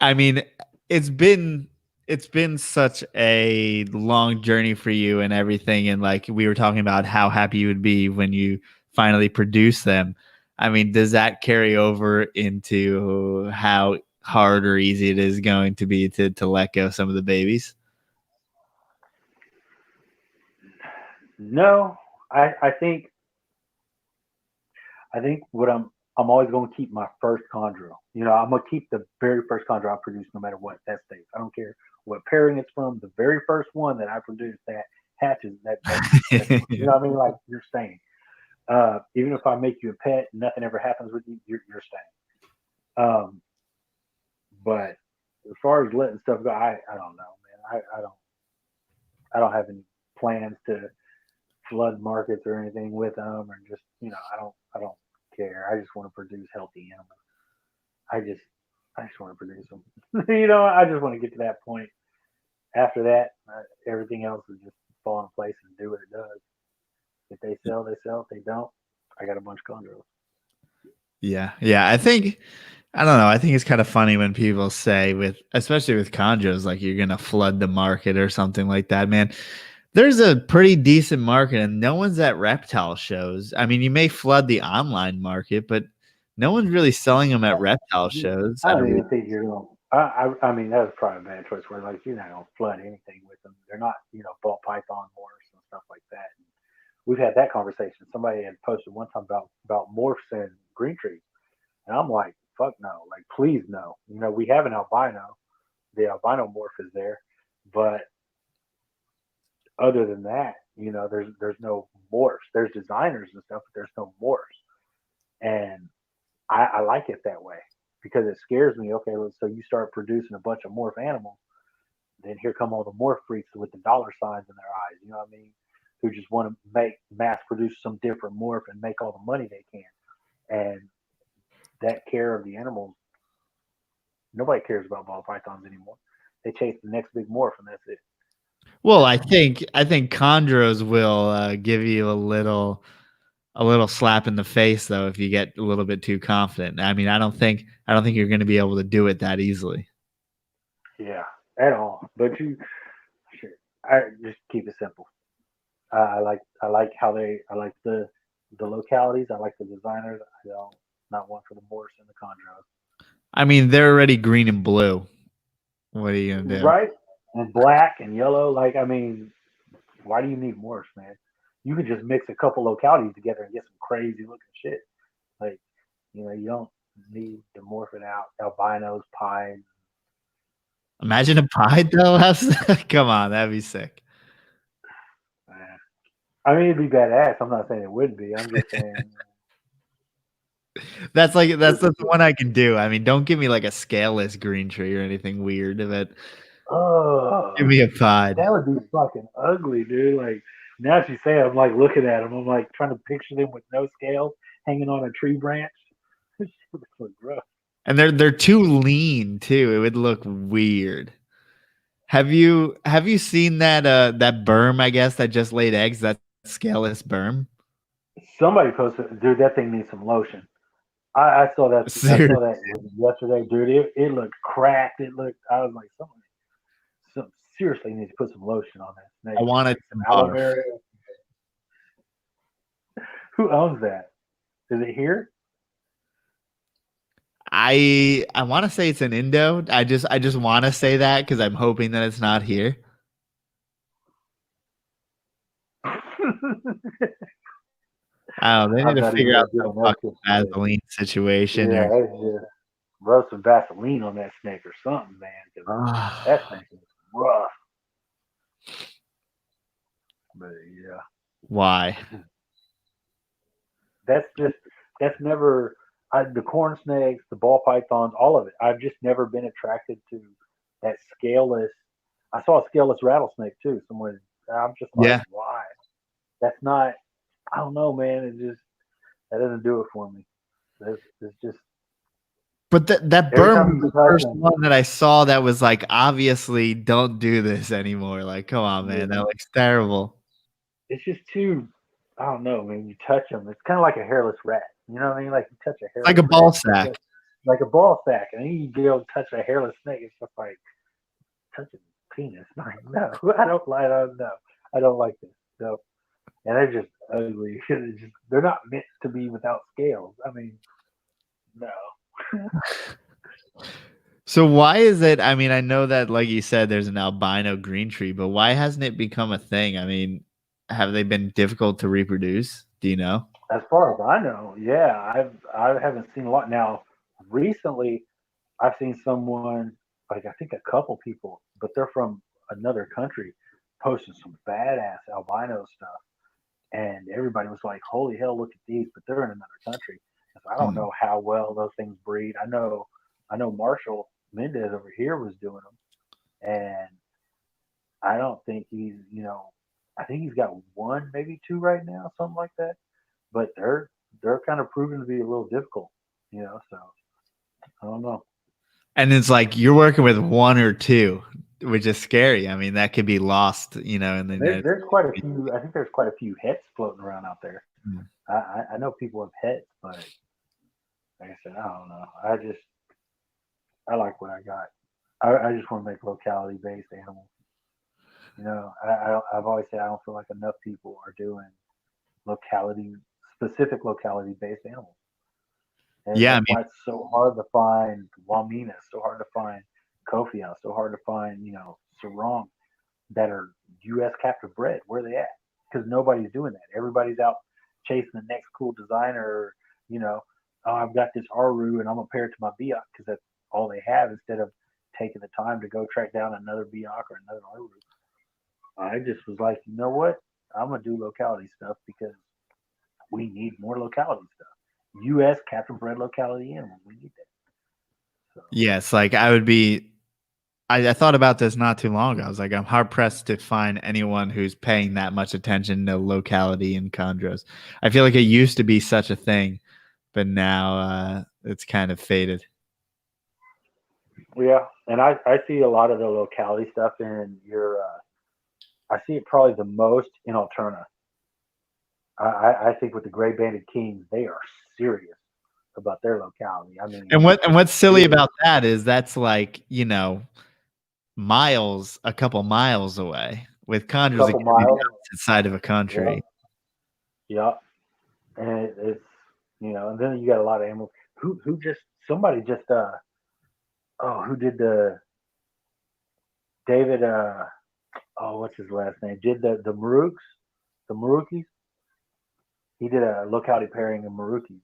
I mean, it's been it's been such a long journey for you and everything, and like we were talking about how happy you would be when you finally produce them. I mean, does that carry over into how hard or easy it is going to be to let go some of the babies? No, I think what I'm always going to keep my first chondro. I'm going to keep the very first chondro I produce, no matter what that stays. I don't care what pairing it's from. The very first one that I produce that hatches, that's you know what I mean. Like you're staying. Even if I make you a pet, nothing ever happens with you. You're staying. But as far as letting stuff go, I don't know, man. I don't have any plans to flood markets or anything with them, or just I don't care. I just want to produce healthy animals. I just I just want to produce them. I just want to get to that point. After that, everything else is just fall in place and do what it does. If they sell, they sell. If they don't, I got a bunch of chondros. Yeah, yeah. I don't know. I think it's kind of funny when people say especially with chondros, like you're gonna flood the market or something like that. Man, there's a pretty decent market, and no one's at reptile shows. I mean, you may flood the online market, but no one's really selling them at reptile shows. I don't even think you're going. I mean, that was probably a bad choice. Where like you're not going to flood anything with them. They're not ball python morphs and stuff like that. And we've had that conversation. Somebody had posted one time about morphs and green trees, and I'm like, fuck no, like please no. We have an albino. The albino morph is there, but other than that, there's no morphs. There's designers and stuff, but there's no morphs. And I like it that way because it scares me. Okay, so you start producing a bunch of morph animals, then here come all the morph freaks with the dollar signs in their eyes. You know what I mean? Who just want to make mass produce some different morph and make all the money they can. And that care of the animals, nobody cares about ball pythons anymore. They chase the next big morph, and that's it. Well, That's I think chondros will give you a little slap in the face though if you get a little bit too confident. I mean, I don't think you're going to be able to do it that easily. yeah, at all. But sure, I just keep it simple. I like how I like the localities. I like the designers. I don't not one for the morphs and the chondros. I mean, they're already green and blue. What are you going to do? Right? And black and yellow. Like, I mean, why do you need morphs, man? You could just mix a couple localities together and get some crazy looking shit. Like, you don't need to morph it out. Albinos, pines. Imagine a pied though. Come on, that'd be sick. Man. I mean, it'd be badass. I'm not saying it would be. I'm just saying That's it'd be the cool. one I can do. I mean, don't give me like a scaleless green tree or anything weird, but give Oh, me a pied. that would be fucking ugly, dude. Like, now that you say it, I'm like looking at them. I'm like trying to picture them with no scales hanging on a tree branch. This shit looks so gross. And they're too lean too. It would look weird. Have you seen that berm, I guess, that just laid eggs, that scaleless berm? Somebody posted, dude, that thing needs some lotion. I saw that. I Seriously, saw that yesterday, dude. It looked cracked. It looked. I was like, some seriously needs to put some lotion on that I snake, wanted like some to aloe barf. vera. Who owns that? Is it here? I want to say it's an Indo. I just want to say that because I'm hoping that it's not here. They need I'm to not even figure out gonna do some an fucking ethics shit. Vaseline situation Yeah, or. it's just rub some Vaseline on that snake or something, man, because that snake is rough. But yeah, Why? that's just that's never the corn snakes, the ball pythons, all of it. I've just never been attracted to that scaleless. I saw a scaleless rattlesnake too. Someone, I'm just like, Yeah. why? That's not. I don't know, man. It just that doesn't do it for me. It's just But that every berm time was you the touch first them, one that I saw that was like obviously don't do this anymore. Like, come on, man, that yeah, looks terrible. it's just too. I don't know, man. You touch them, it's kind of like a hairless rat. You know what I mean? Like you touch a It's like hairless a rat, ball sack. like a ball sack, and then you go touch a hairless snake. It's just like touching penis. Like, no, I don't know. I don't like this. So, and they're just ugly. They're not meant to be without scales. I mean, no. So why is it? I mean, I know that, like you said, there's an albino green tree, but why hasn't it become a thing? I mean, have they been difficult to reproduce? Do you know? As far as I know, yeah, I haven't seen a lot now. Recently, I've seen someone like I think a couple people, but they're from another country, posting some badass albino stuff, and everybody was like, "Holy hell, look at these!" But they're in another country. So I don't Hmm. know how well those things breed. I know Marshall Mendez over here was doing them, and I don't think he's, I think he's got one, maybe two right now, something like that. But they're kind of proving to be a little difficult, So I don't know. And it's like you're working with one or two, which is scary. I mean, that could be lost, in the United There's quite a States. few. I think there's quite a few hets floating around out there. Hmm. I know people have hets, but like I said, I don't know. I like what I got. I just want to make locality based animals. I've always said I don't feel like enough people are doing locality specific locality based animals, and Yeah, I that's mean, why it's so hard to find Wamina, so hard to find Kofiau, so hard to find Sarong that are U.S. captive bred. Where are they at? Because nobody's doing that. Everybody's out chasing the next cool designer. Or, you know, oh, I've got this Aru and I'm gonna pair it to my Biak because that's all they have instead of taking the time to go track down another Biak or another Aru. I just was like, you know what? I'm gonna do locality stuff because we need more locality stuff. U.S. captive bred locality animals. We need that. So yes, like I would be. I thought about this not too long ago. I was like, I'm hard pressed to find anyone who's paying that much attention to locality in chondros. I feel like it used to be such a thing, but now it's kind of faded. yeah, and I see a lot of the locality stuff in your. I see it probably the most in Alterna. I think with the gray banded kings, they are serious about their locality. I mean, And what's silly serious. about that is that's like, miles, a couple miles away. With A chondros, it couple could be the miles. opposite side of a Yeah, country. yeah. And it's and then you got a lot of animals. Who just somebody just who did the David what's his last name? Did the Maruks, the Marukis? He did a locality pairing of Marukis,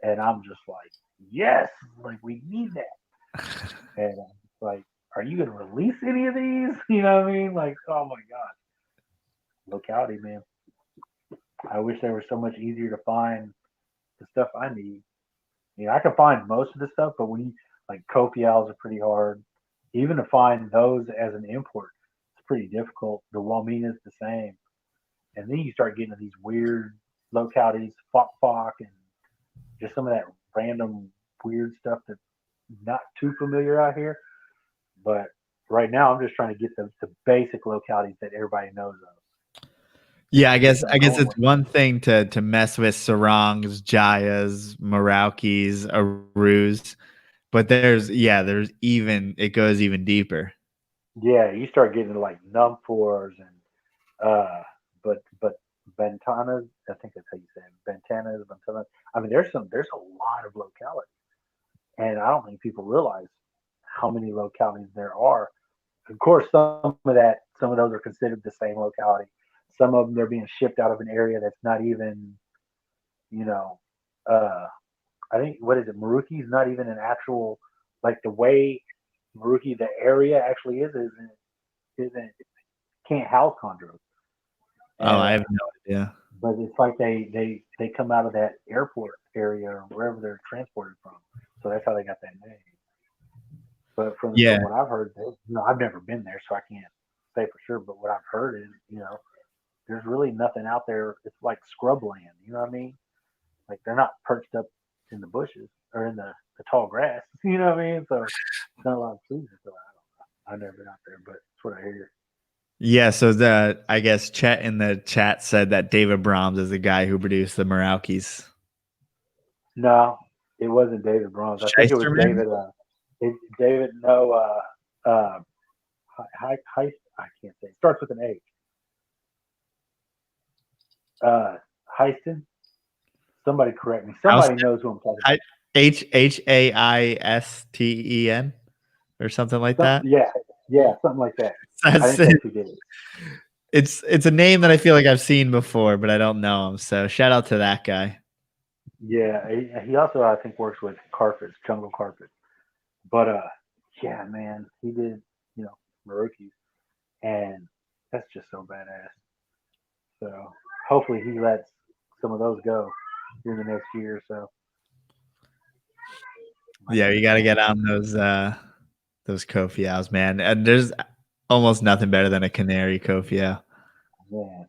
and I'm just like, yes, like we need that. And I'm like, are you gonna release any of these? You know what I mean? Like, oh my god, locality, man. I wish they were so much easier to find the stuff I need. I can find most of the stuff, but when you like copials are pretty hard. Even to find those as an import, it's pretty difficult. The Wamina is the same, and then you start getting to these weird localities, Fok and just some of that random weird stuff that's not too familiar out here. But right now, I'm just trying to get the basic localities that everybody knows of. Yeah, I guess it's one thing to mess with sarongs, jayas, Meraukis, arus, but there's even it goes even deeper. Yeah, you start getting to like numphors and but Bentanas, I think that's how you say it. Bentanas. I mean, there's a lot of localities, and I don't think people realize how many localities there are. Of course, some of those are considered the same locality. Some of them they're being shipped out of an area that's not even, you know, uh, I think what is it? Maruki is not even an actual like the way Maruki the area actually isn't can't house chondros. Oh, And I have no idea. but it's like they come out of that airport area or wherever they're transported from. So that's how they got that name. But Yeah, from what I've heard, I've never been there, so I can't say for sure. But what I've heard is, there's really nothing out there. It's like scrub land. You know what I mean? Like they're not perched up in the bushes or in the tall grass. You know what I mean? So it's not a lot of trees. So I don't know. I've never been out there, but that's what I hear. yeah. So I guess Chet in the chat said that David Brahms is the guy who produced the Meraukis. No, it wasn't David Brahms. I think it was Shysterman? David. David. No. I can't say. It starts with an H. Heiston. Somebody correct me. Somebody knows who I'm talking about. Haisten or something like that. Yeah, something like that. I think that's who did it. It's a name that I feel like I've seen before, but I don't know him. So shout out to that guy. Yeah, he also I think works with carpets, jungle carpets. But yeah, man, he did Marukis, and that's just so badass. So hopefully he lets some of those go in the next year or so. Yeah, you got to get on those Kofiaus, man. And there's almost nothing better than a canary Kofiau. Man,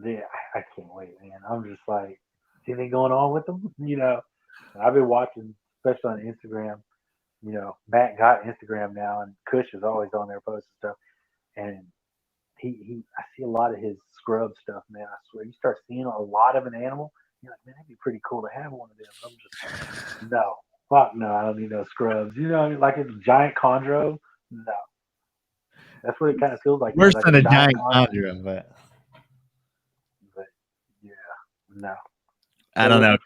yeah, I can't wait, man. I'm just like, anything going on with them? I've been watching, especially on Instagram. Matt got Instagram now, and Kush is always on there posting stuff. And I see a lot of his scrub stuff, man. I swear, you start seeing a lot of an animal, you're like, man, that'd be pretty cool to have one of them. I'm just like, no, fuck no, I don't need no scrubs. You know what I mean? Like a giant chondro, no. That's what it kind of feels like. Worse like than a giant chondro, but yeah, no. I don't know.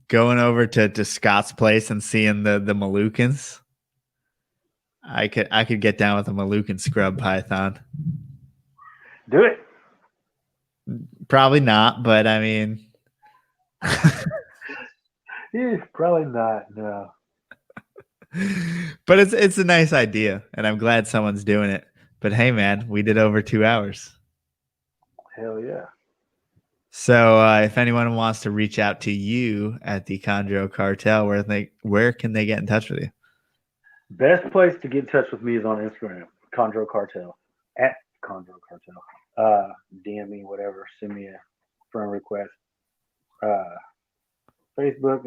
Going over to Scott's place and seeing the Moluccans. I could get down with a Moluccan scrub python. Do it. Probably not, but I mean, yeah, probably not. No. But it's a nice idea, and I'm glad someone's doing it. But hey, man, we did over 2 hours. Hell yeah. So if anyone wants to reach out to you at the Chondro Cartel, where can they get in touch with you? Best place to get in touch with me is on Instagram, Chondro Cartel, at Chondro Cartel. DM me, whatever. Send me a friend request. Facebook,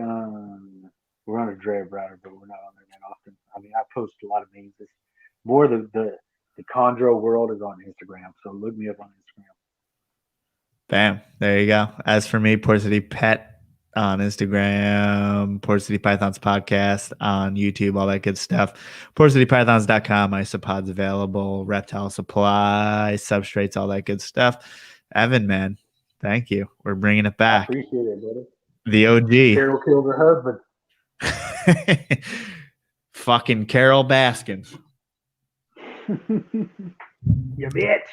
we're under Dre Browder, but we're not on there that often. I mean, I post a lot of memes. It's more the Chondro world is on Instagram, so look me up on Instagram. Bam. There you go. As for me, Port City Pet on Instagram, Port City Pythons podcast on YouTube, all that good stuff. PortCityPythons.com. Isopods available, reptile supply, substrates, all that good stuff. Evan, man, thank you. We're bringing it back. I appreciate it, brother. The OG. Carol killed her husband. Fucking Carol Baskins. You bitch.